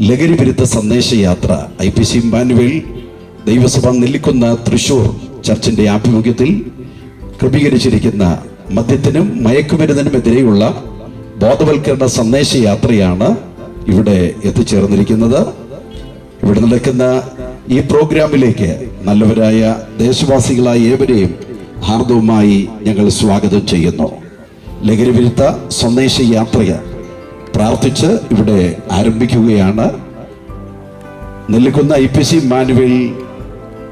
ലഹരി വിരുദ്ധ സന്ദേശയാത്ര IPC Emmanuel ദൈവസഭ നെല്ലിക്കുന്ന തൃശൂർ ചർച്ചിൻ്റെ ആഭിമുഖ്യത്തിൽ ക്രമീകരിച്ചിരിക്കുന്ന മദ്യത്തിനും മയക്കുമരുന്നിനുമെതിരെയുള്ള ബോധവൽക്കരണ സന്ദേശയാത്രയാണ് ഇവിടെ എത്തിച്ചേർന്നിരിക്കുന്നത്. ഇവിടെ നടക്കുന്ന ഈ പ്രോഗ്രാമിലേക്ക് നല്ലവരായ ദേശവാസികളായ ഏവരെയും ഹാർദവുമായി ഞങ്ങൾ സ്വാഗതം ചെയ്യുന്നു. ലഹരി വിരുദ്ധ സന്ദേശയാത്ര പ്രാർത്ഥിച്ച് ഇവിടെ ആരംഭിക്കുകയാണ്. നെല്ലിക്കുന്ന IPC ഇമ്മാനുവേൽ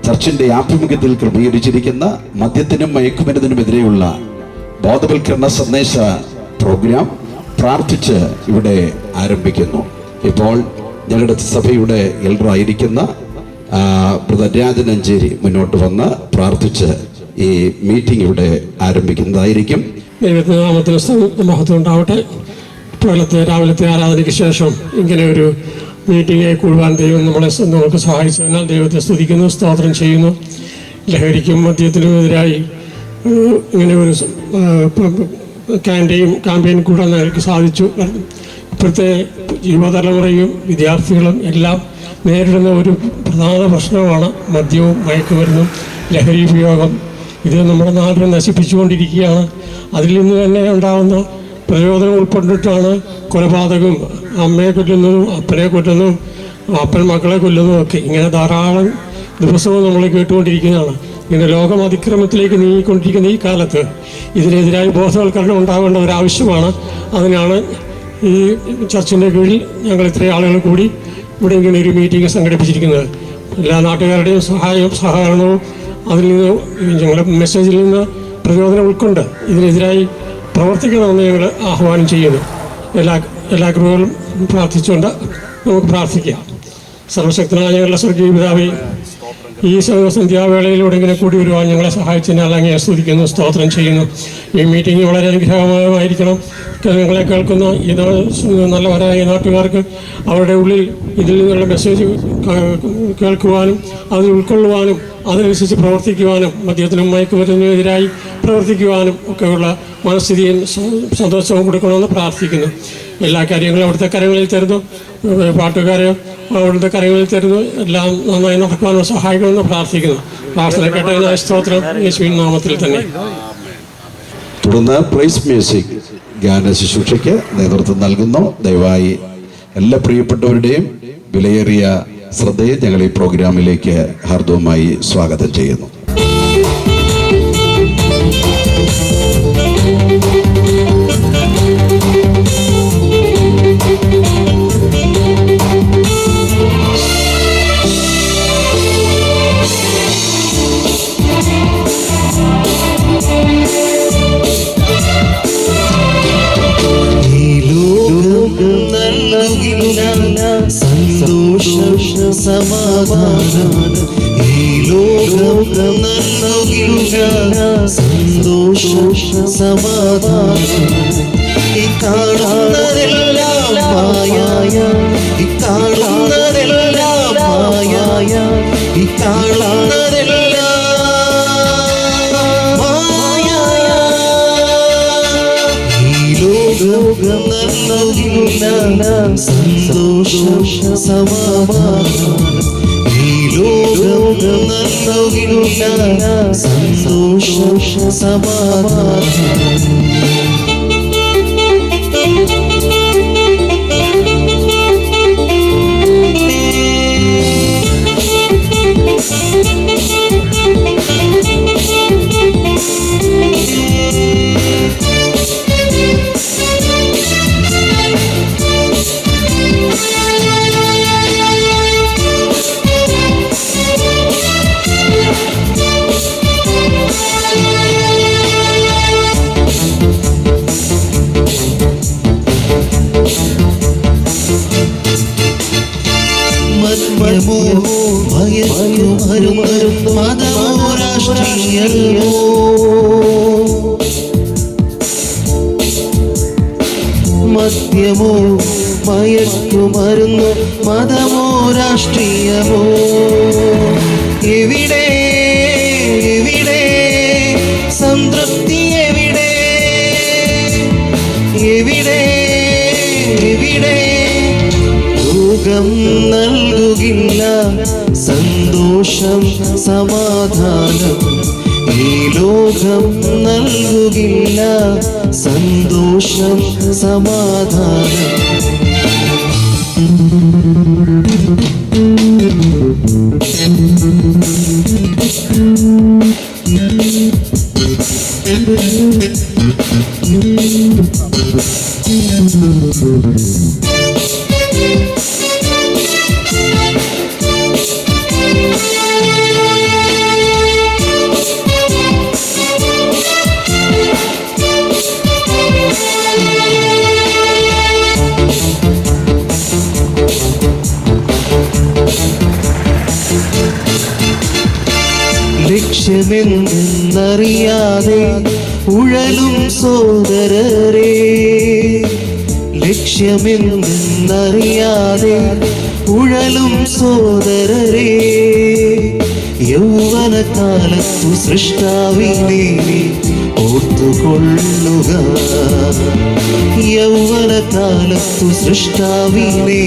ചർച്ചിൻ്റെ ആഭിമുഖ്യത്തിൽ ക്രമീകരിച്ചിരിക്കുന്ന മദ്യത്തിനും മയക്കുമരുന്നിനുമെതിരെയുള്ള ബോധവൽക്കരണ സന്ദേശ പ്രോഗ്രാം പ്രാർത്ഥിച്ച് ഇവിടെ ആരംഭിക്കുന്നു. ഇപ്പോൾ ഞങ്ങളുടെ സഭയുടെ എൽഡറായിരിക്കുന്ന ബ്രദർ രാജനഞ്ചേരി മുന്നോട്ട് വന്ന് പ്രാർത്ഥിച്ച് ഈ മീറ്റിംഗ് ഇവിടെ ആരംഭിക്കുന്നതായിരിക്കും. ദൈവത്തിന്റെ നാമത്തിന് മഹത്വം ഉണ്ടാവട്ടെ. രാവിലത്തെ ആരാധനയ്ക്ക് ശേഷം ഇങ്ങനെ ഒരു മീറ്റിംഗിൽ കൂടുവാൻ ദൈവം നമുക്ക് സഹായിച്ചതിനാൽ ദൈവത്തെ സ്തുതിക്കുന്നു, സ്തോത്രം ചെയ്യുന്നു. ലഹരിക്കും മദ്യത്തിനുമെതിരായി ഇങ്ങനെ ഒരു ക്യാമ്പയിൻ കൂടാൻ എനിക്ക് സാധിച്ചു. ഇപ്പോഴത്തെ യുവതലമുറയും വിദ്യാർത്ഥികളും എല്ലാം നേരിടുന്ന ഒരു പ്രധാന പ്രശ്നമാണ് മദ്യവും മയക്കുമരുന്നും ലഹരി ഉപയോഗം. ഇത് നമ്മുടെ നാടിനെ നശിപ്പിച്ചുകൊണ്ടിരിക്കുകയാണ്. അതിൽ നിന്ന് തന്നെ ഉണ്ടാകുന്ന പ്രചോദനം ഉൾപ്പെട്ടിട്ടാണ് കൊലപാതകവും, അമ്മയെ കൊല്ലുന്നതും അപ്പനെ കൊല്ലുന്നതും അപ്പൻ മക്കളെ കൊല്ലുന്നതും ഒക്കെ. ഇങ്ങനെ ധാരാളം ദിവസവും നമ്മൾ കേട്ടുകൊണ്ടിരിക്കുന്നതാണ്. ഇങ്ങനെ ലോകം അതിക്രമത്തിലേക്ക് നീങ്ങിക്കൊണ്ടിരിക്കുന്ന ഈ കാലത്ത് ഇതിനെതിരായി ബോധവൽക്കരണം ഉണ്ടാകേണ്ട ഒരാവശ്യമാണ്. അതിനാണ് ഈ ചർച്ചിൻ്റെ കീഴിൽ ഞങ്ങൾ ഇത്രയും ആളുകൾ കൂടി ഇവിടെ ഇങ്ങനെ ഒരു മീറ്റിംഗ് സംഘടിപ്പിച്ചിരിക്കുന്നത്. എല്ലാ നാട്ടുകാരുടെയും സഹകരണവും അതിൽ നിന്ന് ഞങ്ങളുടെ മെസ്സേജിൽ നിന്ന് പ്രചോദനം ഉൾക്കൊണ്ട് ഇതിനെതിരായി പ്രവർത്തിക്കണമെന്ന് ഞങ്ങൾ ആഹ്വാനം ചെയ്യുന്നു. എല്ലാ കൃപകളും പ്രാർത്ഥിച്ചുകൊണ്ട് നമുക്ക് പ്രാർത്ഥിക്കാം. സർവശക്തനായ ഞങ്ങളുടെ സ്വർഗീയ പിതാവേ, ഈ സന്ധ്യാവേളയിലൂടെ ഇങ്ങനെ കൂടി വരുവാൻ ഞങ്ങളെ സഹായിച്ചതിനാൽ അങ്ങേ സ്തുതിക്കുന്നു, സ്തോത്രം ചെയ്യുന്നു. ഈ മീറ്റിംഗ് വളരെ അനുഗ്രഹമായിരിക്കണം. ഞങ്ങളെ കേൾക്കുന്ന ഈ നല്ലവരായ നാട്ടുകാർക്ക് അവരുടെ ഉള്ളിൽ ഇതിൽ നിന്നുള്ള മെസ്സേജ് കേൾക്കുവാനും അതിൽ ഉൾക്കൊള്ളുവാനും അതനുസരിച്ച് പ്രവർത്തിക്കുവാനും മദ്യത്തിനും മയക്കുമരുന്നിനെതിരായി പ്രവർത്തിക്കുവാനും ഒക്കെയുള്ള മനസ്ഥിതിയും സന്തോഷവും കൊടുക്കണമെന്ന് പ്രാർത്ഥിക്കുന്നു. എല്ലാ കാര്യങ്ങളും അവിടുത്തെ കരങ്ങളിൽ തരുന്നു. പാട്ടുകാരെ അവിടുത്തെ കരങ്ങളിൽ തരുന്നു. എല്ലാം നന്നായി നടക്കുവാനും സഹായിക്കണമെന്ന് പ്രാർത്ഥിക്കുന്നു. പ്രാർത്ഥന കേട്ടതിനായ സ്തോത്രം യേശുവിൻ നാമത്തിൽ തന്നെ. തുടർന്ന് പ്രൈസ് മ്യൂസിക് ഗാന ശുശ്രൂഷയ്ക്ക് നേതൃത്വം നൽകുന്നു. ദയവായി എല്ലാ പ്രിയപ്പെട്ടവരുടെയും വിലയേറിയ ശ്രദ്ധയെ ഞങ്ങൾ ഈ പ്രോഗ്രാമിലേക്ക് ഹാർദവുമായി സ്വാഗതം ചെയ്യുന്നു. സമാധാനം ഈ ലോകം നൽകില്ല സന്തോഷ സമാധാനം. ഈ കാണുന്നതെല്ലാം മായായ, ഈ കാണുന്നതെല്ലാം മായായ, ഈ കാണുന്നതെല്ലാം മായായ. ഈ ലോകം നൽകില്ല സന്തോഷ സമാധാനം. ഈ ലോകം നൽകില്ല സന്തോഷ സമാധാനം. മതമോ രാഷ്ട്രീയമോ മദ്യമോ മയക്കുമരുന്നോ മതമോ രാഷ്ട്രീയമോ എവിടെ എവിടെ സംതൃപ്തി എവിടെ എവിടെ എവിടെ ലോക ലോകം നൽകുകില്ല സന്തോഷം സമാധാനം. ഈ ലോകം നൽകുകില്ല സന്തോഷം സമാധാനം. ലക്ഷ്യമെന്നറിയാതെ ഉഴലും സോദരരെ, ലക്ഷ്യമെന്നറിയാതെ ഉഴലും സോദരരെ, യൗവനകാലത്തു സൃഷ്ടാവിനെ ഓർത്തുകൊള്ളുക. യൗവനകാലത്തു സൃഷ്ടാവിനെ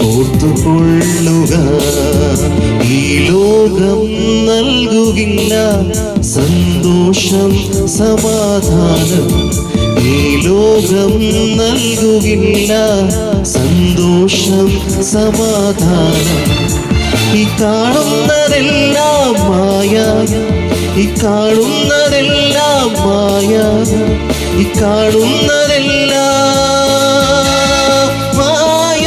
ഓർത്തുകൊള്ളുക. ഈ ലോകം നൽകുകില്ല സന്തോഷം സമാധാനം. ഈ ലോകം നൽകുകില്ല സന്തോഷം സമാധാനം. ഈ കാണുന്നതെല്ലാം മായ, ഈ കാണുന്നതെല്ലാം മായ, ഈ കാണുന്നതെല്ലാം മായ.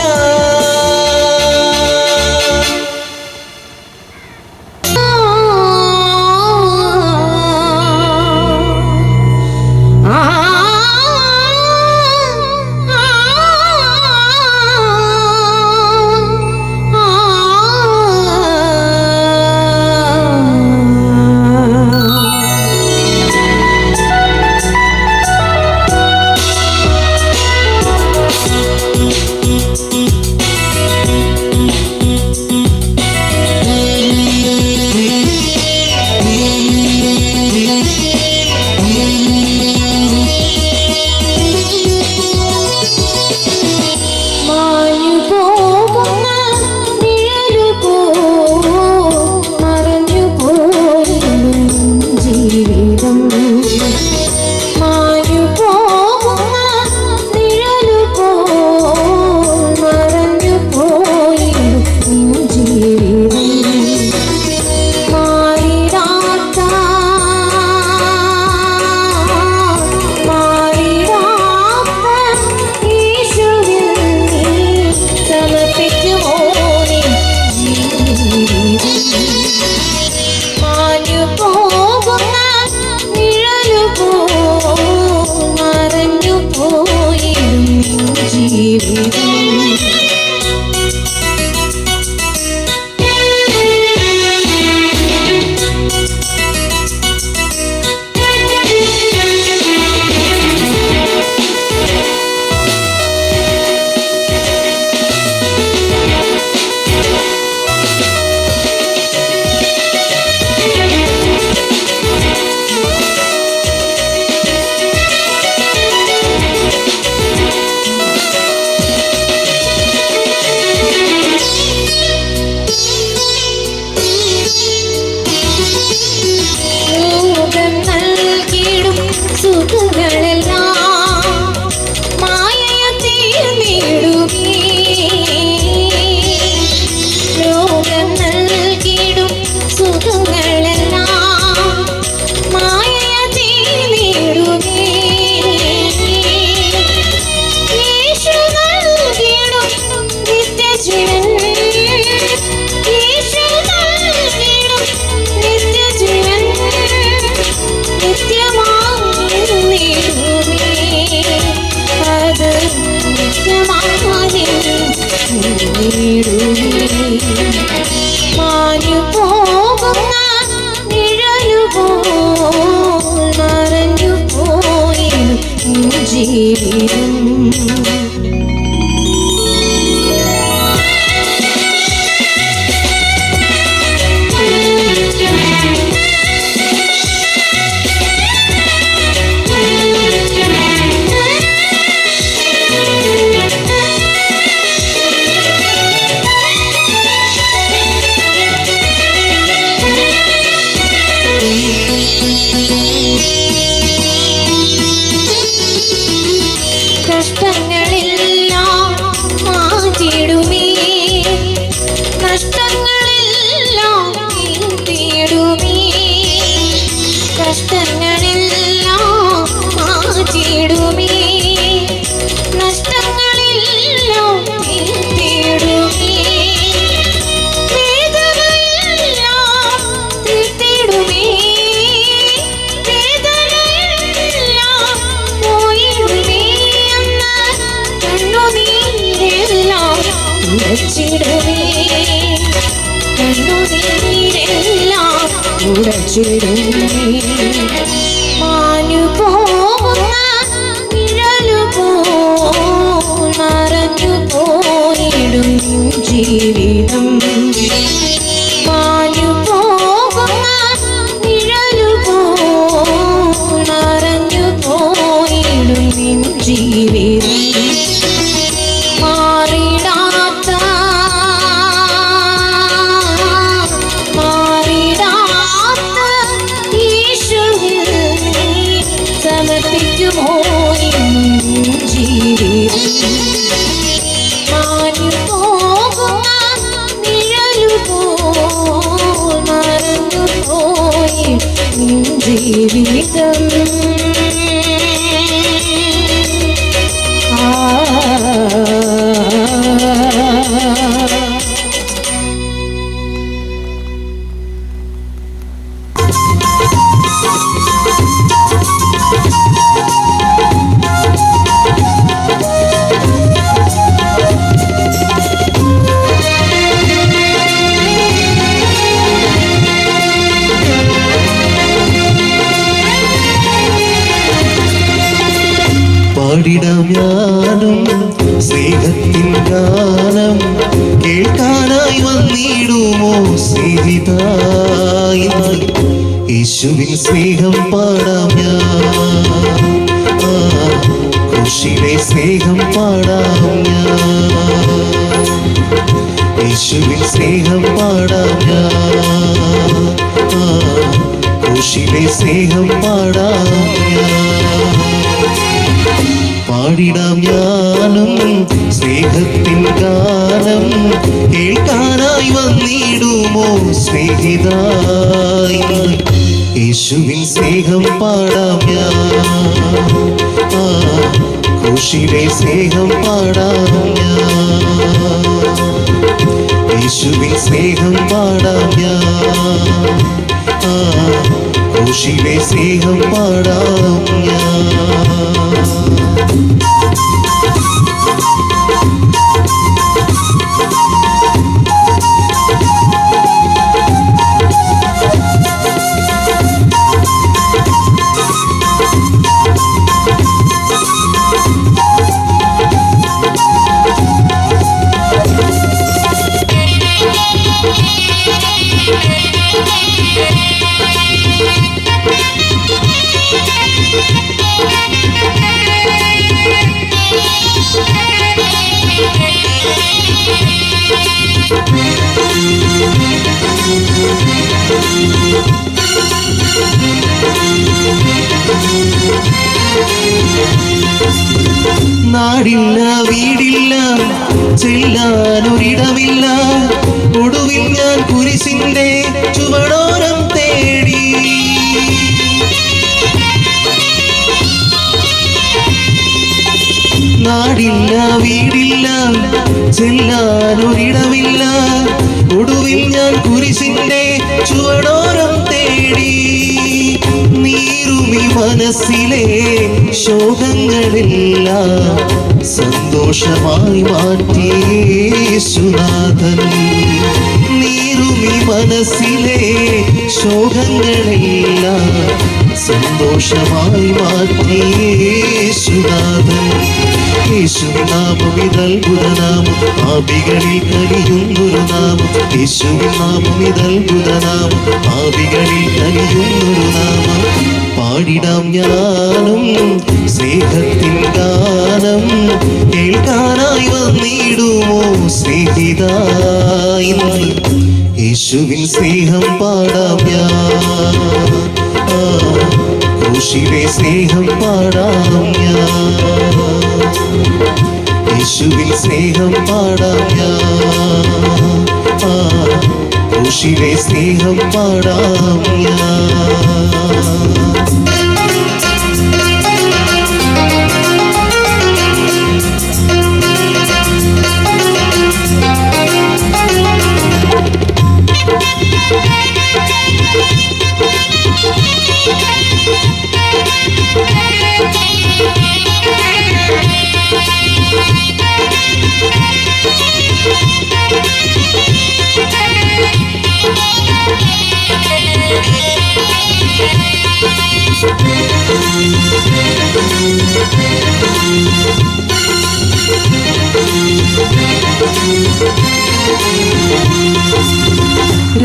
തുടച്ചിടും മാഞ്ഞു പോകുന്ന നിഴലുപോൽ മറഞ്ഞു പോയിടും ജീവിതം മാഞ്ഞു പോകുന്ന നിഴലുപോൽ മറഞ്ഞു പോയിടും ജീവിതം മാറിടാത്ത യേശുവിൽ സമർപ്പിക്കുമോ ജീവിതം മാഞ്ഞു പോകുന്ന നിഴലുപോൽ മറഞ്ഞു പോയി ജീവിതം പാടിടാം ഞാനും സ്നേഹത്തിൻ ഗാനം കേൾക്കാനായി വന്നിടുമോ സ്നേഹിത യേശുവിൻ സ്നേഹം പാടാം ഞാൻ കൃഷിയിലെ സ്നേഹം പാടാം ഞാൻ യേശുവിൻ സ്നേഹം പാടാം ഞാൻ കൃഷിയിലെ സ്നേഹം പാടാം ഞാൻ പാടിടാം ഞാനും സ്നേഹത്തിൻ ഗാനം കേൾക്കാനായി വന്നിടുമോ സ്നേഹിത യേശുവിൻ സ്നേഹം പാടാം ഞാൻ കൃഷിയിലെ സ്നേഹം പാടാം ഞാൻ യേശുവിൻ സ്നേഹം പാടാം ഞാൻ കൃഷിയിലെ സ്നേഹം പാടാം ഞാൻ നാടില്ല വീടില്ല ചെല്ലാനൊരിടമില്ല ഒടുവിൽ ഞാൻ കുരിശിന്റെ ചുവടോരം തേടി നാടില്ല വീടില്ല ചെല്ലാനൊരിടമില്ല ഒടുവിൽ ഞാൻ കുരിശിന്റെ ചുവടോരം തേടി നീറുമി മനസ്സിലെ ശോകങ്ങളെല്ലാം സന്തോഷമായി മാറ്റിയ യേശുനാഥൻ നീറുമി മനസ്സിലെ ശോകങ്ങളെല്ലാം സന്തോഷമായി മാറ്റിയ യേശുനാഥൻ യേശുവിൻ നാമം ഇതത്ഭുതനാമം പാപികളിൽ കനിയുന്നൊരു നാമം യേശുവിൻ നാമം ഇതത്ഭുതനാമം പാപികളിൽ കനിയുന്നൊരു നാമം പാടിടാം ഞാനും സ്നേഹത്തിൻ ഗാനം കേൾക്കാനായി വന്നിടുമോ സ്നേഹിത യേശുവിൻ സ്നേഹം പാടാം ഞാൻ ക്രൂശിലെ സ്നേഹം പാടാം ഞാൻ യേശുവിൻ സ്നേഹം പാടാം ഞാൻ ക്രൂശിലെ സ്നേഹം പാടാം ഞാൻ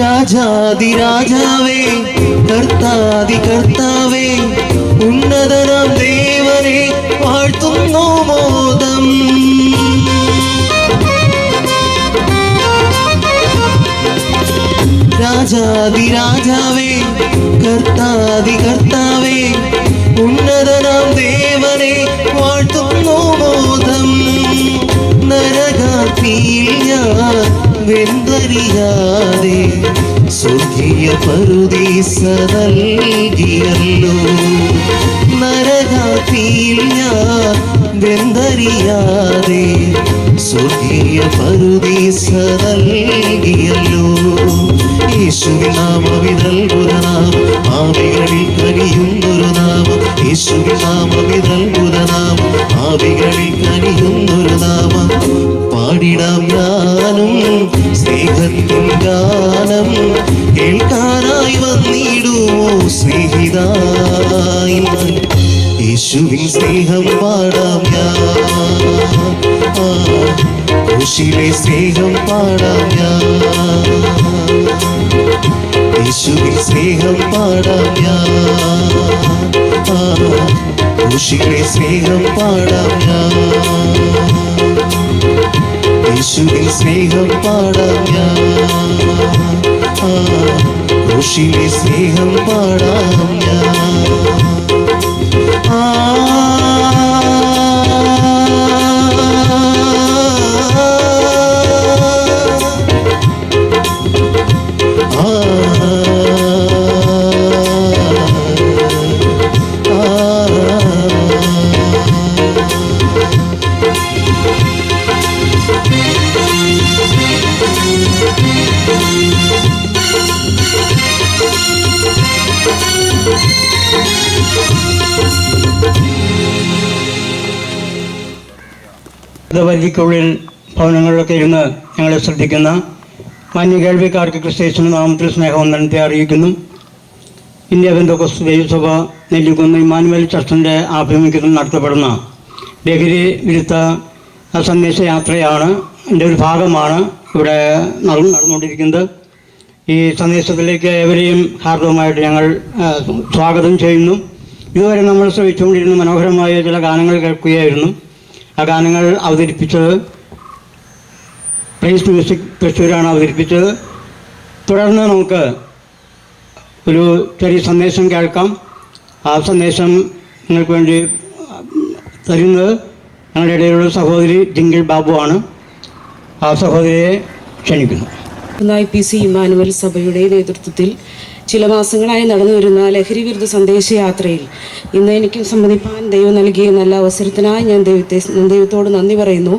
രാജാതിരാജാവേ കർത്താതി കർത്താവേ ഉന്നതനാം ദേവനെ വാഴ്ത്തുന്നു മോദം. രാജാതിരാജാവേ കർത്താതി കർത്താവേ ഉന്നതനാം ദേവനെ വാഴ്ത്തുന്നു മോദം. നരകാഗ്നിയിൽ ഞാൻ വെന്തറിയാതെ സ്വർഗീയ പറുദീസ നൽകിയല്ലോ. നരകാഗ്നിയിൽ ഞാൻ വെന്തറിയാതെ സ്വർഗീയ പറുദീസ നൽകിയല്ലോ. യേശുവിൻ നാമമിതൽപുര നാമം ആവികളിൽ കനിയുന്നൊരു നാമം. യേശുവിൻ നാമമിതൽപുര നാമം ആവികളിൽ കനിയുന്നൊരു നാമം. പാടിടാം ഞാനും സ്നേഹത്തിൻ ഗാനം കേൾക്കാനായി വന്നിടുമോ സ്നേഹിതായി. യേശുവിൻ സ്നേഹം പാടാം ഞാൻ, ക്രൂശിലെ സ്നേഹം പാടാം ഞാൻ. യേശുവിൻ സ്നേഹം പാടാം ഞാൻ, ക്രൂശിലെ സ്നേഹം പാടാം ഞാൻ. യേശുവിൻ സ്നേഹം പാടാം ഞാൻ, ക്രൂശിലെ സ്നേഹം പാടാം ഞാൻ. വല്ലിക്കുള്ളിൽ ഭവനങ്ങളിലൊക്കെ ഇരുന്ന് ഞങ്ങളെ ശ്രദ്ധിക്കുന്ന മാന്യ കേൾവിക്കാർക്ക് ക്രിസ്തേശുവിന്റെ നാമത്തിൽ സ്നേഹവന്ദനത്തെ അറിയിക്കുന്നു. ഇന്ത്യ പെന്തക്കോസ്ത് ദൈവസഭ നെല്ലിക്കുന്ന് ഇമ്മാനുവേൽ ചർച്ചിൻ്റെ ആഭിമുഖ്യത്തിൽ നടത്തപ്പെടുന്ന ലഹരി വിരുദ്ധ സന്ദേശ യാത്രയാണ്, എൻ്റെ ഒരു ഭാഗമാണ് ഇവിടെ നടന്നുകൊണ്ടിരിക്കുന്നത്. ഈ സന്ദേശത്തിലേക്ക് ഏവരെയും ഹാർദവമായിട്ട് ഞങ്ങൾ സ്വാഗതം ചെയ്യുന്നു. ഇതുവരെ നമ്മൾ ശ്രമിച്ചുകൊണ്ടിരുന്ന മനോഹരമായ ചില ഗാനങ്ങൾ കേൾക്കുകയായിരുന്നു. ആ ഗാനങ്ങൾ അവതരിപ്പിച്ചത് പ്രൈസ് മ്യൂസിക് തൃശ്ശൂരാണ് അവതരിപ്പിച്ചത്. തുടർന്ന് നമുക്ക് ഒരു ചെറിയ സന്ദേശം കേൾക്കാം. ആ സന്ദേശം നിങ്ങൾക്ക് വേണ്ടി തരുന്നത് ഞങ്ങളുടെ ഇടയിലുള്ള സഹോദരി ജിങ്കിൾ ബാബു ആണ്. ആ സഹോദരിയെ ക്ഷണിക്കുന്നു. IPC ഇമ്മാനുവൽ സഭയുടെ നേതൃത്വത്തിൽ ചില മാസങ്ങളായി നടന്നു വരുന്ന ലഹരി വിരുദ്ധ സന്ദേശയാത്രയിൽ ഇന്ന് എനിക്ക് സംബന്ധിപ്പാൻ ദൈവം നൽകിയ നല്ല അവസരത്തിനായി ഞാൻ ദൈവത്തോട് നന്ദി പറയുന്നു.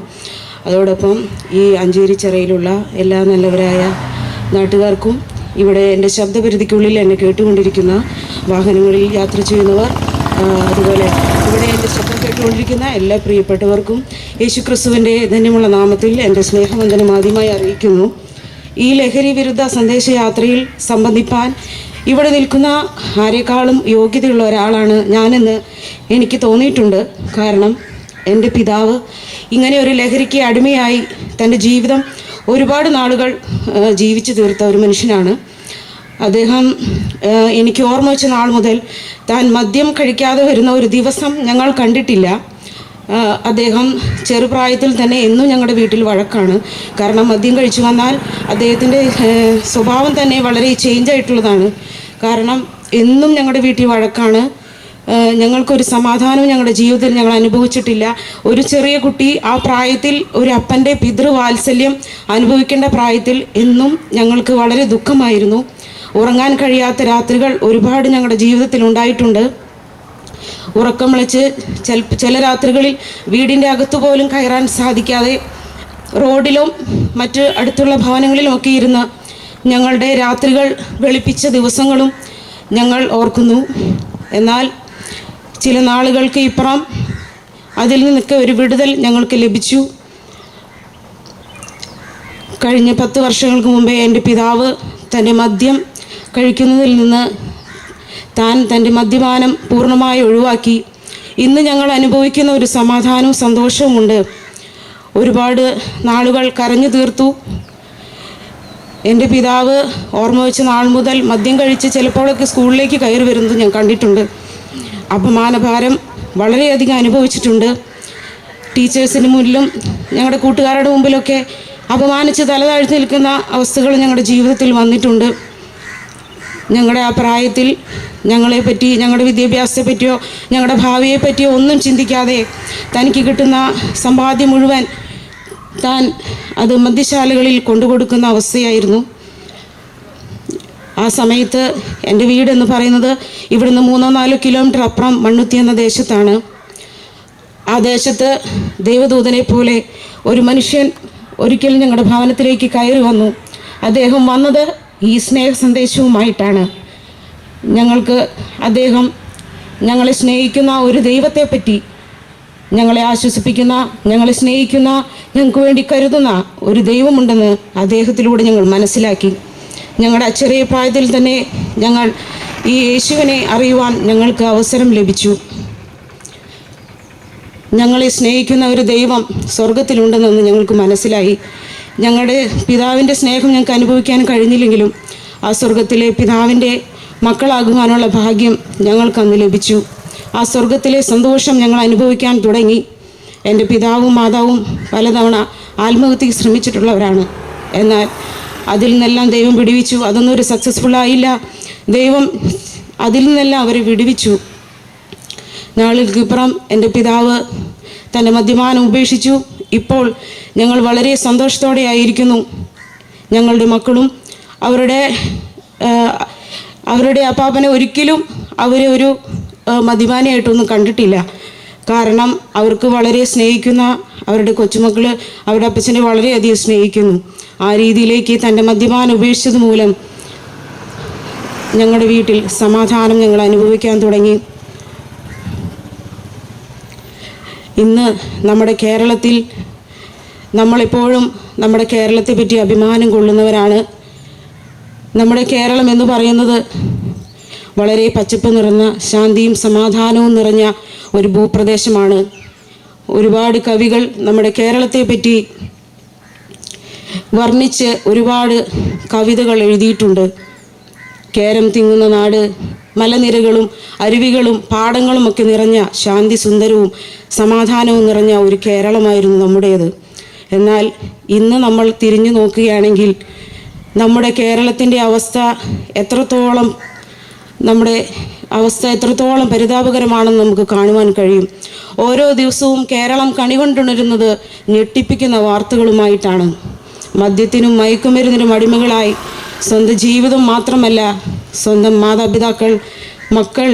അതോടൊപ്പം ഈ അഞ്ചേരിച്ചിറയിലുള്ള എല്ലാ നല്ലവരായ നാട്ടുകാർക്കും ഇവിടെ എൻ്റെ ശബ്ദപരിധിക്കുള്ളിൽ എന്നെ കേട്ടുകൊണ്ടിരിക്കുന്ന വാഹനങ്ങളിൽ യാത്ര ചെയ്യുന്നവർ, അതുപോലെ ഇവിടെ എൻ്റെ ശബ്ദം കേട്ടുകൊണ്ടിരിക്കുന്ന എല്ലാ പ്രിയപ്പെട്ടവർക്കും യേശുക്രിസ്തുവിൻ്റെ ധന്യമുള്ള നാമത്തിൽ എൻ്റെ സ്നേഹവന്ദനം ആദ്യമായി അറിയിക്കുന്നു. ഈ ലഹരി വിരുദ്ധ സന്ദേശയാത്രയിൽ സംബന്ധിപ്പാൻ ഇവിടെ നിൽക്കുന്ന ആരെക്കാളും യോഗ്യതയുള്ള ഒരാളാണ് ഞാനെന്ന് എനിക്ക് തോന്നിയിട്ടുണ്ട്. കാരണം എൻ്റെ പിതാവ് ഇങ്ങനെ ഒരു ലഹരിക്ക് അടിമയായി തൻ്റെ ജീവിതം ഒരുപാട് നാളുകൾ ജീവിച്ചു തീർത്ത ഒരു മനുഷ്യനാണ് അദ്ദേഹം. എനിക്ക് ഓർമ്മ വെച്ച നാൾ മുതൽ താൻ മദ്യം കഴിക്കാതെ വരുന്ന ഒരു ദിവസം ഞങ്ങൾ കണ്ടിട്ടില്ല. അദ്ദേഹം ചെറുപ്രായത്തിൽ തന്നെ എന്നും ഞങ്ങളുടെ വീട്ടിൽ വഴക്കാണ്. കാരണം മദ്യം കഴിച്ചു വന്നാൽ അദ്ദേഹത്തിൻ്റെ സ്വഭാവം തന്നെ വളരെ ചേഞ്ച് ആയിട്ടുള്ളതാണ്. കാരണം എന്നും ഞങ്ങളുടെ വീട്ടിൽ വഴക്കാണ്. ഞങ്ങൾക്കൊരു സമാധാനവും ഞങ്ങളുടെ ജീവിതത്തിൽ ഞങ്ങൾ അനുഭവിച്ചിട്ടില്ല. ഒരു ചെറിയ കുട്ടി ആ പ്രായത്തിൽ ഒരു അപ്പൻ്റെ പിതൃവാത്സല്യം അനുഭവിക്കേണ്ട പ്രായത്തിൽ എന്നും ഞങ്ങൾക്ക് വളരെ ദുഃഖമായിരുന്നു. ഉറങ്ങാൻ കഴിയാത്ത രാത്രികൾ ഒരുപാട് ഞങ്ങളുടെ ജീവിതത്തിൽ ഉണ്ടായിട്ടുണ്ട്. ഉറക്കം വിളിച്ച് ചില രാത്രികളിൽ വീടിൻ്റെ അകത്തു പോലും കയറാൻ സാധിക്കാതെ റോഡിലും മറ്റ് അടുത്തുള്ള ഭവനങ്ങളിലുമൊക്കെ ഇരുന്ന് ഞങ്ങളുടെ രാത്രികൾ വെളുപ്പിച്ച ദിവസങ്ങളും ഞങ്ങൾ ഓർക്കുന്നു. എന്നാൽ ചില നാളുകൾക്ക് ഇപ്പുറം അതിൽ നിന്നൊക്കെ ഒരു വിടുതൽ ഞങ്ങൾക്ക് ലഭിച്ചു. കഴിഞ്ഞ 10 വർഷങ്ങൾക്ക് മുമ്പേ എൻ്റെ പിതാവ് തൻ്റെ മദ്യം കഴിക്കുന്നതിൽ നിന്ന് താൻ തൻ്റെ മദ്യപാനം പൂർണ്ണമായി ഒഴിവാക്കി. ഇന്ന് ഞങ്ങൾ അനുഭവിക്കുന്ന ഒരു സമാധാനവും സന്തോഷവുമുണ്ട്. ഒരുപാട് നാളുകൾ കരഞ്ഞു തീർത്തു. എൻ്റെ പിതാവ് ഓർമ്മ വെച്ച നാൾ മുതൽ മദ്യം കഴിച്ച് ചിലപ്പോഴൊക്കെ സ്കൂളിലേക്ക് കയറി വരുന്നത് ഞാൻ കണ്ടിട്ടുണ്ട്. അപമാനഭാരം വളരെയധികം അനുഭവിച്ചിട്ടുണ്ട്. ടീച്ചേഴ്സിന് മുന്നിലും ഞങ്ങളുടെ കൂട്ടുകാരുടെ മുമ്പിലൊക്കെ അപമാനിച്ച് തലതാഴ്ത്തി നിൽക്കുന്ന അവസ്ഥകൾ ഞങ്ങളുടെ ജീവിതത്തിൽ വന്നിട്ടുണ്ട്. ഞങ്ങളുടെ ആ പ്രായത്തിൽ ഞങ്ങളെപ്പറ്റി, ഞങ്ങളുടെ വിദ്യാഭ്യാസത്തെ പറ്റിയോ ഞങ്ങളുടെ ഭാവിയെ പറ്റിയോ ഒന്നും ചിന്തിക്കാതെ തനിക്ക് കിട്ടുന്ന സമ്പാദ്യം മുഴുവൻ താൻ അത് മദ്യശാലകളിൽ കൊണ്ടുകൊടുക്കുന്ന അവസ്ഥയായിരുന്നു. ആ സമയത്ത് എൻ്റെ വീടെന്ന് പറയുന്നത് ഇവിടുന്ന് 3-4 കിലോമീറ്റർ അപ്പുറം മണ്ണുത്തി എന്ന ദേശത്താണ്. ആ ദേശത്ത് ദൈവദൂതനെ പോലെ ഒരു മനുഷ്യൻ ഒരിക്കലും ഞങ്ങളുടെ ഭവനത്തിലേക്ക് കയറി വന്നു. അദ്ദേഹം വന്നത് ഈ സ്നേഹ സന്ദേശവുമായിട്ടാണ്. അദ്ദേഹം ഞങ്ങളെ സ്നേഹിക്കുന്ന ഒരു ദൈവത്തെപ്പറ്റി, ഞങ്ങളെ ആശ്വസിപ്പിക്കുന്ന, ഞങ്ങളെ സ്നേഹിക്കുന്ന, ഞങ്ങൾക്ക് വേണ്ടി കരുതുന്ന ഒരു ദൈവമുണ്ടെന്ന് അദ്ദേഹത്തിലൂടെ ഞങ്ങൾ മനസ്സിലാക്കി. ഞങ്ങളുടെ ചെറിയ പ്രായത്തിൽ തന്നെ ഞങ്ങൾ ഈ യേശുവിനെ അറിയുവാൻ ഞങ്ങൾക്ക് അവസരം ലഭിച്ചു. ഞങ്ങളെ സ്നേഹിക്കുന്ന ഒരു ദൈവം സ്വർഗത്തിലുണ്ടെന്ന് ഞങ്ങൾക്ക് മനസ്സിലായി. ഞങ്ങളുടെ പിതാവിൻ്റെ സ്നേഹം ഞങ്ങൾക്ക് അനുഭവിക്കാൻ കഴിഞ്ഞില്ലെങ്കിലും ആ സ്വർഗത്തിലെ പിതാവിൻ്റെ മക്കളാകുവാനുള്ള ഭാഗ്യം ഞങ്ങൾക്കന്ന് ലഭിച്ചു. ആ സ്വർഗത്തിലെ സന്തോഷം ഞങ്ങൾ അനുഭവിക്കാൻ തുടങ്ങി. എൻ്റെ പിതാവും മാതാവും പലതവണ ആത്മഹത്യക്ക് ശ്രമിച്ചിട്ടുള്ളവരാണ്. എന്നാൽ അതിൽ നിന്നെല്ലാം ദൈവം വിടുവിച്ചു. അതൊന്നും ഒരു സക്സസ്ഫുള്ളായില്ല. ദൈവം അതിൽ നിന്നെല്ലാം അവരെ വിടുവിച്ചു. നാളുകൾക്കിപ്പുറം എൻ്റെ പിതാവ് തൻ്റെ മദ്യപാനം ഉപേക്ഷിച്ചു. ഇപ്പോൾ ഞങ്ങൾ വളരെ സന്തോഷത്തോടെ ആയിരിക്കുന്നു. ഞങ്ങളുടെ മക്കളും അവരുടെ അപ്പാപ്പനെ ഒരിക്കലും അവരെ ഒരു മദ്യപാനിയായിട്ടൊന്നും കണ്ടിട്ടില്ല. കാരണം അവർക്ക് വളരെ സ്നേഹിക്കുന്ന അവരുടെ കൊച്ചുമക്കൾ അവരുടെ അപ്പച്ചനെ വളരെയധികം സ്നേഹിക്കുന്നു. ആ രീതിയിലേക്ക് തൻ്റെ മദ്യപാനം ഉപേക്ഷിച്ചത് മൂലം ഞങ്ങളുടെ വീട്ടിൽ സമാധാനം ഞങ്ങൾ അനുഭവിക്കാൻ തുടങ്ങി. ഇന്ന് നമ്മുടെ കേരളത്തിൽ നമ്മളെപ്പോഴും നമ്മുടെ കേരളത്തെ പറ്റി അഭിമാനം കൊള്ളുന്നവരാണ്. നമ്മുടെ കേരളം എന്ന് പറയുന്നത് വളരെ പച്ചപ്പ് നിറഞ്ഞ, ശാന്തിയും സമാധാനവും നിറഞ്ഞ ഒരു ഭൂപ്രദേശമാണ്. ഒരുപാട് കവികൾ നമ്മുടെ കേരളത്തെ പറ്റി വർണ്ണിച്ച് ഒരുപാട് കവിതകൾ എഴുതിയിട്ടുണ്ട്. കേരം തിങ്ങുന്ന നാട്, മലനിരകളും അരുവികളും പാടങ്ങളും ഒക്കെ നിറഞ്ഞ ശാന്തി സുന്ദരവും സമാധാനവും നിറഞ്ഞ ഒരു കേരളമായിരുന്നു നമ്മുടേത്. എന്നാൽ ഇന്ന് നമ്മൾ തിരിഞ്ഞു നോക്കുകയാണെങ്കിൽ നമ്മുടെ കേരളത്തിൻ്റെ അവസ്ഥ എത്രത്തോളം പരിതാപകരമാണെന്ന് നമുക്ക് കാണുവാൻ കഴിയും. ഓരോ ദിവസവും കേരളം കണികൊണ്ടുണരുന്നത് ഞെട്ടിപ്പിക്കുന്ന വാർത്തകളുമായിട്ടാണ്. മദ്യത്തിനും മയക്കുമരുന്നിനും അടിമകളായി സ്വന്തം ജീവിതം മാത്രമല്ല, സ്വന്തം മാതാപിതാക്കൾ, മക്കൾ,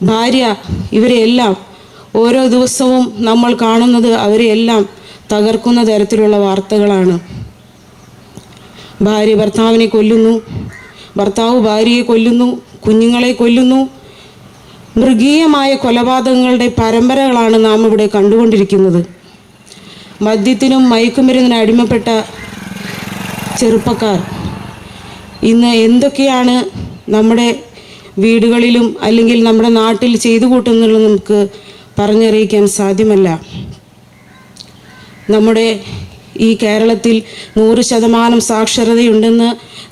ഭാര്യ, ഇവരെയെല്ലാം ഓരോ ദിവസവും നമ്മൾ കാണുന്നത് അവരെയെല്ലാം തകർക്കുന്ന തരത്തിലുള്ള വാർത്തകളാണ്. ഭാര്യ ഭർത്താവിനെ കൊല്ലുന്നു, ഭർത്താവ് ഭാര്യയെ കൊല്ലുന്നു, കുഞ്ഞുങ്ങളെ കൊല്ലുന്നു. മൃഗീയമായ കൊലപാതകങ്ങളുടെ പരമ്പരകളാണ് നാം ഇവിടെ കണ്ടുകൊണ്ടിരിക്കുന്നത്. മദ്യത്തിനും മയക്കുമരുന്നിനും അടിമപ്പെട്ട ചെറുപ്പക്കാർ ഇന്ന് എന്തൊക്കെയാണ് നമ്മുടെ വീടുകളിലും അല്ലെങ്കിൽ നമ്മുടെ നാട്ടിൽ ചെയ്തു കൂട്ടുന്നുള്ളത് നമുക്ക് പറഞ്ഞറിയിക്കാൻ സാധ്യമല്ല. നമ്മുടെ ഈ കേരളത്തിൽ 100% സാക്ഷരതയുണ്ടെന്ന്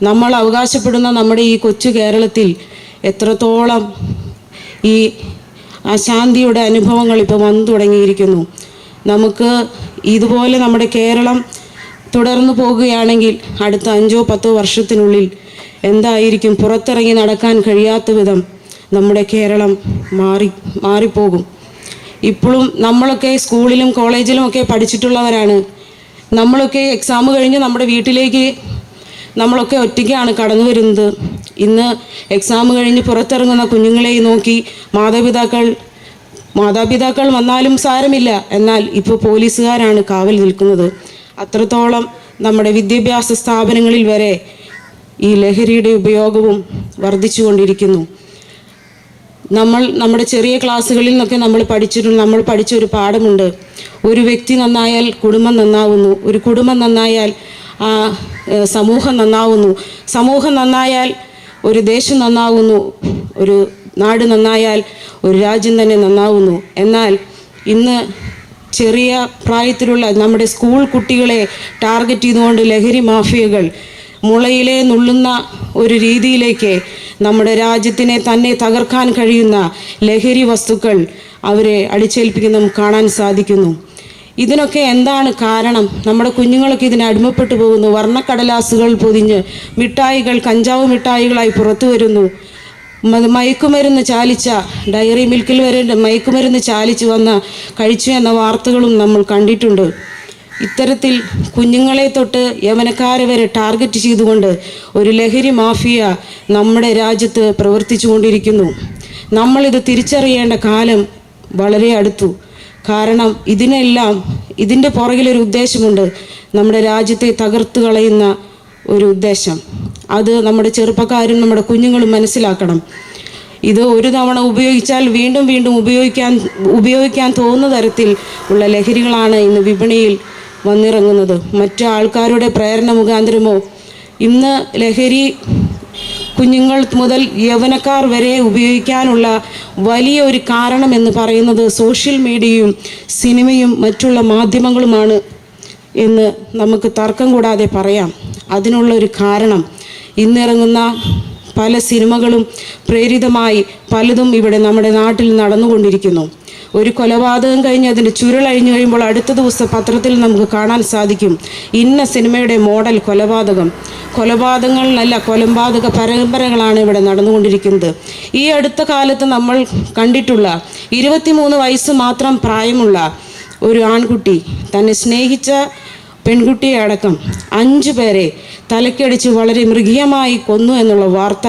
നമ്മൾ അവകാശപ്പെടുന്ന നമ്മുടെ ഈ കൊച്ചു കേരളത്തിൽ എത്രത്തോളം ഈ അശാന്തിയുടെ അനുഭവങ്ങൾ ഇപ്പോൾ വന്നു തുടങ്ങിയിരിക്കുന്നു. നമുക്ക് ഇതുപോലെ നമ്മുടെ കേരളം തുടർന്നു പോകുകയാണെങ്കിൽ അടുത്ത 5-10 വർഷത്തിനുള്ളിൽ എന്തായിരിക്കും, പുറത്തിറങ്ങി നടക്കാൻ കഴിയാത്ത വിധം നമ്മുടെ കേരളം മാറിപ്പോകും. ഇപ്പോഴും നമ്മളൊക്കെ സ്കൂളിലും കോളേജിലും ഒക്കെ പഠിച്ചിട്ടുള്ളവരാണ്. നമ്മളൊക്കെ എക്സാം കഴിഞ്ഞ് നമ്മുടെ വീട്ടിലേക്ക് നമ്മളൊക്കെ ഒറ്റയ്ക്കാണ് കടന്നു വരുന്നത്. ഇന്ന് എക്സാം കഴിഞ്ഞ് പുറത്തിറങ്ങുന്ന കുഞ്ഞുങ്ങളെ നോക്കി മാതാപിതാക്കൾ വന്നാലും സാരമില്ല, എന്നാൽ ഇപ്പോൾ പോലീസുകാരാണ് കാവൽ നിൽക്കുന്നത്. അത്രത്തോളം നമ്മുടെ വിദ്യാഭ്യാസ സ്ഥാപനങ്ങളിൽ വരെ ഈ ലഹരിയുടെ ഉപയോഗവും വർദ്ധിച്ചുകൊണ്ടിരിക്കുന്നു. നമ്മുടെ ചെറിയ ക്ലാസ്സുകളിൽ നിന്നൊക്കെ നമ്മൾ പഠിച്ചൊരു പാഠമുണ്ട്. ഒരു വ്യക്തി നന്നായാൽ കുടുംബം നന്നാവുന്നു, ഒരു കുടുംബം നന്നായാൽ സമൂഹം നന്നാവുന്നു, സമൂഹം നന്നായാൽ ഒരു ദേശം നന്നാവുന്നു, ഒരു നാട് നന്നായാൽ ഒരു രാജ്യം തന്നെ നന്നാവുന്നു. എന്നാൽ ഇന്ന് ചെറിയ പ്രായത്തിലുള്ള നമ്മുടെ സ്കൂൾ കുട്ടികളെ ടാർഗറ്റ് ചെയ്തുകൊണ്ട് ലഹരി മാഫിയകൾ മുളയിലെ നുള്ളുന്ന ഒരു രീതിയിലേക്ക് നമ്മുടെ രാജ്യത്തിനെ തന്നെ തകർക്കാൻ കഴിയുന്ന ലഹരി വസ്തുക്കൾ അവരെ അടിച്ചേൽപ്പിക്കുന്ന നമുക്ക് കാണാൻ സാധിക്കുന്നു. ഇതിനൊക്കെ എന്താണ് കാരണം? നമ്മുടെ കുഞ്ഞുങ്ങളൊക്കെ ഇതിന് അടിമപ്പെട്ടു പോകുന്നു. വർണ്ണക്കടലാസുകൾ പൊതിഞ്ഞ് മിഠായികൾ കഞ്ചാവ് മിഠായികളായി പുറത്തു വരുന്നു. മയക്കുമരുന്ന് ചാലിച്ച ഡയറി മിൽക്കിൽ വരെ മയക്കുമരുന്ന് ചാലിച്ച് കഴിച്ചു എന്ന വാർത്തകളും നമ്മൾ കണ്ടിട്ടുണ്ട്. ഇത്തരത്തിൽ കുഞ്ഞുങ്ങളെ തൊട്ട് യൗവനക്കാരെ വരെ ടാർഗറ്റ് ചെയ്തുകൊണ്ട് ഒരു ലഹരി മാഫിയ നമ്മുടെ രാജ്യത്ത് പ്രവർത്തിച്ചു കൊണ്ടിരിക്കുന്നു. നമ്മളിത് തിരിച്ചറിയേണ്ട കാലം വളരെ അടുത്തു. കാരണം ഇതിൻ്റെ പുറകിലൊരു ഉദ്ദേശമുണ്ട്, നമ്മുടെ രാജ്യത്തെ തകർത്ത് കളയുന്ന ഒരു ഉദ്ദേശം. അത് നമ്മുടെ ചെറുപ്പക്കാരും നമ്മുടെ കുഞ്ഞുങ്ങളും മനസ്സിലാക്കണം. ഇത് ഒരു തവണ ഉപയോഗിച്ചാൽ വീണ്ടും വീണ്ടും ഉപയോഗിക്കാൻ തോന്നുന്ന തരത്തിൽ ഉള്ള ലഹരികളാണ് ഇന്ന് വിപണിയിൽ വന്നിറങ്ങുന്നത്. മറ്റു ആൾക്കാരുടെ പ്രേരണ മുഖാന്തരമോ ഇന്ന് ലഹരി കുഞ്ഞുങ്ങൾ മുതൽ യൗവനക്കാർ വരെ ഉപയോഗിക്കാനുള്ള വലിയ ഒരു കാരണം എന്ന് പറയുന്നത് സോഷ്യൽ മീഡിയയും സിനിമയും മറ്റുള്ള മാധ്യമങ്ങളുമാണ് എന്ന് നമുക്ക് തർക്കം കൂടാതെ പറയാം. അതിനുള്ള ഒരു കാരണം ഇന്നിറങ്ങുന്ന പല സിനിമകളും പ്രേരിതമായി പലതും ഇവിടെ നമ്മുടെ നാട്ടിൽ നടന്നുകൊണ്ടിരിക്കുന്നു. ഒരു കൊലപാതകം കഴിഞ്ഞ് അതിൻ്റെ ചുരുളഴിഞ്ഞു കഴിയുമ്പോൾ അടുത്ത ദിവസം പത്രത്തിൽ നമുക്ക് കാണാൻ സാധിക്കും ഇന്ന സിനിമയുടെ മോഡൽ കൊലപാതകങ്ങളല്ല കൊലപാതക പരമ്പരകളാണ് ഇവിടെ നടന്നുകൊണ്ടിരിക്കുന്നത്. ഈ അടുത്ത കാലത്ത് നമ്മൾ കണ്ടിട്ടുള്ള 23 വയസ്സ് മാത്രം പ്രായമുള്ള ഒരു ആൺകുട്ടി തന്നെ സ്നേഹിച്ച പെൺകുട്ടിയെ അടക്കം 5 പേരെ തലക്കടിച്ച് വളരെ മൃഗീയമായി കൊന്നു എന്നുള്ള വാർത്ത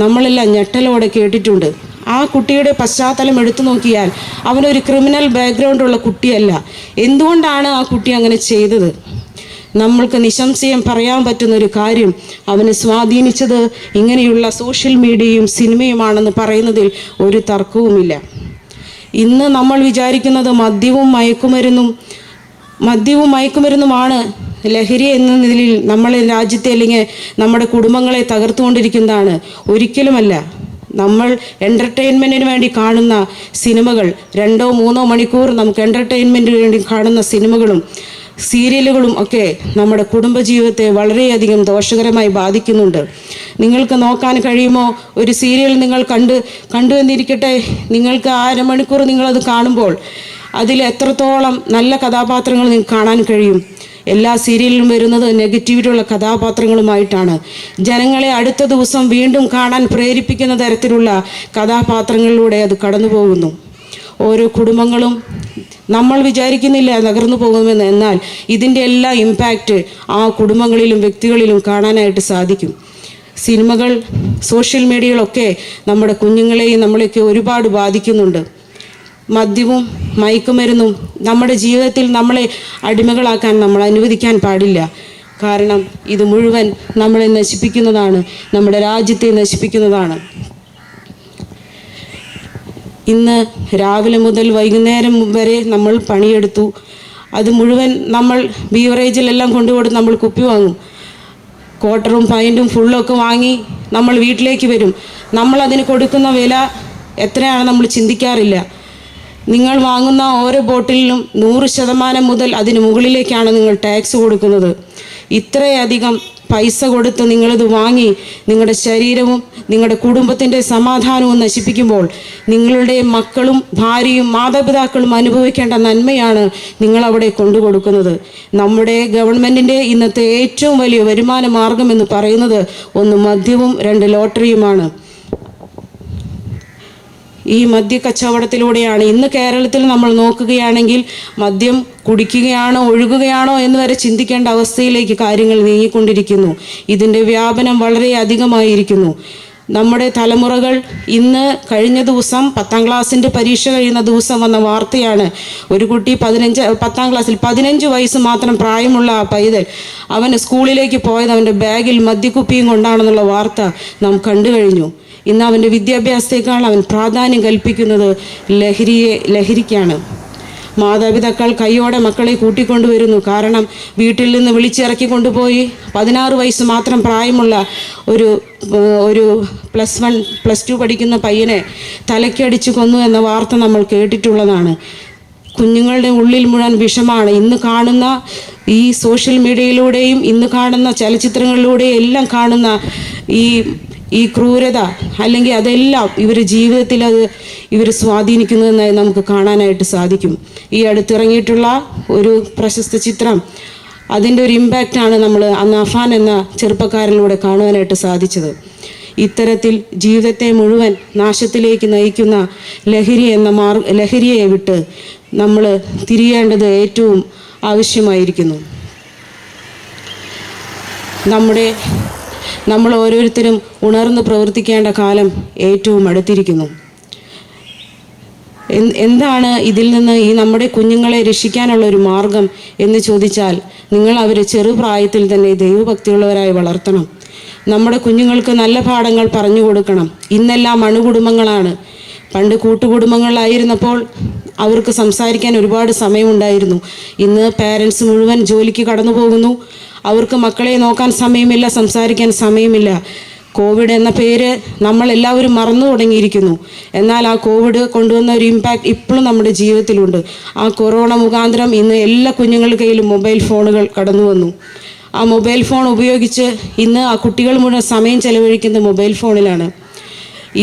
നമ്മളെല്ലാം ഞെട്ടലോടെ കേട്ടിട്ടുണ്ട്. ആ കുട്ടിയുടെ പശ്ചാത്തലം എടുത്തു നോക്കിയാൽ അവനൊരു ക്രിമിനൽ ബാക്ക്ഗ്രൗണ്ടുള്ള കുട്ടിയല്ല. എന്തുകൊണ്ടാണ് ആ കുട്ടി അങ്ങനെ ചെയ്തത്? നമ്മൾക്ക് നിസ്സംശയം പറയാൻ പറ്റുന്ന ഒരു കാര്യം, അവനെ സ്വാധീനിച്ചത് ഇങ്ങനെയുള്ള സോഷ്യൽ മീഡിയയും സിനിമയുമാണെന്ന് പറയുന്നതിൽ ഒരു തർക്കവുമില്ല. ഇന്ന് നമ്മൾ വിചാരിക്കുന്നത് മദ്യവും മയക്കുമരുന്നുമാണ് ലഹരി എന്ന നിലയിൽ നമ്മളെ രാജ്യത്തെ അല്ലെങ്കിൽ നമ്മുടെ കുടുംബങ്ങളെ തകർത്തുകൊണ്ടിരിക്കുന്നതാണ്. ഒരിക്കലുമല്ല. നമ്മൾ എൻ്റർടൈൻമെൻറ്റിന് വേണ്ടി കാണുന്ന സിനിമകൾ 2-3 മണിക്കൂർ നമുക്ക് എൻ്റർടൈൻമെൻറ്റിന് വേണ്ടി കാണുന്ന സിനിമകളും സീരിയലുകളും ഒക്കെ നമ്മുടെ കുടുംബജീവിതത്തെ വളരെയധികം ദോഷകരമായി ബാധിക്കുന്നുണ്ട്. നിങ്ങൾക്ക് നോക്കാൻ കഴിയുമോ? ഒരു സീരിയൽ നിങ്ങൾ കണ്ടു എന്നിരിക്കട്ടെ, നിങ്ങൾക്ക് 1/2 മണിക്കൂർ നിങ്ങളത് കാണുമ്പോൾ അതിൽ എത്രത്തോളം നല്ല കഥാപാത്രങ്ങൾ നിങ്ങൾക്ക് കാണാൻ കഴിയും. എല്ലാ സീരിയലിലും വരുന്നത് നെഗറ്റിവിറ്റിയുള്ള കഥാപാത്രങ്ങളുമായിട്ടാണ്. ജനങ്ങളെ അടുത്ത ദിവസം വീണ്ടും കാണാൻ പ്രേരിപ്പിക്കുന്ന തരത്തിലുള്ള കഥാപാത്രങ്ങളിലൂടെ അത് കടന്നു പോകുന്നു. ഓരോ കുടുംബങ്ങളും നമ്മൾ വിചാരിക്കുന്നില്ല തകർന്നു പോകുമെന്ന്, എന്നാൽ ഇതിൻ്റെ എല്ലാ ഇമ്പാക്റ്റ് ആ കുടുംബങ്ങളിലും വ്യക്തികളിലും കാണാനായിട്ട് സാധിക്കും. സിനിമകൾ, സോഷ്യൽ മീഡിയകളൊക്കെ നമ്മുടെ കുഞ്ഞുങ്ങളെയും നമ്മളെയൊക്കെ ഒരുപാട് ബാധിക്കുന്നുണ്ട്. മദ്യവും മയക്കുമരുന്നും നമ്മുടെ ജീവിതത്തിൽ നമ്മളെ അടിമകളാക്കാൻ നമ്മൾ അനുവദിക്കാൻ പാടില്ല. കാരണം ഇത് മുഴുവൻ നമ്മളെ നശിപ്പിക്കുന്നതാണ്, നമ്മുടെ രാജ്യത്തെ നശിപ്പിക്കുന്നതാണ്. ഇന്ന് രാവിലെ മുതൽ വൈകുന്നേരം വരെ നമ്മൾ പണിയെടുത്തു. അത് മുഴുവൻ നമ്മൾ ബീവറേജിലെല്ലാം കൊണ്ടുപോയി നമ്മൾ കുപ്പി വാങ്ങും. ക്വാർട്ടറും പൈൻറ്റും ഫുള്ളൊക്കെ വാങ്ങി നമ്മൾ വീട്ടിലേക്ക് വരും. നമ്മളതിന് കൊടുക്കുന്ന വില എത്രയാണ് നമ്മൾ ചിന്തിക്കാറില്ല. നിങ്ങൾ വാങ്ങുന്ന ഓരോ ബോട്ടിലിനും 100% മുതൽ അതിന് മുകളിലേക്കാണ് നിങ്ങൾ ടാക്സ് കൊടുക്കുന്നത്. ഇത്രയധികം പൈസ കൊടുത്ത് നിങ്ങളിത് വാങ്ങി നിങ്ങളുടെ ശരീരവും നിങ്ങളുടെ കുടുംബത്തിൻ്റെ സമാധാനവും നശിപ്പിക്കുമ്പോൾ നിങ്ങളുടെ മക്കളും ഭാര്യയും മാതാപിതാക്കളും അനുഭവിക്കേണ്ട നന്മയാണ് നിങ്ങളവിടെ കൊണ്ടുകൊടുക്കുന്നത്. നമ്മുടെ ഗവൺമെൻറ്റിൻ്റെ ഇന്നത്തെ ഏറ്റവും വലിയ വരുമാന മാർഗം എന്ന് പറയുന്നത് 1 മദ്യവും 2 ലോട്ടറിയുമാണ്. ഈ മദ്യ കച്ചവടത്തിലൂടെയാണ് ഇന്ന് കേരളത്തിൽ നമ്മൾ നോക്കുകയാണെങ്കിൽ മദ്യം കുടിക്കുകയാണോ ഒഴുകുകയാണോ എന്ന് വരെ ചിന്തിക്കേണ്ട അവസ്ഥയിലേക്ക് കാര്യങ്ങൾ നീങ്ങിക്കൊണ്ടിരിക്കുന്നു. ഇതിൻ്റെ വ്യാപനം വളരെ അധികമായിരിക്കുന്നു. നമ്മുടെ തലമുറകൾ ഇന്ന് കഴിഞ്ഞ ദിവസം 10ാം ക്ലാസ്സിൻ്റെ പരീക്ഷ കഴിയുന്ന ദിവസം വന്ന വാർത്തയാണ്. ഒരു കുട്ടി 10ാം ക്ലാസ്സിൽ 15 വയസ്സ് മാത്രം പ്രായമുള്ള ആ പൈതൽ അവൻ സ്കൂളിലേക്ക് പോയത് അവൻ്റെ ബാഗിൽ മദ്യക്കുപ്പിയും കൊണ്ടാണെന്നുള്ള വാർത്ത നാം കണ്ടു കഴിഞ്ഞു. ഇന്ന് അവൻ്റെ വിദ്യാഭ്യാസത്തേക്കാൾ അവൻ പ്രാധാന്യം കൽപ്പിക്കുന്നത് ലഹരിക്കാണ്. മാതാപിതാക്കൾ കൈയോടെ മക്കളെ കൂട്ടിക്കൊണ്ടുവരുന്നു. കാരണം വീട്ടിൽ നിന്ന് വിളിച്ചിറക്കി കൊണ്ടുപോയി 16 വയസ്സ് മാത്രം പ്രായമുള്ള ഒരു +2 പഠിക്കുന്ന പയ്യനെ തലയ്ക്കടിച്ച് കൊന്നു എന്ന വാർത്ത നമ്മൾ കേട്ടിട്ടുള്ളതാണ്. കുഞ്ഞുങ്ങളുടെ ഉള്ളിൽ മുഴുവൻ വിഷമാണ്. ഇന്ന് കാണുന്ന ഈ സോഷ്യൽ മീഡിയയിലൂടെയും ഇന്ന് കാണുന്ന ചലച്ചിത്രങ്ങളിലൂടെയും എല്ലാം കാണുന്ന ഈ ക്രൂരത, അല്ലെങ്കിൽ അതെല്ലാം ഇവരുടെ ജീവിതത്തിൽ ഇവർ സ്വാധീനിക്കുന്നതെന്നായി നമുക്ക് കാണാനായിട്ട് സാധിക്കും. ഈ അടുത്തിറങ്ങിയിട്ടുള്ള ഒരു പ്രശസ്ത ചിത്രം, അതിൻ്റെ ഒരു ഇമ്പാക്റ്റാണ് നമ്മൾ അന്ന് അഫാൻ എന്ന ചെറുപ്പക്കാരനിലൂടെ കാണുവാനായിട്ട് സാധിച്ചത്. ഇത്തരത്തിൽ ജീവിതത്തെ മുഴുവൻ നാശത്തിലേക്ക് നയിക്കുന്ന ലഹരിയെ വിട്ട് നമ്മൾ തിരിയേണ്ടത് ഏറ്റവും ആവശ്യമായിരിക്കുന്നു. നമ്മൾ ഓരോരുത്തരും ഉണർന്ന് പ്രവർത്തിക്കേണ്ട കാലം ഏറ്റവും അടുത്തിരിക്കുന്നു. എന്താണ് ഇതിൽ നിന്ന് ഈ നമ്മുടെ കുഞ്ഞുങ്ങളെ രക്ഷിക്കാനുള്ള ഒരു മാർഗം എന്ന് ചോദിച്ചാൽ, നിങ്ങൾ അവരെ ചെറുപ്രായത്തിൽ തന്നെ ദൈവഭക്തിയുള്ളവരായി വളർത്തണം. നമ്മുടെ കുഞ്ഞുങ്ങൾക്ക് നല്ല പാഠങ്ങൾ പറഞ്ഞു കൊടുക്കണം. ഇന്നെല്ലാം അണുകുടുംബങ്ങളാണ്. പണ്ട് കൂട്ടുകുടുംബങ്ങളിലായിരുന്നപ്പോൾ അവർക്ക് സംസാരിക്കാൻ ഒരുപാട് സമയമുണ്ടായിരുന്നു. ഇന്ന് പാരൻസ് മുഴുവൻ ജോലിക്ക് കടന്നു പോകുന്നു. അവർക്ക് മക്കളെ നോക്കാൻ സമയമില്ല, സംസാരിക്കാൻ സമയമില്ല. കോവിഡ് എന്ന പേര് നമ്മളെല്ലാവരും മറന്നു തുടങ്ങിയിരിക്കുന്നു. എന്നാൽ ആ കോവിഡ് കൊണ്ടുവന്ന ഒരു ഇമ്പാക്റ്റ് ഇപ്പോഴും നമ്മുടെ ജീവിതത്തിലുണ്ട്. ആ കൊറോണ മുഖാന്തരം ഇന്ന് എല്ലാ കുഞ്ഞുങ്ങളുടെ കയ്യിലും മൊബൈൽ ഫോണുകൾ കടന്നു വന്നു. ആ മൊബൈൽ ഫോൺ ഉപയോഗിച്ച് ഇന്ന് ആ കുട്ടികൾ മുഴുവൻ സമയം ചെലവഴിക്കുന്ന മൊബൈൽ ഫോണിലാണ്.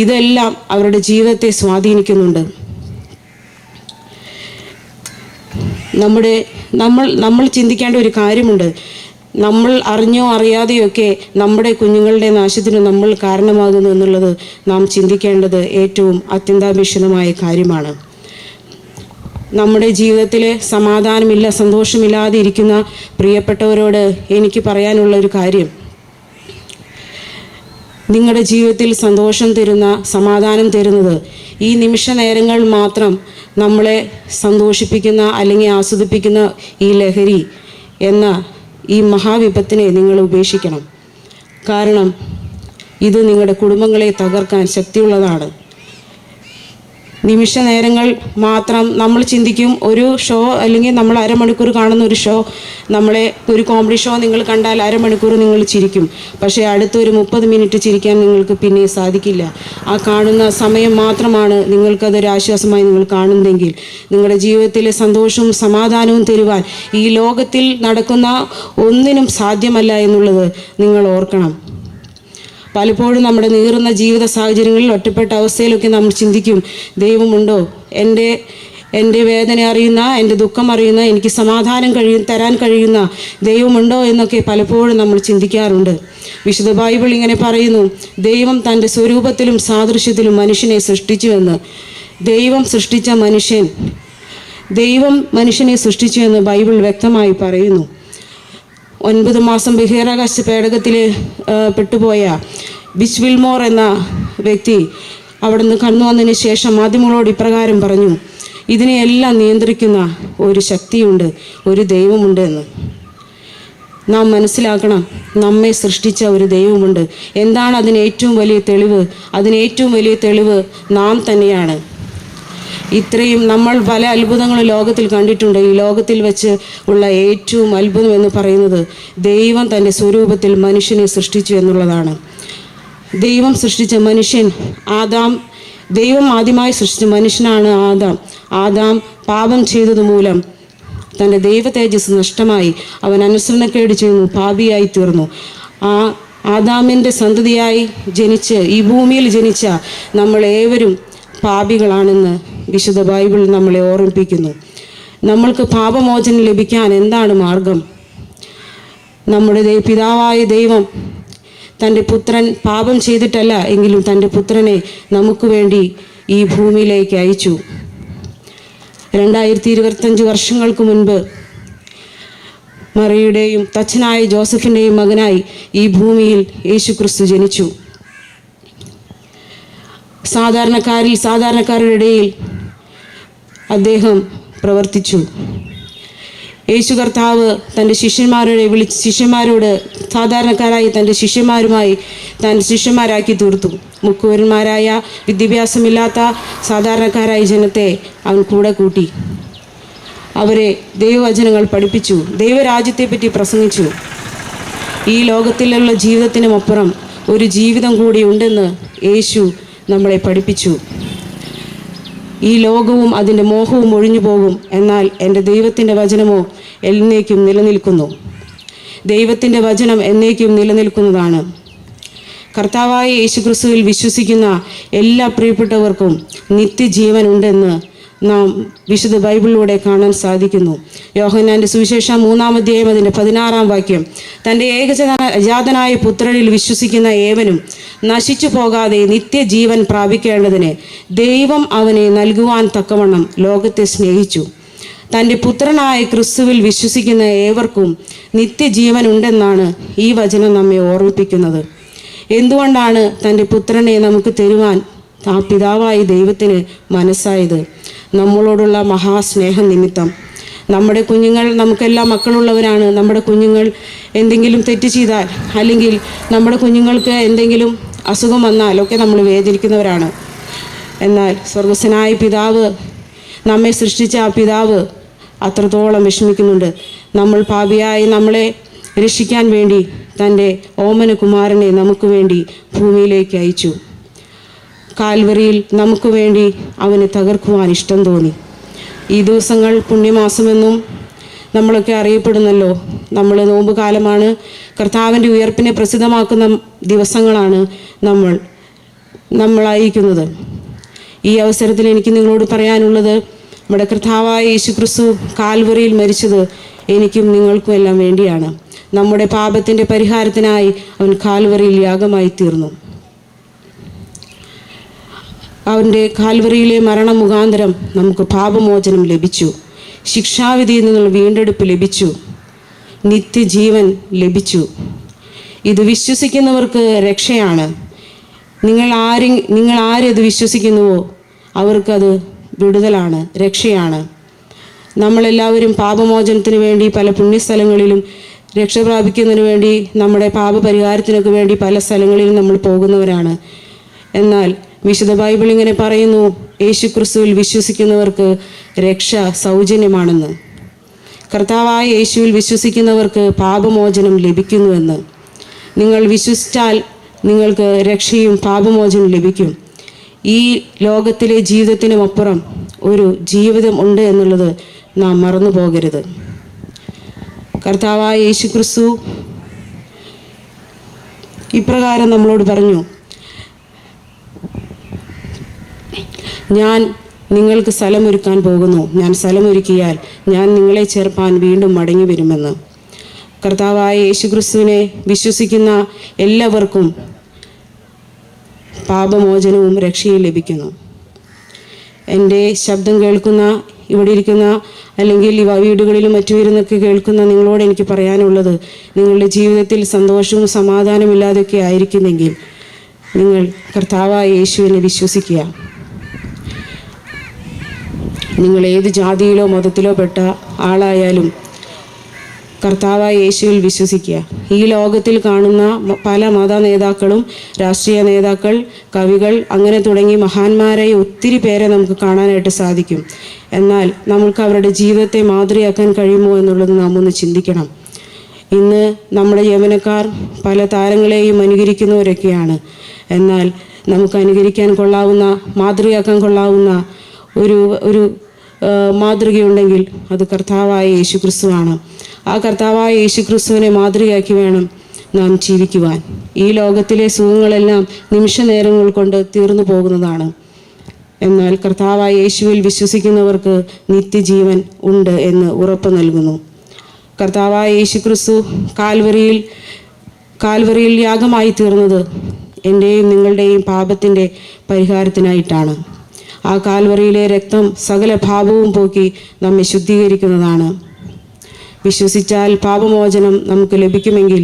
ഇതെല്ലാം അവരുടെ ജീവിതത്തെ സ്വാധീനിക്കുന്നുണ്ട്. നമ്മൾ ചിന്തിക്കേണ്ട ഒരു കാര്യമുണ്ട്. നമ്മൾ അറിഞ്ഞോ അറിയാതെയൊക്കെ നമ്മുടെ കുഞ്ഞുങ്ങളുടെ നാശത്തിന് നമ്മൾ കാരണമാകുന്നു എന്നുള്ളത് നാം ചിന്തിക്കേണ്ടത് ഏറ്റവും അത്യന്താപേക്ഷിതമായ കാര്യമാണ്. നമ്മുടെ ജീവിതത്തിൽ സമാധാനമില്ല, സന്തോഷമില്ലാതെ ഇരിക്കുന്ന പ്രിയപ്പെട്ടവരോട് എനിക്ക് പറയാനുള്ള ഒരു കാര്യം, നിങ്ങളുടെ ജീവിതത്തിൽ സന്തോഷം തരുന്ന, സമാധാനം തരുന്നത് ഈ നിമിഷ നേരങ്ങൾ മാത്രം നമ്മളെ സന്തോഷിപ്പിക്കുന്ന അല്ലെങ്കിൽ ആസ്വദിപ്പിക്കുന്ന ഈ ലഹരി എന്ന ഈ മഹാവിപത്തിനെ നിങ്ങൾ ഉപേക്ഷിക്കണം. കാരണം ഇത് നിങ്ങളുടെ കുടുംബങ്ങളെ തകർക്കാൻ ശക്തിയുള്ളതാണ്. നിമിഷ നേരങ്ങൾ മാത്രം നമ്മൾ ചിന്തിക്കും, ഒരു ഷോ അല്ലെങ്കിൽ നമ്മൾ അരമണിക്കൂർ കാണുന്ന ഒരു ഷോ, നമ്മളെ ഒരു കോമഡി ഷോ നിങ്ങൾ കണ്ടാൽ അരമണിക്കൂർ നിങ്ങൾ ചിരിക്കും. പക്ഷേ അടുത്തൊരു 30 മിനിറ്റ് ചിരിക്കാൻ നിങ്ങൾക്ക് പിന്നെ സാധിക്കില്ല. ആ കാണുന്ന സമയം മാത്രമാണ് നിങ്ങൾക്കതൊരു ആശ്വാസമായി നിങ്ങൾ കാണുന്നതെങ്കിൽ നിങ്ങളുടെ ജീവിതത്തിലെ സന്തോഷവും സമാധാനവും തരുവാൻ ഈ ലോകത്തിൽ നടക്കുന്ന ഒന്നിനും സാധ്യമല്ല എന്നുള്ളത് നിങ്ങൾ ഓർക്കണം. പലപ്പോഴും നമ്മുടെ നീറുന്ന ജീവിത സാഹചര്യങ്ങളിൽ ഒറ്റപ്പെട്ട അവസ്ഥയിലൊക്കെ നമ്മൾ ചിന്തിക്കും, ദൈവമുണ്ടോ? എൻ്റെ വേദന അറിയുന്ന, എൻ്റെ ദുഃഖം അറിയുന്ന, എനിക്ക് സമാധാനം തരാൻ കഴിയുന്ന ദൈവമുണ്ടോ എന്നൊക്കെ പലപ്പോഴും നമ്മൾ ചിന്തിക്കാറുണ്ട്. വിശുദ്ധ ബൈബിൾ ഇങ്ങനെ പറയുന്നു, ദൈവം തൻ്റെ സ്വരൂപത്തിലും സാദൃശ്യത്തിലും മനുഷ്യനെ സൃഷ്ടിച്ചുവെന്ന്. ദൈവം മനുഷ്യനെ സൃഷ്ടിച്ചു എന്ന് ബൈബിൾ വ്യക്തമായി പറയുന്നു. 9 മാസം ബഹിരാകാശ പേടകത്തിൽ പെട്ടുപോയ ബിച്ച് വിൽമോർ എന്ന വ്യക്തി അവിടെ നിന്ന് കടന്നു വന്നതിന് ശേഷം മാധ്യമങ്ങളോട് ഇപ്രകാരം പറഞ്ഞു, ഇതിനെയെല്ലാം നിയന്ത്രിക്കുന്ന ഒരു ശക്തിയുണ്ട്, ഒരു ദൈവമുണ്ട് എന്ന്. നാം മനസ്സിലാക്കണം, നമ്മെ സൃഷ്ടിച്ച ഒരു ദൈവമുണ്ട്. എന്താണ് അതിന് ഏറ്റവും വലിയ തെളിവ്? അതിനേറ്റവും വലിയ തെളിവ് നാം തന്നെയാണ്. ഇത്രയും നമ്മൾ പല അത്ഭുതങ്ങളും ലോകത്തിൽ കണ്ടിട്ടുണ്ട്. ഈ ലോകത്തിൽ വെച്ച് ഉള്ള ഏറ്റവും അത്ഭുതം എന്ന് പറയുന്നത് ദൈവം തൻ്റെ സ്വരൂപത്തിൽ മനുഷ്യനെ സൃഷ്ടിച്ചു എന്നുള്ളതാണ്. ദൈവം സൃഷ്ടിച്ച മനുഷ്യൻ ദൈവം ആദ്യമായി സൃഷ്ടിച്ച മനുഷ്യനാണ് ആദാം പാപം ചെയ്തത് മൂലം തൻ്റെ ദൈവ തേജസ് നഷ്ടമായി. അവൻ അനുസരണക്കേട് ചെയ്യുന്നു, പാപിയായി തീർന്നു. ആ ആദാമിൻ്റെ സന്തതിയായി ജനിച്ച് ഈ ഭൂമിയിൽ ജനിച്ച നമ്മളേവരും പാപികളാണെന്ന് വിശുദ്ധ ബൈബിൾ നമ്മളെ ഓർമ്മിപ്പിക്കുന്നു. നമ്മൾക്ക് പാപമോചനം ലഭിക്കാൻ എന്താണ് മാർഗം? നമ്മുടെ പിതാവായ ദൈവം തൻ്റെ പുത്രൻ പാപം ചെയ്തിട്ടല്ല എങ്കിലും തൻ്റെ പുത്രനെ നമുക്ക് വേണ്ടി ഈ ഭൂമിയിലേക്ക് അയച്ചു. 2025 വർഷങ്ങൾക്ക് മുൻപ് മറിയുടെയും തച്ചനായ ജോസഫിൻ്റെയും മകനായി ഈ ഭൂമിയിൽ യേശുക്രിസ്തു ജനിച്ചു. സാധാരണക്കാരുടെ ഇടയിൽ അദ്ദേഹം പ്രവർത്തിച്ചു. യേശു കർത്താവ് തൻ്റെ ശിഷ്യന്മാരോട് സാധാരണക്കാരായി തൻ്റെ ശിഷ്യന്മാരാക്കി തീർത്തു. മുക്കുവരന്മാരായ വിദ്യാഭ്യാസമില്ലാത്ത സാധാരണക്കാരായ ജനത്തെ അവൻ കൂടെ കൂട്ടി. അവരെ ദൈവവചനങ്ങൾ പഠിപ്പിച്ചു, ദൈവരാജ്യത്തെപ്പറ്റി പ്രസംഗിച്ചു. ഈ ലോകത്തിലുള്ള ജീവിതത്തിനുമപ്പുറം ഒരു ജീവിതം കൂടി ഉണ്ടെന്ന് യേശു നമ്മളെ പഠിപ്പിച്ചു. ഈ ലോകവും അതിൻ്റെ മോഹവും ഒഴിഞ്ഞു പോകും, എന്നാൽ എൻ്റെ ദൈവത്തിൻ്റെ വചനമോ എന്നേക്കും നിലനിൽക്കുന്നു. ദൈവത്തിൻ്റെ വചനം എന്നേക്കും നിലനിൽക്കുന്നതാണ്. കർത്താവായ യേശുക്രിസ്തുവിൽ വിശ്വസിക്കുന്ന എല്ലാ പ്രിയപ്പെട്ടവർക്കും നിത്യജീവൻ ഉണ്ടെന്ന് നാം വിശുദ്ധ ബൈബിളിലൂടെ കാണാൻ സാധിക്കുന്നു. യോഹന്നാൻ്റെ സുവിശേഷം 3-ാം അധ്യായം അതിൻ്റെ 16-ാം വാക്യം, തൻ്റെ ഏകജാതനായ പുത്രനിൽ വിശ്വസിക്കുന്ന ഏവനും നശിച്ചു പോകാതെ നിത്യജീവൻ പ്രാപിക്കേണ്ടതിന് ദൈവം അവനെ നൽകുവാൻ തക്കവണ്ണം ലോകത്തെ സ്നേഹിച്ചു. തൻ്റെ പുത്രനായ ക്രിസ്തുവിൽ വിശ്വസിക്കുന്ന ഏവർക്കും നിത്യജീവൻ ഉണ്ടെന്നാണ് ഈ വചനം നമ്മെ ഓർമ്മിപ്പിക്കുന്നത്. എന്തുകൊണ്ടാണ് തൻ്റെ പുത്രനെ നമുക്ക് തരുവാൻ ആ പിതാവായ ദൈവത്തിന് മനസ്സായത്? നമ്മളോടുള്ള മഹാസ്നേഹം നിമിത്തം. നമ്മുടെ കുഞ്ഞുങ്ങൾ, നമുക്കെല്ലാം മക്കളുള്ളവരാണ്. നമ്മുടെ കുഞ്ഞുങ്ങൾ എന്തെങ്കിലും തെറ്റ് ചെയ്താൽ, അല്ലെങ്കിൽ നമ്മുടെ കുഞ്ഞുങ്ങൾക്ക് എന്തെങ്കിലും അസുഖം വന്നാലൊക്കെ നമ്മൾ വേദനിക്കുന്നവരാണ്. എന്നാൽ സ്വർഗസ്ഥനായ പിതാവ്, നമ്മെ സൃഷ്ടിച്ച ആ പിതാവ് അത്രത്തോളം വിഷമിക്കുന്നുണ്ട്. നമ്മൾ പാപിയായി നമ്മളെ രക്ഷിക്കാൻ വേണ്ടി തൻ്റെ ഓമന കുമാരനെ നമുക്ക് വേണ്ടി ഭൂമിയിലേക്ക് അയച്ചു. കാൽവറിയിൽ നമുക്ക് വേണ്ടി അവനെ തകർക്കുവാൻ ഇഷ്ടം തോന്നി. ഈ ദിവസങ്ങൾ പുണ്യമാസമെന്നും നമ്മളൊക്കെ അറിയപ്പെടുന്നല്ലോ. നമ്മൾ നോമ്പ് കാലമാണ്, കർത്താവിൻ്റെ ഉയർപ്പിനെ പ്രസിദ്ധമാക്കുന്ന ദിവസങ്ങളാണ് നമ്മളായിരിക്കുന്നത്. ഈ അവസരത്തിൽ എനിക്ക് നിങ്ങളോട് പറയാനുള്ളത്, നമ്മുടെ കർത്താവായ യേശുക്രിസ്തു കാൽവറിയിൽ മരിച്ചത് എനിക്കും നിങ്ങൾക്കും എല്ലാം വേണ്ടിയാണ്. നമ്മുടെ പാപത്തിൻ്റെ പരിഹാരത്തിനായി അവൻ കാൽവറിയിൽ യാഗമായി തീർന്നു. അവൻ്റെ കാൽവറിയിലെ മരണം മുഖാന്തരം നമുക്ക് പാപമോചനം ലഭിച്ചു, ശിക്ഷാവിധിയിൽ നിന്നുള്ള വീണ്ടെടുപ്പ് ലഭിച്ചു, നിത്യജീവൻ ലഭിച്ചു. ഇത് വിശ്വസിക്കുന്നവർക്ക് രക്ഷയാണ്. നിങ്ങൾ ആരത് വിശ്വസിക്കുന്നുവോ അവർക്കത് വിടുതലാണ്, രക്ഷയാണ്. നമ്മളെല്ലാവരും പാപമോചനത്തിന് വേണ്ടി പല പുണ്യസ്ഥലങ്ങളിലും, രക്ഷ പ്രാപിക്കുന്നതിന് വേണ്ടി, നമ്മുടെ പാപപരിഹാരത്തിനൊക്കെ വേണ്ടി പല സ്ഥലങ്ങളിലും നമ്മൾ പോകുന്നവരാണ്. എന്നാൽ വിശുദ്ധ ബൈബിൾ ഇങ്ങനെ പറയുന്നു, യേശുക്രിസ്തുവിൽ വിശ്വസിക്കുന്നവർക്ക് രക്ഷ സൗജന്യമാണെന്ന്. കർത്താവായ യേശുവിൽ വിശ്വസിക്കുന്നവർക്ക് പാപമോചനം ലഭിക്കുന്നുവെന്ന്. നിങ്ങൾ വിശ്വസിച്ചാൽ നിങ്ങൾക്ക് രക്ഷയും പാപമോചനം ലഭിക്കും. ഈ ലോകത്തിലെ ജീവിതത്തിനുമപ്പുറം ഒരു ജീവിതം ഉണ്ട് എന്നുള്ളത് നാം മറന്നു പോകരുത്. കർത്താവായ യേശുക്രിസ്തു ഇപ്രകാരം നമ്മളോട് പറഞ്ഞു, ഞാൻ നിങ്ങൾക്ക് സ്ഥലമൊരുക്കാൻ പോകുന്നു. ഞാൻ സ്ഥലമൊരുക്കിയാൽ ഞാൻ നിങ്ങളെ ചേർപ്പാൻ വീണ്ടും മടങ്ങി വരുമെന്ന്. കർത്താവായ യേശുക്രിസ്തുവിനെ വിശ്വസിക്കുന്ന എല്ലാവർക്കും പാപമോചനവും രക്ഷയും ലഭിക്കുന്നു. എൻ്റെ ശബ്ദം കേൾക്കുന്ന, ഇവിടെ ഇരിക്കുന്ന, അല്ലെങ്കിൽ വീടുകളിലും മറ്റു ഇരുന്നൊക്കെ കേൾക്കുന്ന നിങ്ങളോട് എനിക്ക് പറയാനുള്ളത്, നിങ്ങളുടെ ജീവിതത്തിൽ സന്തോഷവും സമാധാനമില്ലാതെയൊക്കെ ആയിരിക്കുന്നെങ്കിൽ നിങ്ങൾ കർത്താവായ യേശുവിനെ വിശ്വസിക്കുക. നിങ്ങൾ ഏത് ജാതിയിലോ മതത്തിലോ പെട്ട ആളായാലും കർത്താവായ യേശുവിൽ വിശ്വസിക്കുക. ഈ ലോകത്തിൽ കാണുന്ന പല മത നേതാക്കളും, രാഷ്ട്രീയ നേതാക്കൾ, കവികൾ, അങ്ങനെ തുടങ്ങി മഹാന്മാരായ ഒത്തിരി പേരെ നമുക്ക് കാണാനായിട്ട് സാധിക്കും. എന്നാൽ നമുക്ക് അവരുടെ ജീവിതത്തെ മാതൃകയാക്കാൻ കഴിയുമോ എന്നുള്ളത് നാം ഒന്ന് ചിന്തിക്കണം. ഇന്ന് നമ്മുടെ യൗവനക്കാർ പല താരങ്ങളെയും അനുകരിക്കുന്നവരൊക്കെയാണ്. എന്നാൽ നമുക്ക് അനുകരിക്കാൻ കൊള്ളാവുന്ന, മാതൃകയാക്കാൻ കൊള്ളാവുന്ന ഒരു മാതൃകയുണ്ടെങ്കിൽ അത് കർത്താവായ യേശുക്രിസ്തുവാണ്. ആ കർത്താവായ യേശുക്രിസ്തുവിനെ മാതൃകയാക്കി വേണം നാം ജീവിക്കുവാൻ. ഈ ലോകത്തിലെ സുഖങ്ങളെല്ലാം നിമിഷ നേരങ്ങൾ കൊണ്ട് തീർന്നു പോകുന്നതാണ്. എന്നാൽ കർത്താവായ യേശുവിൽ വിശ്വസിക്കുന്നവർക്ക് നിത്യജീവൻ ഉണ്ട് എന്ന് ഉറപ്പ് നൽകുന്നു. കർത്താവായ യേശുക്രിസ്തു കാൽവറിയിൽ യാഗമായി തീർന്നത് എൻ്റെയും നിങ്ങളുടെയും പാപത്തിൻ്റെ പരിഹാരത്തിനായിട്ടാണ്. ആ കാൽവറിയിലെ രക്തം സകല പാപവും പോക്കി നമ്മെ ശുദ്ധീകരിക്കുന്നതാണ്. വിശ്വസിച്ചാൽ പാപമോചനം നമുക്ക് ലഭിക്കുമെങ്കിൽ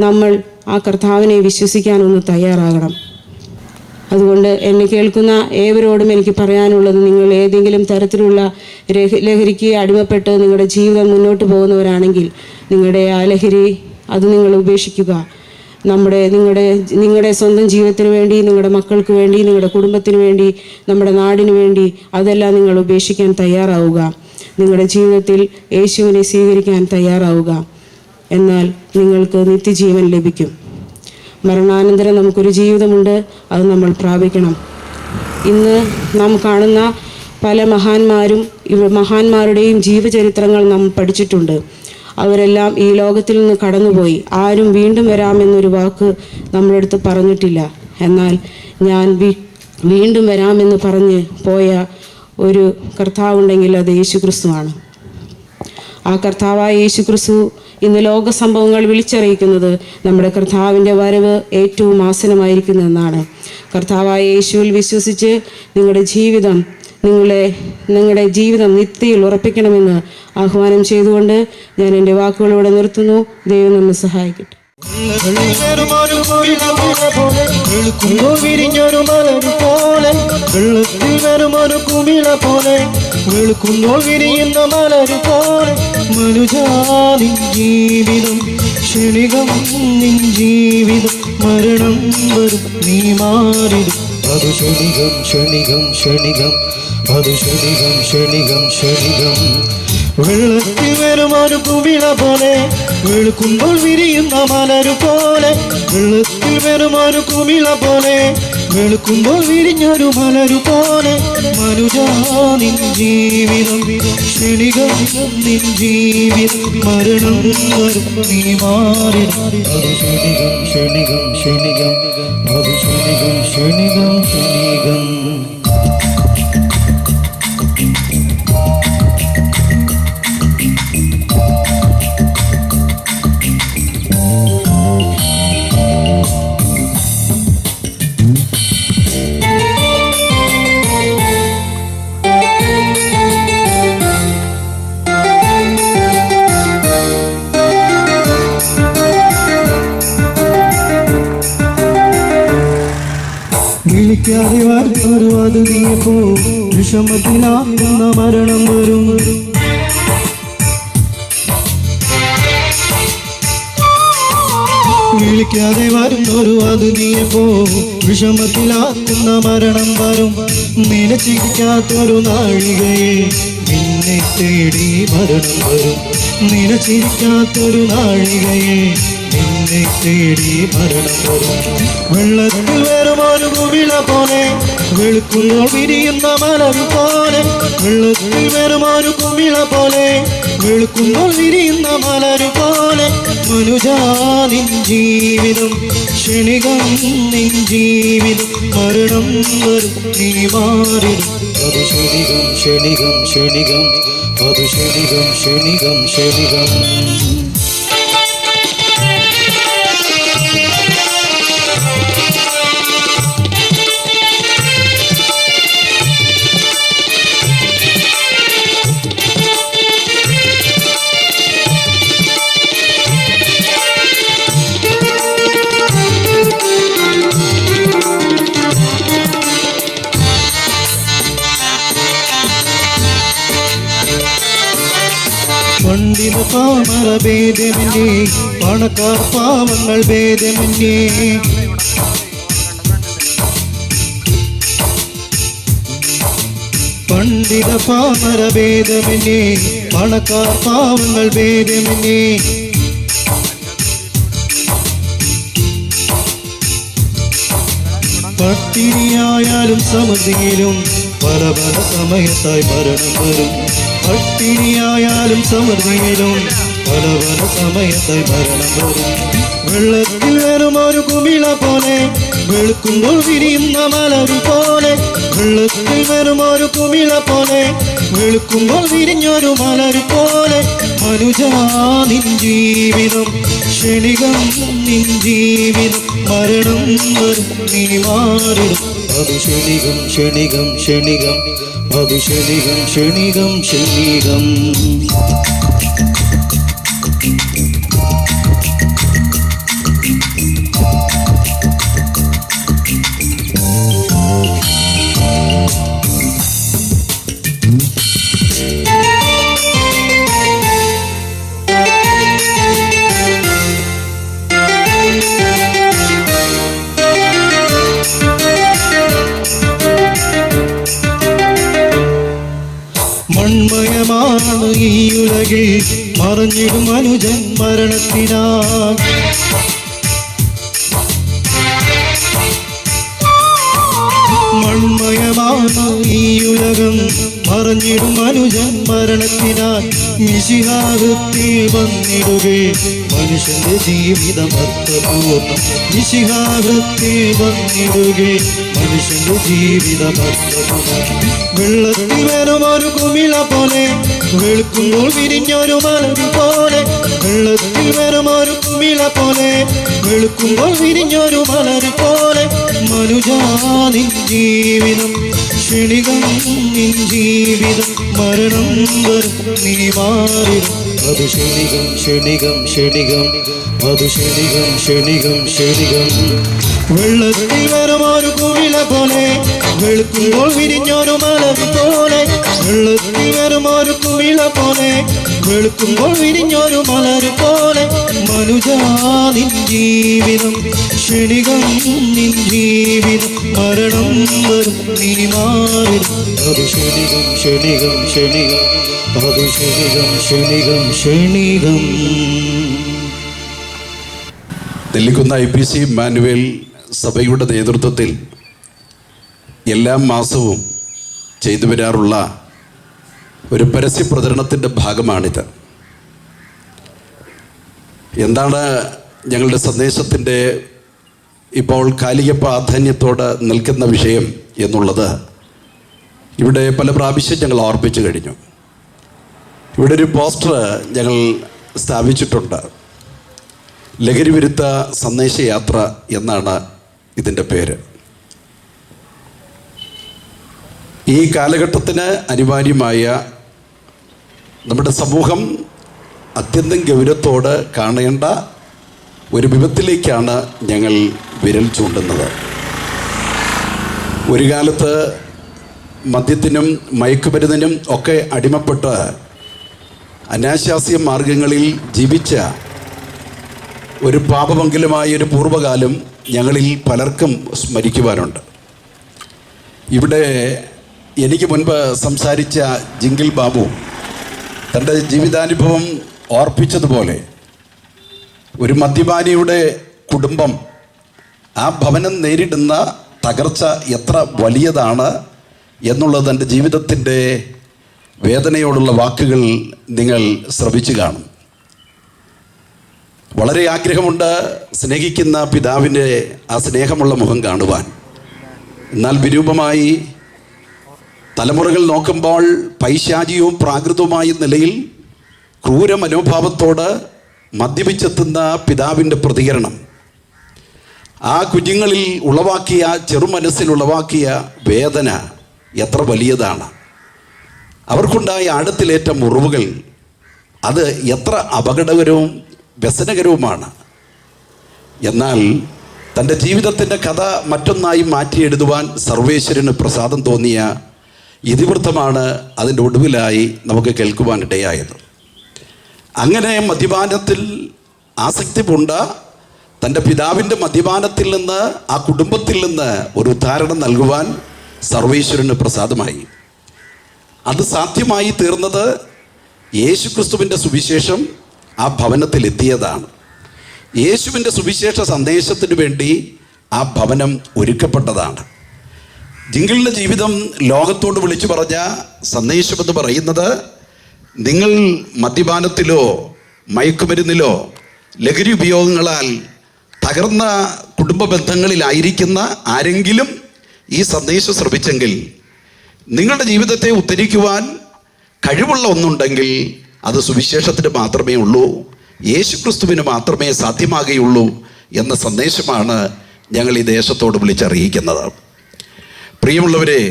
നമ്മൾ ആ കർത്താവിനെ വിശ്വസിക്കാനൊന്ന് തയ്യാറാകണം. അതുകൊണ്ട് എന്നെ കേൾക്കുന്ന ഏവരോടും എനിക്ക് പറയാനുള്ളത്, നിങ്ങൾ ഏതെങ്കിലും തരത്തിലുള്ള ലഹരിക്ക് അടിമപ്പെട്ട് നിങ്ങളുടെ ജീവിതം മുന്നോട്ട് പോകുന്നവരാണെങ്കിൽ നിങ്ങളുടെ ആ ലഹരി അത് നിങ്ങൾ ഉപേക്ഷിക്കുക. നിങ്ങളുടെ സ്വന്തം ജീവിതത്തിന് വേണ്ടി, നിങ്ങളുടെ മക്കൾക്ക് വേണ്ടി, നിങ്ങളുടെ കുടുംബത്തിന് വേണ്ടി, നമ്മുടെ നാടിന് വേണ്ടി അതെല്ലാം നിങ്ങൾ ഉപേക്ഷിക്കാൻ തയ്യാറാവുക. നിങ്ങളുടെ ജീവിതത്തിൽ യേശുവിനെ സ്വീകരിക്കാൻ തയ്യാറാവുക. എന്നാൽ നിങ്ങൾക്ക് നിത്യജീവൻ ലഭിക്കും. മരണാനന്തരം നമുക്കൊരു ജീവിതമുണ്ട്, അത് നമ്മൾ പ്രാപിക്കണം. ഇന്ന് നാം കാണുന്ന പല മഹാന്മാരുടെയും ജീവചരിത്രങ്ങൾ നാം പഠിച്ചിട്ടുണ്ട്. അവരെല്ലാം ഈ ലോകത്തിൽ നിന്ന് കടന്നുപോയി. ആരും വീണ്ടും വരാമെന്നൊരു വാക്ക് നമ്മുടെ അടുത്ത് പറഞ്ഞിട്ടില്ല. എന്നാൽ ഞാൻ വീണ്ടും വരാമെന്ന് പറഞ്ഞ് പോയ ഒരു കർത്താവുണ്ടെങ്കിൽ അത് യേശുക്രിസ്തുവാണ്. ആ കർത്താവായ യേശുക്രിസ്തു ഇന്ന് ലോക സംഭവങ്ങൾ വിളിച്ചറിയിക്കുന്നത് നമ്മുടെ കർത്താവിൻ്റെ വരവ് ഏറ്റവും ആസന്നമായിരിക്കുന്നെന്നാണ്. കർത്താവായ യേശുവിൽ വിശ്വസിച്ച് നിങ്ങളുടെ ജീവിതം നിത്യയിൽ ഉറപ്പിക്കണമെന്ന് ആഹ്വാനം ചെയ്തുകൊണ്ട് ഞാൻ എൻ്റെ വാക്കുകളിലൂടെ നിർത്തുന്നു. ദൈവം നമ്മെ സഹായിക്കട്ടെ. വിരിഞ്ഞൊരു മലരു പോലെ, വെള്ളത്തിൽ വരുമൊരു കുമിള പോലെ, വെളുക്കുമ്പോൾ വിരിയുന്ന മലരു പോലെ, മനുജാനിൻ ജീവിതം ക്ഷണികം, നിൻ ജീവിതം മരണം വരും, നീ മാറിടും. അത് ക്ഷണികം ക്ഷണികം ക്ഷണികം, അത് ക്ഷണികം ക്ഷണികം ക്ഷണികം. വെള്ളത്തിൽ വരുമൊരു കുമിള പോലെ, വെളുക്കുമ്പോൾ വിരിയുന്ന മലരു പോലെ, വെള്ളത്തിൽ വരുമൊരു കുമിള പോലെ, വെളുക്കുമ്പോൾ വിരിഞ്ഞൊരു മലരു പോലെ, മനുജാനിൻ ജീവിതം ക്ഷണികം, നിൻ ജീവിതം മരണം വരും, നീ മാറിടും. അത് ക്ഷണികം ക്ഷണികം ക്ഷണികം, അത് ക്ഷണികം ക്ഷണികം ക്ഷണികം. വിളിക്കാതെ വരുന്നൊരു അത് നീപ്പോ, വിഷമത്തിലാക്കുന്ന മരണം വരും. വിളിക്കാതെ വരുന്നൊരു അത് നീപ്പോ, വിഷമത്തിലാക്കുന്ന മരണം വരും. നിനച്ചിരിക്കാത്തൊരു നാഴികയിൽ നിന്നെ തേടി മരണം വരും. നിനച്ചിരിക്കാത്തൊരു നാഴികയിൽ നിന്നെ തേടി മരണം വരും. വെള്ളത്തിൽ വരുമൊരു കുമിള പോലെ, വെളുക്കുമ്പോൾ വിരിയുന്ന മലരു പോലെ, വെള്ളത്തിൽ വരുമൊരു കുമിള പോലെ, വെളുക്കുമ്പോൾ വിരിയുന്ന മലരു പോലെ, മനുജാനിൻ ജീവിതം ക്ഷണികം, നിൻ ജീവിതം മരണം വരും, നീ മാറിടും. അത് ക്ഷണികം ക്ഷണികം ക്ഷണികം, അത് ക്ഷണികം ക്ഷണികം ക്ഷണികം. പണ്ഡിത പാമര ഭേദമന്യേ, പണക്കാർ പാവങ്ങൾ ഭേദമന്യേ. പണ്ഡിത പാമര ഭേദമന്യേ, പണക്കാർ പാവങ്ങൾ ഭേദമന്യേ. പട്ടിണിയായാലും സമൃദ്ധിയിലും പല പല സമയത്തായി മരണം വരും. പട്ടിണിയായാലും സമൃദ്ധിയിലും പല പല സമയത്തായി മരണം വരും. വെള്ളത്തിൽ വരുമൊരു കുമിള പോലെ, വെളുക്കുമ്പോൾ വിരിയുന്ന മലരു പോലെ, വെള്ളത്തിൽ വരുമൊരു കുമിള പോലെ, വെളുക്കുമ്പോൾ വിരിഞ്ഞൊരു മലരു പോലെ, മനുജാനിൻ ജീവിതം ക്ഷണികം, നിൻ ജീവിതം മരണം വരും, നീ മാറിടും. അത് ക്ഷണികം ക്ഷണികം ക്ഷണികം, അത് ക്ഷണികം ക്ഷണികം ക്ഷണികം. ഈ ഉലകിൽ മറഞ്ഞിടും അനുജൻ മരണത്തിനാൽ. മൺമയമാണ് ഈ ഉലകം മറഞ്ഞിടും അനുജൻ മരണത്തിനാൽ. മിശിഹാകൃത്തിൽ വന്നിടുകേ മനുഷ്യന്റെ ജീവിതം അർത്ഥപൂർണ്ണം. മിശിഹാകൃത്തിൽ വന്നിടുകേ മനുഷ്യന്റെ ജീവിതം അർത്ഥപൂർണ്ണം. വെള്ളത്തിൽ വെറും ഒരു കുമിള പോലെ വെളുക്കുമ്പോൾ വിരിഞ്ഞൊരു മലരി പോലെ. വെള്ളത്തിൽ വെറും ഒരു കുമിള പോലെ വെളുക്കുമ്പോൾ വിരിഞ്ഞൊരു മലരി പോലെ. മനുജാ നിൻ ജീവിതം ക്ഷണികം, നിൻ ജീവിതം മരണം വരും നീ മാറിടും. അത് ക്ഷണികം ക്ഷണികം ക്ഷണികം, അത് ക്ഷണികം ക്ഷണികം ക്ഷണികം. വെള്ളത്തിൽ വെറും ഒരു കുമിള പോലെ വെളുക്കുമ്പോൾ വിരിഞ്ഞൊരു മലരി പോലെ. വെള്ളത്തിൽ വെറും ഒരു കുമിള പോലെ വെളുക്കുമ്പോൾ വിരിഞ്ഞൊരു മലരി പോലെ. മനുജാ നിൻ ജീവിതം ക്ഷണികം, നിൻ ജീവിതം മരണം വരും നീ മാറിടും. അത് ക്ഷണികം ക്ഷണികം ക്ഷണികം, അത് ക്ഷണികം ക്ഷണികം ക്ഷണികം. നെല്ലിക്കുന്ന് IPC ഇമ്മാനുവേൽ സഭയുടെ നേതൃത്വത്തിൽ എല്ലാ മാസവും ചെയ്തു വരാറുള്ള ഒരു പരസ്യ പ്രചരണത്തിൻ്റെ ഭാഗമാണിത്. എന്താണ് ഞങ്ങളുടെ സന്ദേശത്തിൻ്റെ ഇപ്പോൾ കാലിക പ്രാധാന്യത്തോട് നിൽക്കുന്ന വിഷയം എന്നുള്ളത് ഇവിടെ പല പ്രാവശ്യം ഞങ്ങൾ ഓർപ്പിച്ചു കഴിഞ്ഞു. ഇവിടെ ഒരു പോസ്റ്റർ ഞങ്ങൾ സ്ഥാപിച്ചിട്ടുണ്ട്. ലഹരി വിരുദ്ധ സന്ദേശയാത്ര എന്നാണ് ഇതിൻ്റെ പേര്. ഈ കാലഘട്ടത്തിന് അനിവാര്യമായ നമ്മുടെ സമൂഹം അത്യന്തം ഗൗരവത്തോട് കാണേണ്ട ഒരു വിപത്തിലേക്കാണ് ഞങ്ങൾ വിരൽ ചൂണ്ടുന്നത്. ഒരു കാലത്ത് മദ്യത്തിനും മയക്കുമരുന്നിനും ഒക്കെ അടിമപ്പെട്ട് അനാശാസ്യ മാർഗങ്ങളിൽ ജീവിച്ച ഒരു പാപമംഗലമായ ഒരു പൂർവ്വകാലം ഞങ്ങളിൽ പലർക്കും സ്മരിക്കുവാനുണ്ട്. ഇവിടെ എനിക്ക് മുൻപ് സംസാരിച്ച ജിങ്കിൾ ബാബു തൻ്റെ ജീവിതാനുഭവം ഓർപ്പിച്ചതുപോലെ ഒരു മദ്യപാനിയുടെ കുടുംബം, ആ ഭവനം നേരിടുന്ന തകർച്ച എത്ര വലിയതാണ് എന്നുള്ളത് തൻ്റെ ജീവിതത്തിൻ്റെ വേദനയോടുള്ള വാക്കുകൾ നിങ്ങൾ ശ്രവിച്ചു കാണും. വളരെ ആഗ്രഹമുണ്ട് സ്നേഹിക്കുന്ന പിതാവിൻ്റെ ആ സ്നേഹമുള്ള മുഖം കാണുവാൻ. എന്നാൽ വിരൂപമായി തലമുറകൾ നോക്കുമ്പോൾ പൈശാചികവും പ്രാകൃതവുമായ നിലയിൽ ക്രൂര മനോഭാവത്തോട് മദ്യപിച്ചെത്തുന്ന പിതാവിൻ്റെ പ്രതികരണം ആ കുഞ്ഞുങ്ങളിൽ ഉളവാക്കിയ ചെറുമനസ്സിൽ ഉളവാക്കിയ വേദന എത്ര വലിയതാണ്. അവർക്കുണ്ടായ ആഴത്തിലേറ്റ മുറിവുകൾ അത് എത്ര അപകടകരവും വ്യസനകരവുമാണ്. എന്നാൽ തൻ്റെ ജീവിതത്തിൻ്റെ കഥ മറ്റൊന്നായി മാറ്റിയെഴുതുവാൻ സർവേശ്വരന് പ്രസാദം തോന്നിയ ഇതിവൃത്തമാണ് അതിൻ്റെ ഒടുവിലായി നമുക്ക് കേൾക്കുവാനിടയായത്. അങ്ങനെ മദ്യപാനത്തിൽ ആസക്തി പൂണ്ട തൻ്റെ പിതാവിൻ്റെ മദ്യപാനത്തിൽ നിന്ന് ആ കുടുംബത്തിൽ നിന്ന് ഒരു ഉദ്ധാരണം നൽകുവാൻ സർവേശ്വരന് പ്രസാദമായി. അത് സാധ്യമായി തീർന്നത് യേശുക്രിസ്തുവിൻ്റെ സുവിശേഷം ആ ഭവനത്തിൽ എത്തിയതാണ്. യേശുവിൻ്റെ സുവിശേഷ സന്ദേശത്തിന് വേണ്ടി ആ ഭവനം ഒരുക്കപ്പെട്ടതാണ്. ജിങ്കിളിൻ്റെ ജീവിതം ലോകത്തോട് വിളിച്ചു പറഞ്ഞ സന്ദേശമെന്ന് പറയുന്നത്, നിങ്ങൾ മദ്യപാനത്തിലോ മയക്കുമരുന്നിലോ ലഹരി ഉപയോഗങ്ങളാൽ തകർന്ന കുടുംബ ബന്ധങ്ങളിലായിരിക്കുന്ന ആരെങ്കിലും ഈ സന്ദേശം ശ്രവിച്ചെങ്കിൽ നിങ്ങളുടെ ജീവിതത്തെ ഉദ്ധരിക്കുവാൻ കഴിവുള്ള ഒന്നുണ്ടെങ്കിൽ അത് സുവിശേഷത്തിന് മാത്രമേ ഉള്ളൂ, യേശുക്രിസ്തുവിന് മാത്രമേ സാധ്യമാകുകയുള്ളൂ എന്ന സന്ദേശമാണ് ഞങ്ങൾ ഈ ദേശത്തോട് വിളിച്ചറിയിക്കുന്നത്. പ്രിയമുള്ളവരെ,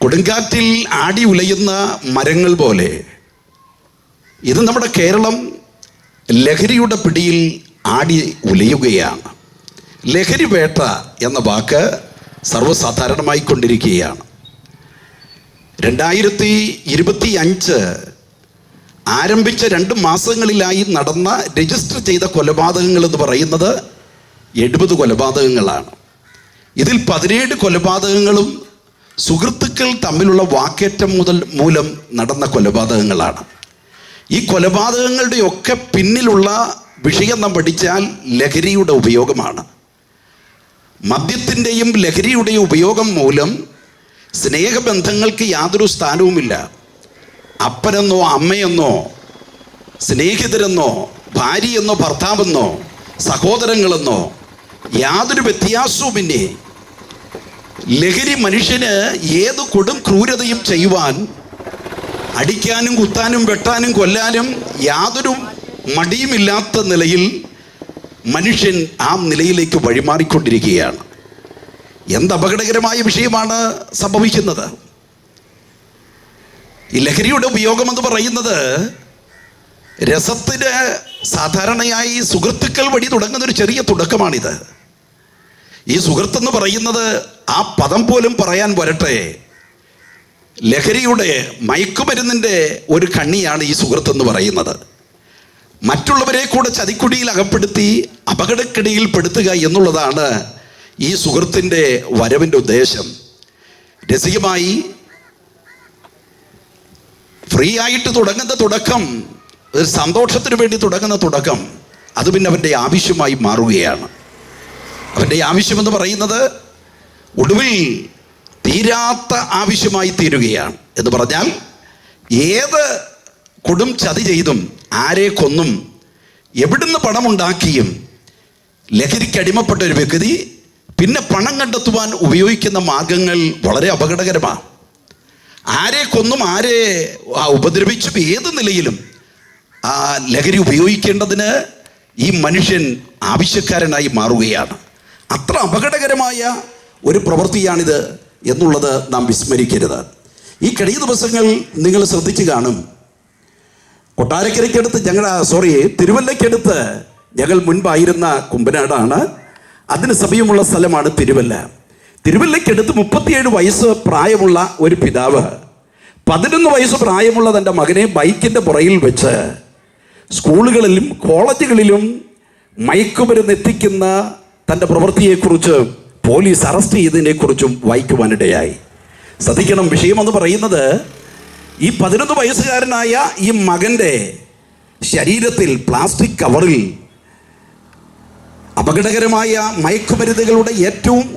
കൊടുങ്കാറ്റിൽ ആടി ഉലയുന്ന മരങ്ങൾ പോലെ ഇത് നമ്മുടെ കേരളം ലഹരിയുടെ പിടിയിൽ ആടി ഉലയുകയാണ്. ലഹരി വേട്ട എന്ന വാക്ക് സർവ്വസാധാരണമായിക്കൊണ്ടിരിക്കുകയാണ്. 2025 ആരംഭിച്ച 2 മാസങ്ങളിലായി നടന്ന രജിസ്റ്റർ ചെയ്ത കൊലപാതകങ്ങൾ എന്ന് പറയുന്നത് 70 കൊലപാതകങ്ങളാണ്. ഇതിൽ 17 കൊലപാതകങ്ങളും സുഹൃത്തുക്കൾ തമ്മിലുള്ള വാക്കേറ്റം മൂലം നടന്ന കൊലപാതകങ്ങളാണ്. ഈ കൊലപാതകങ്ങളുടെയൊക്കെ പിന്നിലുള്ള വിഷയം നാം പഠിച്ചാൽ ലഹരിയുടെ ഉപയോഗമാണ്. മദ്യത്തിൻ്റെയും ലഹരിയുടെയും ഉപയോഗം മൂലം സ്നേഹബന്ധങ്ങൾക്ക് യാതൊരു സ്ഥാനവുമില്ല. അപ്പനെന്നോ അമ്മയെന്നോ സ്നേഹിതരെന്നോ ഭാര്യയെന്നോ ഭർത്താവെന്നോ സഹോദരങ്ങളെന്നോ യാതൊരു വ്യത്യാസവുമില്ലേ. ലഹരി മനുഷ്യന് ഏത് കൊടും ക്രൂരതയും ചെയ്യുവാൻ, അടിക്കാനും കുത്താനും വെട്ടാനും കൊല്ലാനും യാതൊരു മടിയുമില്ലാത്ത നിലയിൽ മനുഷ്യൻ ആ നിലയിലേക്ക് വഴിമാറിക്കൊണ്ടിരിക്കുകയാണ്. എന്ത് അപകടകരമായ വിഷയമാണ് സംഭവിക്കുന്നത്. ഈ ലഹരിയുടെ ഉപയോഗം എന്ന് പറയുന്നത് രസത്തിന് സാധാരണയായി സുഹൃത്തുക്കൾ വഴി തുടങ്ങുന്ന ഒരു ചെറിയ തുടക്കമാണിത്. ഈ സുഹൃത്തെന്ന് പറയുന്നത് ആ പദം പോലും പറയാൻ വരട്ടെ, ലഹരിയുടെ മയക്കുമരുന്നിൻ്റെ ഒരു കണ്ണിയാണ് ഈ സുഹൃത്തെന്ന് പറയുന്നത്. മറ്റുള്ളവരെ കൂടെ ചതിക്കുടിയിൽ അകപ്പെടുത്തി അപകടക്കിടയിൽ പെടുത്തുക എന്നുള്ളതാണ് ഈ സുഹൃത്തിൻ്റെ വരവിൻ്റെ ഉദ്ദേശം. രസികമായി ഫ്രീ ആയിട്ട് തുടങ്ങുന്ന തുടക്കം, ഒരു സന്തോഷത്തിന് വേണ്ടി തുടങ്ങുന്ന തുടക്കം, അത് പിന്നെ അവൻ്റെ ആവശ്യമായി മാറുകയാണ്. അവൻ്റെ ആവശ്യമെന്ന് പറയുന്നത് ഒടുവിൽ തീരാത്ത ആവശ്യമായി തീരുകയാണ്. എന്ന് പറഞ്ഞാൽ ഏത് കൊടും ചതി ചെയ്തും ആരെ കൊന്നും എവിടുന്ന് പണമുണ്ടാക്കിയും ലഹരിക്കടിമപ്പെട്ട ഒരു വ്യക്തി പിന്നെ പണം കണ്ടെത്തുവാൻ ഉപയോഗിക്കുന്ന മാർഗങ്ങൾ വളരെ അപകടകരമാണ്. ആരെ കൊന്നും ആരെ ഉപദ്രവിച്ചും ഏത് നിലയിലും ആ ലഹരി ഉപയോഗിക്കേണ്ടതിന് ഈ മനുഷ്യൻ ആവശ്യക്കാരനായി മാറുകയാണ്. അത്ര അപകടകരമായ ഒരു പ്രവൃത്തിയാണിത് എന്നുള്ളത് നാം വിസ്മരിക്കരുത്. ഈ കഴിഞ്ഞ ദിവസങ്ങൾ നിങ്ങൾ ശ്രദ്ധിച്ചു കാണും. കൊട്ടാരക്കരയ്ക്കടുത്ത് തിരുവല്ലയ്ക്കടുത്ത് ഞങ്ങൾ മുൻപായിരുന്ന കുമ്പനാടാണ്. അതിന് സമീപമുള്ള സ്ഥലമാണ് തിരുവല്ല. തിരുവല്ലയ്ക്കടുത്ത് 37 വയസ്സ് പ്രായമുള്ള ഒരു പിതാവ് 11 വയസ്സ് പ്രായമുള്ള തൻ്റെ മകനെ ബൈക്കിൻ്റെ പുറകിൽ വെച്ച് സ്കൂളുകളിലും കോളേജുകളിലും മയക്കുമരുന്ന് എത്തിക്കുന്ന തൻ്റെ പ്രവൃത്തിയെക്കുറിച്ച് പോലീസ് അറസ്റ്റ് ചെയ്തതിനെക്കുറിച്ചും വായിക്കുവാനിടയായി. ശ്രദ്ധിക്കണം, വിഷയമെന്ന് പറയുന്നത് ഈ 11 വയസ്സുകാരനായ ഈ മകൻ്റെ ശരീരത്തിൽ പ്ലാസ്റ്റിക് കവറിൽ അപകടകരമായ മയക്കുമരുന്നുകളുടെ ഏറ്റവും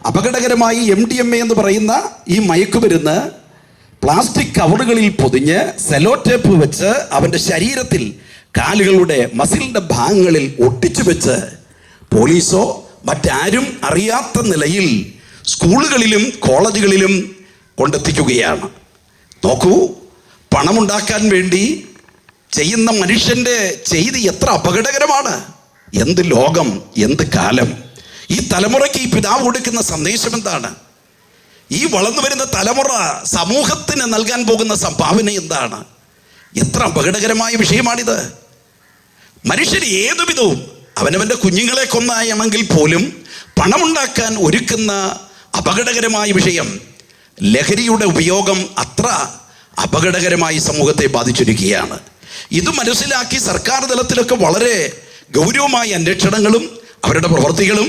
അപകടകരമായ MDMA എന്ന് പറയുന്ന ഈ മയക്കുമരുന്ന് പ്ലാസ്റ്റിക് കവറുകളിൽ പൊതിഞ്ഞ് സെലോ ടേപ്പ് വെച്ച് അവൻ്റെ ശരീരത്തിൽ കാലുകളുടെ മസിലിൻ്റെ ഭാഗങ്ങളിൽ ഒട്ടിച്ചു വെച്ച് പോലീസോ മറ്റാരും അറിയാത്ത നിലയിൽ സ്കൂളുകളിലും കോളേജുകളിലും കൊണ്ടെത്തിക്കുകയാണ്. നോക്കൂ, പണമുണ്ടാക്കാൻ വേണ്ടി ചെയ്യുന്ന മനുഷ്യൻ്റെ ചെയ്തി എത്ര അപകടകരമാണ്. എന്ത് ലോകം, എന്ത് കാലം. ഈ തലമുറയ്ക്ക് ഈ പിതാവ് കൊടുക്കുന്ന സന്ദേശം എന്താണ്? ഈ വളർന്നു വരുന്ന തലമുറ സമൂഹത്തിന് നൽകാൻ പോകുന്ന സംഭാവന എന്താണ്? എത്ര അപകടകരമായ വിഷയമാണിത്. മനുഷ്യൻ ഏതുവിധവും അവനവൻ്റെ കുഞ്ഞുങ്ങളെ കൊന്നായണമെങ്കിൽ പോലും പണമുണ്ടാക്കാൻ ഒരുക്കുന്ന അപകടകരമായ വിഷയം. ലഹരിയുടെ ഉപയോഗം അത്ര അപകടകരമായി സമൂഹത്തെ ബാധിച്ചിരിക്കുകയാണ്. ഇത് മനസ്സിലാക്കി സർക്കാർ തലത്തിലൊക്കെ വളരെ ഗൗരവമായ അന്വേഷണങ്ങളും അവരുടെ പ്രവൃത്തികളും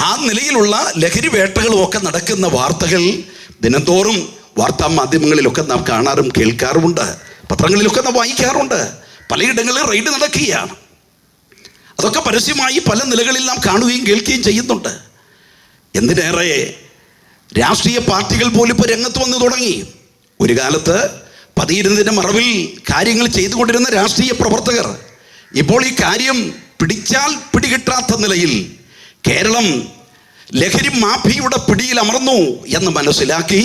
ആ നിലയിലുള്ള ലഹരി വേട്ടകളും ഒക്കെ നടക്കുന്ന വാർത്തകൾ ദിനംതോറും വാർത്താ മാധ്യമങ്ങളിലൊക്കെ നാം കാണാറും കേൾക്കാറുമുണ്ട്. പത്രങ്ങളിലൊക്കെ നാം വായിക്കാറുണ്ട്. പലയിടങ്ങളിൽ റെയ്ഡ് നടക്കുകയാണ്. അതൊക്കെ പരസ്യമായി പല നിലകളിൽ നാം കാണുകയും കേൾക്കുകയും ചെയ്യുന്നുണ്ട്. എന്തിനേറെ രാഷ്ട്രീയ പാർട്ടികൾ പോലും ഇപ്പോൾ രംഗത്ത് വന്നു തുടങ്ങി. ഒരു കാലത്ത് പതിയിരുന്നതിൻ്റെ മറവിൽ കാര്യങ്ങൾ ചെയ്തുകൊണ്ടിരുന്ന രാഷ്ട്രീയ പ്രവർത്തകർ ഇപ്പോൾ ഈ കാര്യം പിടിച്ചാൽ പിടികിട്ടാത്ത നിലയിൽ കേരളം ലഹരി മാഫിയയുടെ പിടിയിൽ അമർന്നു എന്ന് മനസ്സിലാക്കി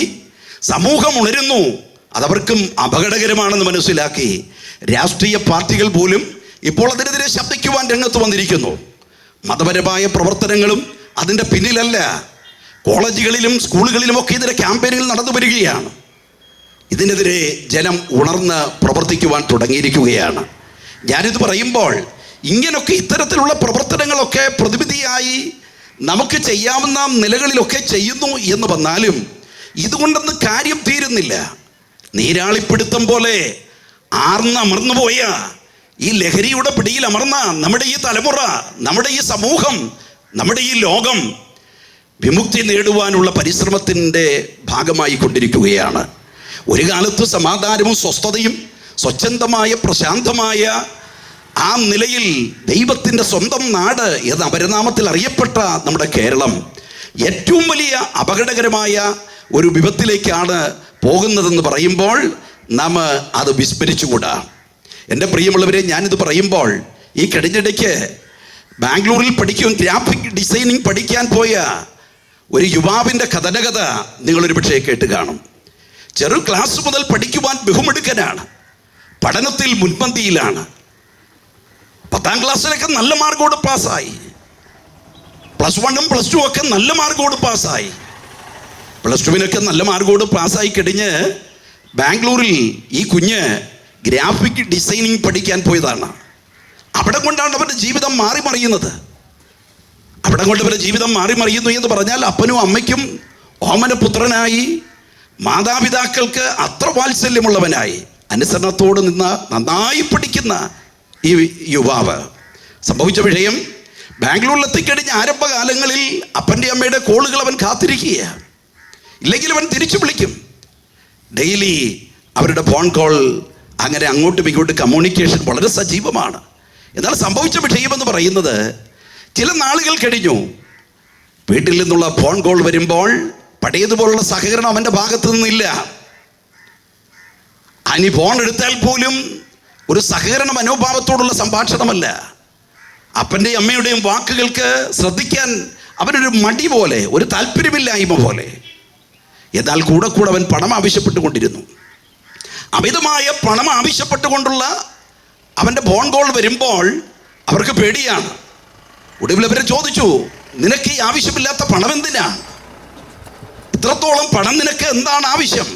സമൂഹം ഉണരുന്നു, അതവർക്കും അപകടകരമാണെന്ന് മനസ്സിലാക്കി രാഷ്ട്രീയ പാർട്ടികൾ പോലും ഇപ്പോൾ അതിനെതിരെ ശബ്ദിക്കുവാൻ രംഗത്ത് വന്നിരിക്കുന്നു. മതപരമായ പ്രവർത്തനങ്ങളും അതിൻ്റെ പിന്നിലല്ല. കോളേജുകളിലും സ്കൂളുകളിലുമൊക്കെ ഇതിൻ്റെ ക്യാമ്പയിനുകൾ നടന്നു വരികയാണ്. ഇതിനെതിരെ ജനം ഉണർന്ന് പ്രവർത്തിക്കുവാൻ തുടങ്ങിയിരിക്കുകയാണ്. ഞാനിത് പറയുമ്പോൾ ഇങ്ങനൊക്കെ ഇത്തരത്തിലുള്ള പ്രവർത്തനങ്ങളൊക്കെ പ്രതിവിധിയായി നമുക്ക് ചെയ്യാവുന്ന നിലകളിലൊക്കെ ചെയ്യുന്നു എന്ന് വന്നാലും ഇതുകൊണ്ടൊന്നും കാര്യം തീരുന്നില്ല. നീരാളിപ്പിടുത്തം പോലെ ആർന്നമർന്നുപോയ ഈ ലഹരിയുടെ പിടിയിൽ അമർന്ന നമ്മുടെ ഈ തലമുറ, നമ്മുടെ ഈ സമൂഹം, നമ്മുടെ ഈ ലോകം വിമുക്തി നേടുവാനുള്ള പരിശ്രമത്തിൻ്റെ ഭാഗമായി കൊണ്ടിരിക്കുകയാണ്. ഒരു കാലത്ത് സമാധാനവും സ്വസ്ഥതയും സ്വച്ഛന്തമായ പ്രശാന്തമായ ആ നിലയിൽ ദൈവത്തിൻ്റെ സ്വന്തം നാട് എന്ന അപരനാമത്തിൽ അറിയപ്പെട്ട നമ്മുടെ കേരളം ഏറ്റവും വലിയ അപകടകരമായ ഒരു വിപത്തിലേക്കാണ് പോകുന്നതെന്ന് പറയുമ്പോൾ നാം അത് വിസ്മരിച്ചുകൂടാ. എൻ്റെ പ്രിയമുള്ളവരെ, ഞാനിത് പറയുമ്പോൾ ഈ കഴിഞ്ഞിടയ്ക്ക് ബാംഗ്ലൂരിൽ ഗ്രാഫിക് ഡിസൈനിങ് പഠിക്കാൻ പോയ ഒരു യുവാവിൻ്റെ കഥനകഥ നിങ്ങളൊരു പക്ഷേ കേട്ട് കാണും. ചെറു ക്ലാസ് മുതൽ പഠിക്കുവാൻ ബഹുമിടുക്കനാണ്, പഠനത്തിൽ മുൻപന്തിയിലാണ്. 10ാം ക്ലാസ്സിലൊക്കെ നല്ല മാർക്കോട് പാസ്സായി, +1ഉം +2 ഒക്കെ നല്ല മാർക്കോട് പാസ്സായി, +2വിനൊക്കെ നല്ല മാർക്കോട് പാസ്സായി കഴിഞ്ഞ് ബാംഗ്ലൂരിൽ ഈ കുഞ്ഞ് ഗ്രാഫിക് ഡിസൈനിങ് പഠിക്കാൻ പോയതാണ്. അവിടെ കൊണ്ടാണ് അവൻ്റെ ജീവിതം മാറി മറിയുന്നത്. അവിടെ കൊണ്ട് അവരുടെ ജീവിതം മാറി മറിയുന്നു എന്ന് പറഞ്ഞാൽ അപ്പനും അമ്മയ്ക്കും ഓമനപുത്രനായി, മാതാപിതാക്കൾക്ക് അത്ര വാത്സല്യമുള്ളവനായി, അനുസരണത്തോട് നിന്ന് നന്നായി പഠിക്കുന്ന ഈ യുവാവ് സംഭവിച്ച വിഷയം, ബാംഗ്ലൂരിൽ എത്തിക്കഴിഞ്ഞ ആരംഭകാലങ്ങളിൽ അപ്പൻ്റെ അമ്മയുടെ കോളുകൾ അവൻ കാത്തിരിക്കുക, ഇല്ലെങ്കിൽ അവൻ തിരിച്ചു വിളിക്കും. ഡെയിലി അവരുടെ ഫോൺ കോൾ, അങ്ങനെ അങ്ങോട്ടും ഇങ്ങോട്ടും കമ്മ്യൂണിക്കേഷൻ വളരെ സജീവമാണ്. എന്നാൽ സംഭവിച്ച വിഷയമെന്ന് പറയുന്നത്, ചില നാളുകൾ കഴിഞ്ഞു വീട്ടിൽ നിന്നുള്ള ഫോൺ കോൾ വരുമ്പോൾ പഴയതുപോലുള്ള സഹകരണം അവൻ്റെ ഭാഗത്തു നിന്നില്ല. അനി ഫോൺ എടുത്താൽ പോലും ഒരു സഹകരണ മനോഭാവത്തോടുള്ള സംഭാഷണമല്ല. അപ്പൻ്റെയും അമ്മയുടെയും വാക്കുകൾക്ക് ശ്രദ്ധിക്കാൻ അവനൊരു മടി പോലെ, ഒരു താല്പര്യമില്ലായ്മ പോലെ. എന്നാൽ കൂടെ കൂടെ അവൻ പണം ആവശ്യപ്പെട്ടുകൊണ്ടിരുന്നു. അമിതമായ പണം ആവശ്യപ്പെട്ടുകൊണ്ടുള്ള അവൻ്റെ ഫോൺ കോൾ വരുമ്പോൾ അവർക്ക് പേടിയാണ്. ഒടുവിൽ അവരെ ചോദിച്ചു, നിനക്ക് ഈ ആവശ്യമില്ലാത്ത പണം എന്തിനാ? ഇത്രത്തോളം പണം നിനക്ക് എന്താണ് ആവശ്യം?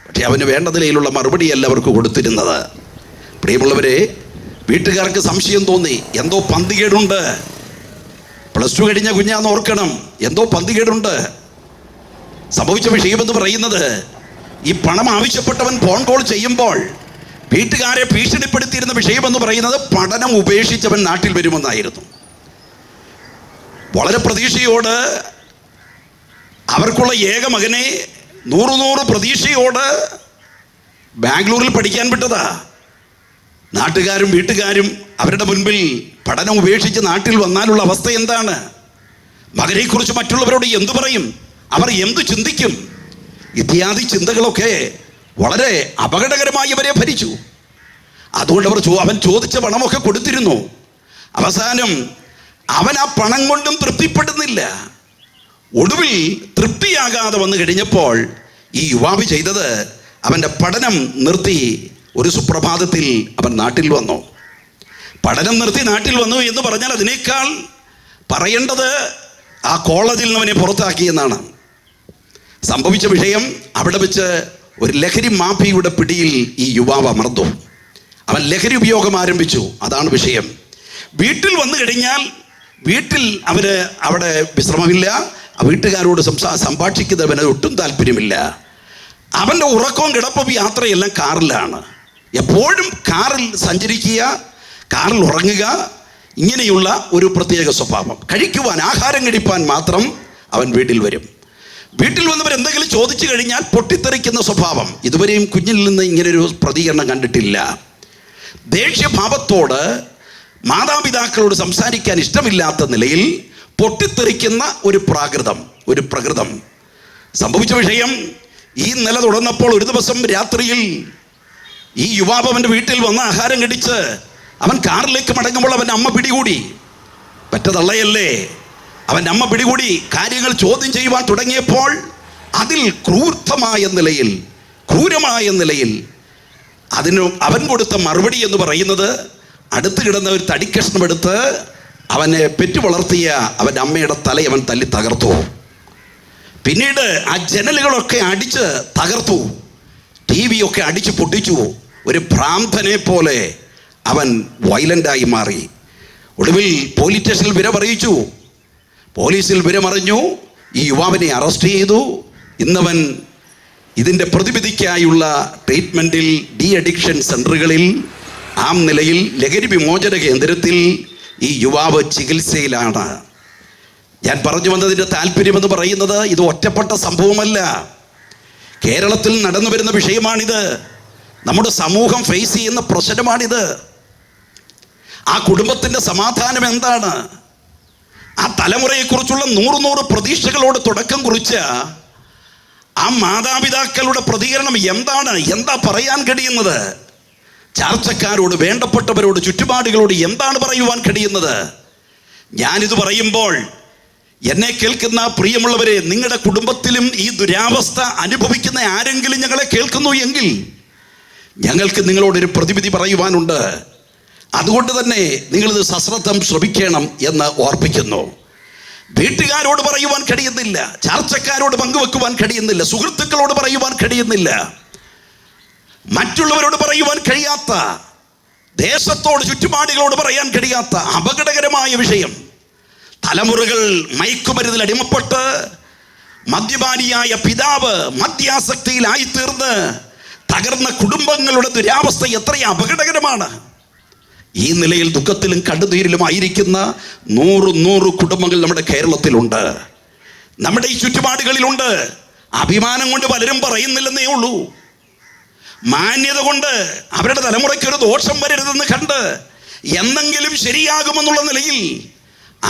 പക്ഷെ അവന് വേണ്ട നിലയിലുള്ള മറുപടിയല്ല അവർക്ക് കൊടുത്തിരുന്നത്. പ്രിയമുള്ളവരെ, വീട്ടുകാർക്ക് സംശയം തോന്നി, എന്തോ പന്തികേടുണ്ട്. +2 കഴിഞ്ഞ കുഞ്ഞാന്ന് ഓർക്കണം, എന്തോ പന്തികേടുണ്ട്. സംഭവിച്ച വിഷയമെന്ന് പറയുന്നത്, ഈ പണം ആവശ്യപ്പെട്ടവൻ ഫോൺ കോൾ ചെയ്യുമ്പോൾ വീട്ടുകാരെ ഭീഷണിപ്പെടുത്തിയിരുന്ന വിഷയമെന്ന് പറയുന്നത് പഠനം ഉപേക്ഷിച്ചവൻ നാട്ടിൽ വരുമെന്നായിരുന്നു. വളരെ പ്രതീക്ഷയോട് അവർക്കുള്ള ഏക മകനെ 100 പ്രതീക്ഷയോട് ബാംഗ്ലൂരിൽ പഠിക്കാൻ വിട്ടതാ. നാട്ടുകാരും വീട്ടുകാരും അവരുടെ മുൻപിൽ പഠനം ഉപേക്ഷിച്ച് നാട്ടിൽ വന്നാലുള്ള അവസ്ഥ എന്താണ്? മകനെക്കുറിച്ച് മറ്റുള്ളവരോട് എന്തു പറയും? അവർ എന്തു ചിന്തിക്കും? ഇത്യാദി ചിന്തകളൊക്കെ വളരെ അപകടകരമായി അവരെ ഭരിച്ചു. അതുകൊണ്ട് അവൻ ചോദിച്ച പണമൊക്കെ കൊടുത്തിരുന്നു. അവസാനം അവൻ ആ പണം കൊണ്ടും തൃപ്തിപ്പെടുന്നില്ല. ഒടുവിൽ തൃപ്തിയാകാതെ വന്നു കഴിഞ്ഞപ്പോൾ ഈ യുവാവ് ചെയ്തത്, അവൻ്റെ പഠനം നിർത്തി ഒരു സുപ്രഭാതത്തിൽ അവൻ നാട്ടിൽ വന്നു. പഠനം നിർത്തി നാട്ടിൽ വന്നു എന്ന് പറഞ്ഞാൽ അതിനേക്കാൾ പറയേണ്ടത് ആ കോളേജിൽ നിന്ന് അവനെ പുറത്താക്കിയെന്നാണ്. സംഭവിച്ച വിഷയം, അവിടെ വെച്ച് ഒരു ലഹരി മാഫിയയുടെ പിടിയിൽ ഈ യുവാവ് അമർന്നു. അവൻ ലഹരി ഉപയോഗം ആരംഭിച്ചു. അതാണ് വിഷയം. വീട്ടിൽ വന്നു കഴിഞ്ഞാൽ വീട്ടിൽ അവിടെ വിശ്രമമില്ല. വീട്ടുകാരോട് സംഭാഷിക്കുന്നവന് ഒട്ടും താല്പര്യമില്ല. അവൻ്റെ ഉറക്കവും കിടപ്പും യാത്രയെല്ലാം കാറിലാണ്. എപ്പോഴും കാറിൽ സഞ്ചരിക്കുക, കാറിൽ ഉറങ്ങുക, ഇങ്ങനെയുള്ള ഒരു പ്രത്യേക സ്വഭാവം. കഴിക്കുവാൻ, ആഹാരം കഴിപ്പാൻ മാത്രം അവൻ വീട്ടിൽ വരും. വീട്ടിൽ വന്നവർ എന്തെങ്കിലും ചോദിച്ചു കഴിഞ്ഞാൽ പൊട്ടിത്തെറിക്കുന്ന സ്വഭാവം. ഇതുവരെയും കുഞ്ഞിൽ നിന്ന് ഇങ്ങനൊരു പ്രതികരണം കണ്ടിട്ടില്ല. ദേഷ്യഭാവത്തോട് മാതാപിതാക്കളോട് സംസാരിക്കാൻ ഇഷ്ടമില്ലാത്ത നിലയിൽ പൊട്ടിത്തെറിക്കുന്ന ഒരു പ്രകൃതം. സംഭവിച്ച വിഷയം, ഈ നില തുടർന്നപ്പോൾ ഒരു ദിവസം രാത്രിയിൽ ഈ യുവാവ് അവൻ്റെ വീട്ടിൽ വന്ന് ആഹാരം കഴിച്ച് അവൻ കാറിലേക്ക് മടങ്ങുമ്പോൾ അവൻ്റെ അമ്മ പിടികൂടി. പറ്റതള്ളയല്ലേ, അവൻ്റെ അമ്മ പിടികൂടി കാര്യങ്ങൾ ചോദ്യം ചെയ്യുവാൻ തുടങ്ങിയപ്പോൾ അതിൽ ക്രൂരമായ നിലയിൽ അവൻ കൊടുത്ത മറുപടി എന്ന് പറയുന്നത്, അടുത്ത് കിടന്ന ഒരു തടിക്കഷ്ണം എടുത്ത് അവനെ പെറ്റു വളർത്തിയ അവൻ്റെ അമ്മയുടെ തല അവൻ തല്ലി തകർത്തു. പിന്നീട് ആ ജനലുകളൊക്കെ അടിച്ച് തകർത്തു, TV ഒക്കെ അടിച്ച് പൊട്ടിച്ചു. ഒരു ഭ്രാന്തനെ പോലെ അവൻ വയലൻ്റായി മാറി. ഒടുവിൽ പോലീസ് സ്റ്റേഷനിൽ പോലീസിൽ വിവരമറിഞ്ഞു. ഈ യുവാവിനെ അറസ്റ്റ് ചെയ്തു. ഇന്നവൻ ഇതിൻ്റെ പ്രതിവിധിക്കായുള്ള ട്രീറ്റ്മെൻറ്റിൽ, ഡി അഡിക്ഷൻ സെൻ്ററുകളിൽ, ആ നിലയിൽ ലഹരി വിമോചന കേന്ദ്രത്തിൽ ഈ യുവാവ് ചികിത്സയിലാണ്. ഞാൻ പറഞ്ഞു വന്നതിൻ്റെ താല്പര്യമെന്ന് പറയുന്നത് ഇത് ഒറ്റപ്പെട്ട സംഭവമല്ല. കേരളത്തിൽ നടന്നു വരുന്ന വിഷയമാണിത്. നമ്മുടെ സമൂഹം ഫേസ് ചെയ്യുന്ന പ്രശ്നമാണിത്. ആ കുടുംബത്തിൻ്റെ സമാധാനം എന്താണ്? ആ തലമുറയെക്കുറിച്ചുള്ള 100 പ്രതീക്ഷകളോട് തുടക്കം കുറിച്ച ആ മാതാപിതാക്കളുടെ പ്രതികരണം എന്താണ്? എന്താ പറയാൻ കഴിയുന്നത്? ചാർച്ചക്കാരോട്, വേണ്ടപ്പെട്ടവരോട്, ചുറ്റുപാടുകളോട് എന്താണ് പറയുവാൻ കഴിയുന്നത്? ഞാനിത് പറയുമ്പോൾ എന്നെ കേൾക്കുന്ന പ്രിയമുള്ളവരെ, നിങ്ങളുടെ കുടുംബത്തിലും ഈ ദുരാവസ്ഥ അനുഭവിക്കുന്ന ആരെങ്കിലും ഞങ്ങളെ കേൾക്കുന്നു എങ്കിൽ ഞങ്ങൾക്ക് നിങ്ങളോടൊരു പ്രതിവിധി പറയുവാനുണ്ട്. അതുകൊണ്ട് തന്നെ നിങ്ങളിത് സശ്രദ്ധം ശ്രമിക്കണം എന്ന് ഓർപ്പിക്കുന്നു. വീട്ടുകാരോട് പറയുവാൻ കഴിയുന്നില്ല, ചാർച്ചക്കാരോട് പങ്കുവെക്കുവാൻ കഴിയുന്നില്ല, സുഹൃത്തുക്കളോട് പറയുവാൻ കഴിയുന്നില്ല, മറ്റുള്ളവരോട് പറയുവാൻ കഴിയാത്ത, ദേശത്തോട്, ചുറ്റുപാടുകളോട് പറയാൻ കഴിയാത്ത അപകടകരമായ വിഷയം. തലമുറകൾ മയക്കുമരുന്നിൽ അടിമപ്പെട്ട് മദ്യപാനിയായ പിതാവ് മദ്യാസക്തിയിലായിത്തീർന്ന് തകർന്ന കുടുംബങ്ങളുടെ ദുരാവസ്ഥ എത്ര അപകടകരമാണ്. ഈ നിലയിൽ ദുഃഖത്തിലും കണ്ണുനീരിലുമായിരിക്കുന്ന 100 കുടുംബങ്ങൾ നമ്മുടെ കേരളത്തിലുണ്ട്, നമ്മുടെ ഈ ചുറ്റുപാടുകളിലുണ്ട്. അഭിമാനം കൊണ്ട് പലരും പറയുന്നില്ലെന്നേ ഉള്ളൂ. മാന്യത കൊണ്ട് അവരുടെ തലമുറയ്ക്കൊരു ദോഷം വരരുതെന്ന് കണ്ട് എന്നെങ്കിലും ശരിയാകുമെന്നുള്ള നിലയിൽ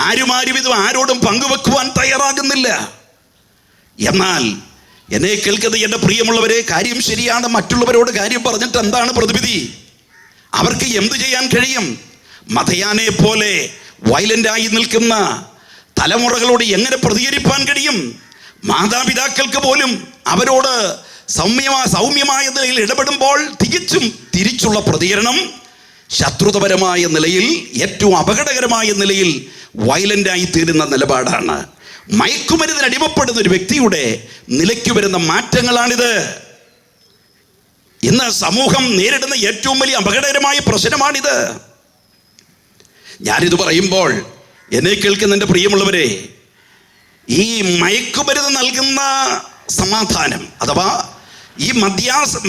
ആരും ഇത് ആരോടും പങ്കുവെക്കുവാൻ തയ്യാറാകുന്നില്ല. എന്നാൽ എന്നെ കേൾക്കുന്നത് എൻ്റെ പ്രിയമുള്ളവരെ, കാര്യം ശരിയാണ്. മറ്റുള്ളവരോട് കാര്യം പറഞ്ഞിട്ട് എന്താണ് പ്രതിവിധി? അവർക്ക് എന്തു ചെയ്യാൻ കഴിയും? മതയാനെ പോലെ വയലൻ്റായി നിൽക്കുന്ന തലമുറകളോട് എങ്ങനെ പ്രതികരിപ്പാൻ കഴിയും? മാതാപിതാക്കൾക്ക് പോലും അവരോട് സൗമ്യമായ നിലയിൽ ഇടപെടുമ്പോൾ തികച്ചും തിരിച്ചുള്ള പ്രതികരണം, ശത്രുതപരമായ നിലയിൽ, ഏറ്റവും അപകടകരമായ നിലയിൽ വയലൻ്റായി തീരുന്ന നിലപാടാണ്. മയക്കുമരുന്നിന് അടിമപ്പെടുന്ന ഒരു വ്യക്തിയുടെ നിലയ്ക്ക് വരുന്ന മാറ്റങ്ങളാണിത്. ഇന്ന് സമൂഹം നേരിടുന്ന ഏറ്റവും വലിയ അപകടകരമായ പ്രശ്നമാണിത്. ഞാനിത് പറയുമ്പോൾ എന്നെ കേൾക്കുന്ന എൻ്റെ പ്രിയമുള്ളവരെ, ഈ മയക്കുമരുന്ന് നൽകുന്ന സമാധാനം, അഥവാ ഈ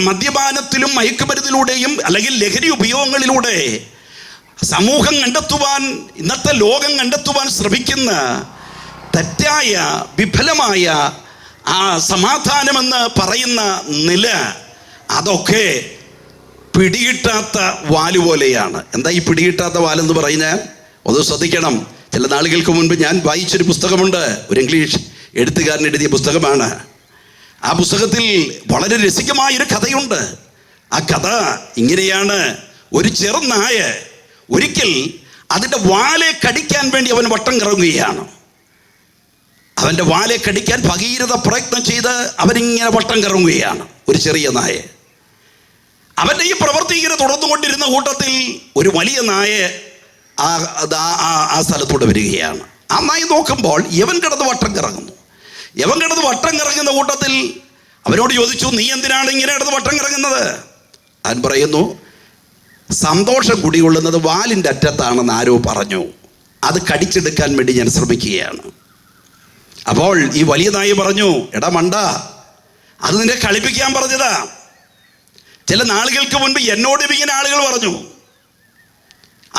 മദ്യപാനത്തിലും മയക്കുമരുന്നിലൂടെയും അല്ലെങ്കിൽ ലഹരി ഉപയോഗങ്ങളിലൂടെ സമൂഹം കണ്ടെത്തുവാൻ, ഇന്നത്തെ ലോകം കണ്ടെത്തുവാൻ ശ്രമിക്കുന്ന തെറ്റായ, വിഫലമായ ആ സമാധാനമെന്ന് പറയുന്ന നില, അതൊക്കെ പിടികിട്ടാത്ത വാല് പോലെയാണ്. എന്താ ഈ പിടികിട്ടാത്ത വാലെന്ന് പറഞ്ഞാൽ? ഒന്ന് ശ്രദ്ധിക്കണം. ചില നാളുകൾക്ക് മുൻപ് ഞാൻ വായിച്ചൊരു പുസ്തകമുണ്ട്, ഒരു ഇംഗ്ലീഷ് എഴുത്തുകാരൻ എഴുതിയ പുസ്തകമാണ്. ആ പുസ്തകത്തിൽ വളരെ രസികമായൊരു കഥയുണ്ട്. ആ കഥ ഇങ്ങനെയാണ്. ഒരു ചെറുനായ ഒരിക്കൽ അതിൻ്റെ വാലെ കടിക്കാൻ വേണ്ടി അവൻ വട്ടം കറങ്ങുകയാണ്. അവൻ്റെ വാലെ കടിക്കാൻ ഭഗീരഥ പ്രയത്നം ചെയ്ത് അവനിങ്ങനെ വട്ടം കറങ്ങുകയാണ്, ഒരു ചെറിയ നായ. അവൻ്റെ ഈ പ്രവൃത്തി ഇങ്ങനെ തുടർന്നുകൊണ്ടിരുന്ന കൂട്ടത്തിൽ ഒരു വലിയ നായ ആ സ്ഥലത്തൂടെ വരികയാണ്. ആ നായ നോക്കുമ്പോൾ യവൻ കിടന്ന് വട്ടം കറങ്ങുന്നു. യവൻ കിടന്ന് വട്ടം കറങ്ങുന്ന കൂട്ടത്തിൽ അവനോട് ചോദിച്ചു, നീ എന്തിനാണ് ഇങ്ങനെ കിടന്ന് വട്ടം കറങ്ങുന്നത്? അവൻ പറയുന്നു, സന്തോഷം കുടികൊള്ളുന്നത് വാലിൻ്റെ അറ്റത്താണെന്ന് ആരോ പറഞ്ഞു, അത് കടിച്ചെടുക്കാൻ വേണ്ടി ഞാൻ ശ്രമിക്കുകയാണ്. അപ്പോൾ ഈ വലിയ നായ പറഞ്ഞു, എടാ മണ്ട, അത് നിന്നെ കളിപ്പിക്കാൻ പറഞ്ഞതാ. ചില നാളുകൾക്ക് മുൻപ് എന്നോട് ഇങ്ങനെ ആളുകൾ പറഞ്ഞു,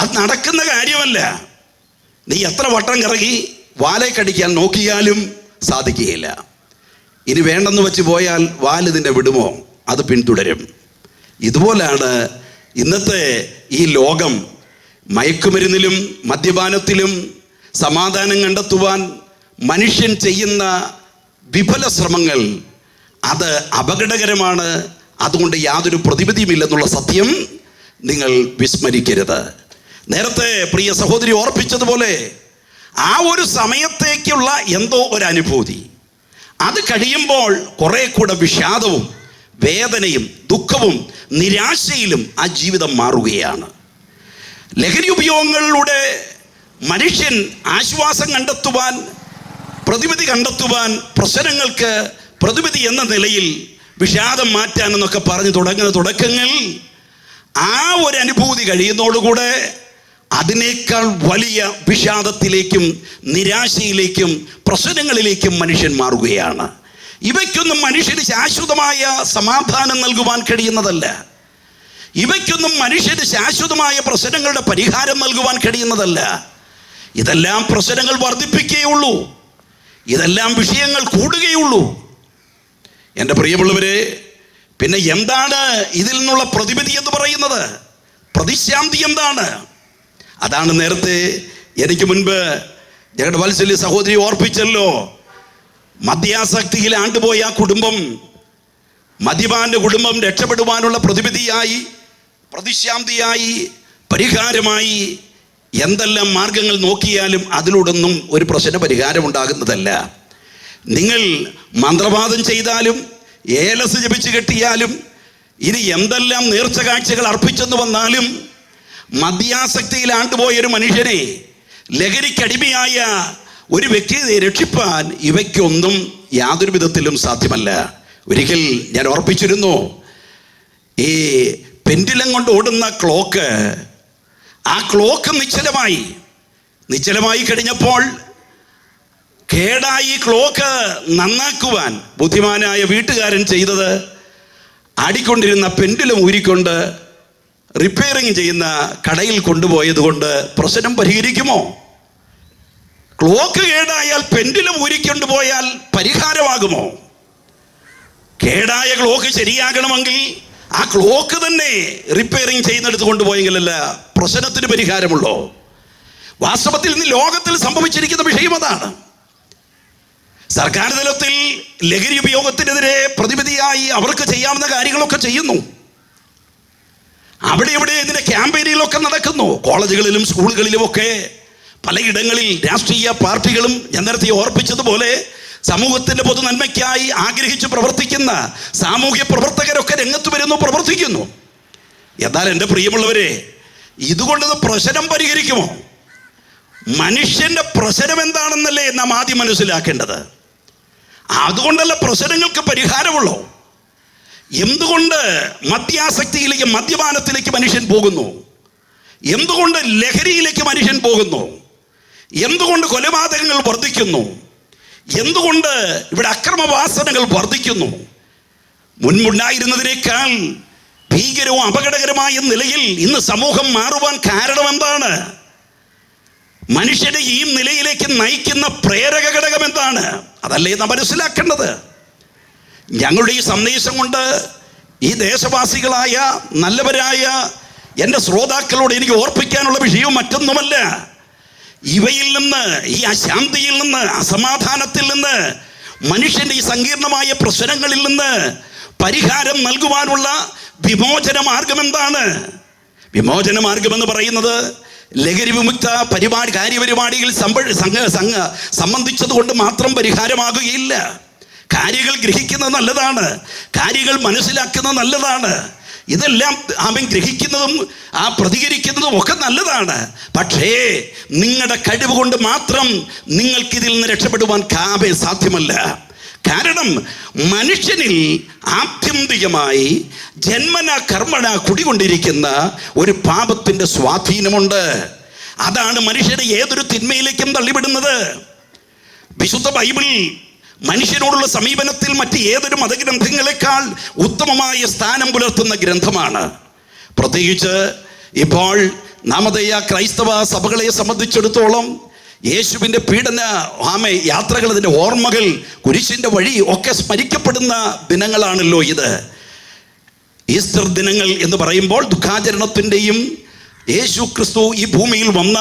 അത് നടക്കുന്ന കാര്യമല്ല. നീ എത്ര വട്ടം കറങ്ങി വാലെ കടിക്കാൻ നോക്കിയാലും സാധിക്കുകയില്ല. ഇനി വേണ്ടെന്ന് വെച്ച് പോയാൽ വാലിതിൻ്റെ വിടുമോ? അത് പിന്തുടരും. ഇതുപോലാണ് ഇന്നത്തെ ഈ ലോകം. മയക്കുമരുന്നിലും മദ്യപാനത്തിലും സമാധാനം കണ്ടെത്തുവാൻ മനുഷ്യൻ ചെയ്യുന്ന വിഫല ശ്രമങ്ങൾ, അത് അപകടകരമാണ്. അതുകൊണ്ട് യാതൊരു പ്രതിവിധിയുമില്ലെന്നുള്ള സത്യം നിങ്ങൾ വിസ്മരിക്കരുത്. നേരത്തെ പ്രിയ സഹോദരി ഓർപ്പിച്ചതുപോലെ ആ ഒരു സമയത്തേക്കുള്ള എന്തോ ഒരു അനുഭൂതി, അത് കഴിയുമ്പോൾ കുറെ കൂടെ വിഷാദവും വേദനയും ദുഃഖവും നിരാശയിലും ആ ജീവിതം മാറുകയാണ്. ലഹരി ഉപയോഗങ്ങളിലൂടെ മനുഷ്യൻ ആശ്വാസം കണ്ടെത്തുവാൻ, പ്രതിവിധി കണ്ടെത്തുവാൻ, പ്രശ്നങ്ങൾക്ക് പ്രതിവിധി എന്ന നിലയിൽ വിഷാദം മാറ്റാനെന്നൊക്കെ പറഞ്ഞ് തുടങ്ങുന്ന തുടക്കങ്ങൾ, ആ ഒരു അനുഭൂതി കഴിയുന്നതോടുകൂടെ അതിനേക്കാൾ വലിയ വിഷാദത്തിലേക്കും നിരാശയിലേക്കും പ്രശ്നങ്ങളിലേക്കും മനുഷ്യൻ മാറുകയാണ്. ഇവയ്ക്കൊന്നും മനുഷ്യന് ശാശ്വതമായ സമാധാനം നൽകുവാൻ കഴിയുന്നതല്ല. ഇവയ്ക്കൊന്നും മനുഷ്യന് ശാശ്വതമായ പ്രശ്നങ്ങളുടെ പരിഹാരം നൽകുവാൻ കഴിയുന്നതല്ല. ഇതെല്ലാം പ്രശ്നങ്ങൾ വർദ്ധിപ്പിക്കുകയുള്ളൂ, ഇതെല്ലാം വിഷയങ്ങൾ കൂടുകയുള്ളൂ. എൻ്റെ പ്രിയമുള്ളവരെ, പിന്നെ എന്താണ് ഇതിൽ നിന്നുള്ള പ്രതിവിധി എന്ന് പറയുന്നത്? പ്രതിശാന്തി എന്താണ്? അതാണ് നേരത്തെ എനിക്ക് മുൻപ് ഞങ്ങളുടെ വത്സല്യ സഹോദരി ഓർപ്പിച്ചല്ലോ. മദ്യാസക്തിയിൽ ആണ്ടുപോയ ആ കുടുംബം, മദ്യപാന്റെ കുടുംബം രക്ഷപ്പെടുവാനുള്ള പ്രതിവിധിയായി, പ്രതിശാന്തിയായി, പരിഹാരമായി എന്തെല്ലാം മാർഗങ്ങൾ നോക്കിയാലും അതിലൂടൊന്നും ഒരു പ്രശ്ന പരിഹാരം ഉണ്ടാകുന്നതല്ല. നിങ്ങൾ മന്ത്രവാദം ചെയ്താലും ഏലസ് ജപിച്ച് കെട്ടിയാലും ഇനി എന്തെല്ലാം നേർച്ച കാഴ്ചകൾ അർപ്പിച്ചെന്ന് വന്നാലും മദ്യാസക്തിയിൽ ആണ്ടുപോയൊരു മനുഷ്യനെ, ലഹരിക്കടിമയായ ഒരു വ്യക്തിയെ രക്ഷിപ്പാൻ ഇവയ്ക്കൊന്നും യാതൊരു വിധത്തിലും സാധ്യമല്ല. ഒരിക്കൽ ഞാൻ ഓർപ്പിച്ചിരുന്നു, ഈ പെൻഡിലം കൊണ്ട് ഓടുന്ന ക്ലോക്ക്, ആ ക്ലോക്ക് നിശ്ചലമായി കഴിഞ്ഞപ്പോൾ കേടായി ക്ലോക്ക് നന്നാക്കുവാൻ ബുദ്ധിമാനായ വീട്ടുകാരൻ ചെയ്തത്, ആടിക്കൊണ്ടിരുന്ന പെൻഡിലം ഊരിക്കൊണ്ട് റിപ്പയറിങ് ചെയ്യുന്ന കടയിൽ കൊണ്ടുപോയത് കൊണ്ട് പ്രശ്നം പരിഹരിക്കുമോ? Clock കേടായാൽ pendulum ഊരിക്കൊണ്ടുപോയാൽ പരിഹാരമാകുമോ? കേടായ ക്ലോക്ക് ശരിയാകണമെങ്കിൽ ആ ക്ലോക്ക് തന്നെ റിപ്പയറിങ് ചെയ്യുന്നിടത്ത് കൊണ്ടുപോയെങ്കിലല്ല പ്രശ്നത്തിന് പരിഹാരമുള്ളൂ. വാസ്തവത്തിൽ ഇന്ന് ലോകത്തിൽ സംഭവിച്ചിരിക്കുന്ന വിഷയം അതാണ്. സർക്കാർ തലത്തിൽ ലഹരി ഉപയോഗത്തിനെതിരെ പ്രതിവിധിയായി അവർക്ക് ചെയ്യാവുന്ന കാര്യങ്ങളൊക്കെ ചെയ്യുന്നു. അവിടെ ഇവിടെ ഇതിന്റെ ക്യാമ്പയിനുകളൊക്കെ നടക്കുന്നു. കോളേജുകളിലും സ്കൂളുകളിലുമൊക്കെ പലയിടങ്ങളിൽ രാഷ്ട്രീയ പാർട്ടികളും ഞാൻ നേരത്തെ ഓർപ്പിച്ചതുപോലെ സമൂഹത്തിന്റെ പൊതു നന്മയ്ക്കായി ആഗ്രഹിച്ച് പ്രവർത്തിക്കുന്ന സാമൂഹ്യ പ്രവർത്തകരൊക്കെ രംഗത്ത് വരുന്നു, പ്രവർത്തിക്കുന്നു. എന്നാൽ എൻ്റെ പ്രിയമുള്ളവരെ, ഇതുകൊണ്ട് പ്രശ്നം പരിഹരിക്കുമോ? മനുഷ്യന്റെ പ്രശ്നം എന്താണെന്നല്ലേ നാം ആദ്യം മനസ്സിലാക്കേണ്ടത്. അതുകൊണ്ടല്ല പ്രശ്നങ്ങൾക്ക് പരിഹാരമുള്ളൂ. എന്തുകൊണ്ട് മദ്യാസക്തിയിലേക്ക്, മദ്യപാനത്തിലേക്ക് മനുഷ്യൻ പോകുന്നു? എന്തുകൊണ്ട് ലഹരിയിലേക്ക് മനുഷ്യൻ പോകുന്നു? എന്തുകൊണ്ട് കൊലപാതകങ്ങൾ വർദ്ധിക്കുന്നു? എന്തുകൊണ്ട് ഇവിടെ അക്രമവാസനകൾ വർദ്ധിക്കുന്നു? മുൻപുണ്ടായിരുന്നതിനേക്കാൾ ഭീകരവും അപകടകരമായ നിലയിൽ ഇന്ന് സമൂഹം മാറുവാൻ കാരണം എന്താണ്? മനുഷ്യനെ ഈ നിലയിലേക്ക് നയിക്കുന്ന പ്രേരക ഘടകം എന്താണ്? അതല്ലേ നാം മനസ്സിലാക്കേണ്ടത്. ഞങ്ങളുടെ ഈ സന്ദേശം കൊണ്ട് ഈ ദേശവാസികളായ നല്ലവരായ എൻ്റെ ശ്രോതാക്കളോട് എനിക്ക് ഓർപ്പിക്കാനുള്ള വിഷയവും മറ്റൊന്നുമല്ല. ഇവയിൽ നിന്ന്, ഈ അശാന്തിയിൽ നിന്ന്, അസമാധാനത്തിൽ നിന്ന്, മനുഷ്യൻ്റെ ഈ സങ്കീർണമായ പ്രശ്നങ്ങളിൽ നിന്ന് പരിഹാരം നൽകുവാനുള്ള വിമോചന മാർഗം എന്താണ്? വിമോചന മാർഗമെന്ന് പറയുന്നത് ലഹരി വിമുക്ത കാര്യപരിപാടിയിൽ സംബന്ധിച്ചത് കൊണ്ട് മാത്രം പരിഹാരമാകുകയില്ല. കാര്യങ്ങൾ ഗ്രഹിക്കുന്നത് നല്ലതാണ്, കാര്യങ്ങൾ മനസ്സിലാക്കുന്നത് നല്ലതാണ്. ഇതെല്ലാം അവൻ ഗ്രഹിക്കുന്നതും പ്രതികരിക്കുന്നതും ഒക്കെ നല്ലതാണ്. പക്ഷേ നിങ്ങളുടെ കഴിവ് കൊണ്ട് മാത്രം നിങ്ങൾക്കിതിൽ നിന്ന് രക്ഷപ്പെടുവാൻ സാധ്യമല്ല. കാരണം മനുഷ്യനിൽ ആത്യന്തികമായി ജന്മന കർമ്മന കുടികൊണ്ടിരിക്കുന്ന ഒരു പാപത്തിൻ്റെ സ്വാധീനമുണ്ട്. അതാണ് മനുഷ്യനെ ഏതൊരു തിന്മയിലേക്കും തള്ളിവിടുന്നത്. വിശുദ്ധ ബൈബിൾ മനുഷ്യനോടുള്ള സമീപനത്തിൽ മറ്റ് ഏതൊരു മതഗ്രന്ഥങ്ങളെക്കാൾ ഉത്തമമായ സ്ഥാനം പുലർത്തുന്ന ഗ്രന്ഥമാണ്. പ്രത്യേകിച്ച് ഇപ്പോൾ നാമധേയ ക്രൈസ്തവ സഭകളെ സംബന്ധിച്ചിടത്തോളം യേശുവിൻ്റെ പീഡന യാത്രകൾ, അതിൻ്റെ ഓർമ്മകൾ, കുരിശിൻ്റെ വഴി ഒക്കെ സ്മരിക്കപ്പെടുന്ന ദിനങ്ങളാണല്ലോ ഇത്. ഈസ്റ്റർ ദിനങ്ങൾ എന്ന് പറയുമ്പോൾ ദുഃഖാചരണത്തിൻ്റെയും യേശു ക്രിസ്തു ഈ ഭൂമിയിൽ വന്ന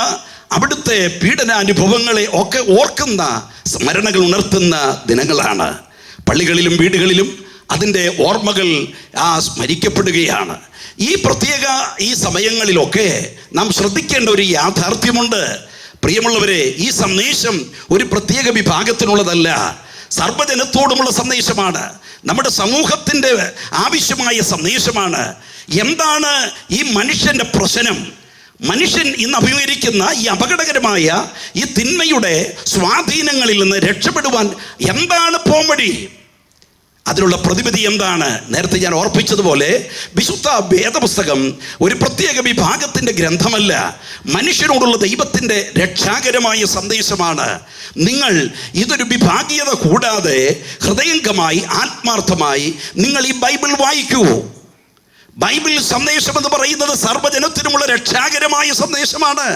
അവിടുത്തെ പീഡനാനുഭവങ്ങളെ ഒക്കെ ഓർക്കുന്ന, സ്മരണകൾ ഉണർത്തുന്ന ദിനങ്ങളാണ്. പള്ളികളിലും വീടുകളിലും അതിൻ്റെ ഓർമ്മകൾ സ്മരിക്കപ്പെടുകയാണ്. ഈ പ്രത്യേക ഈ സമയങ്ങളിലൊക്കെ നാം ശ്രദ്ധിക്കേണ്ട ഒരു യാഥാർത്ഥ്യമുണ്ട്. പ്രിയമുള്ളവരെ, ഈ സന്ദേശം ഒരു പ്രത്യേക വിഭാഗത്തിനുള്ളതല്ല, സർവ്വജനത്തോടുമുള്ള സന്ദേശമാണ്. നമ്മുടെ സമൂഹത്തിൻ്റെ ആവശ്യമായ സന്ദേശമാണ്. എന്താണ് ഈ മനുഷ്യൻ്റെ പ്രശ്നം? മനുഷ്യൻ ഇന്ന് അഭിമുഖീകരിക്കുന്ന ഈ അപകടകരമായ ഈ തിന്മയുടെ സ്വാധീനങ്ങളിൽ നിന്ന് രക്ഷപ്പെടുവാൻ എന്താണ് പോംവഴി? അതിനുള്ള പ്രതിവിധി എന്താണ്? നേരത്തെ ഞാൻ ഓർപ്പിച്ചതുപോലെ വിശുദ്ധ വേദപുസ്തകം ഒരു പ്രത്യേക വിഭാഗത്തിൻ്റെ ഗ്രന്ഥമല്ല, മനുഷ്യനോടുള്ള ദൈവത്തിൻ്റെ രക്ഷാകരമായ സന്ദേശമാണ്. നിങ്ങൾ ഇതൊരു വിഭാഗീയത കൂടാതെ ഹൃദയംഗമായി, ആത്മാർത്ഥമായി നിങ്ങൾ ഈ ബൈബിൾ വായിക്കൂ. ബൈബിൾ സന്ദേശം എന്ന് പറയുന്നത് സർവ്വജനത്തിനുമുള്ള രക്ഷാകരമായ സന്ദേശമാണ്.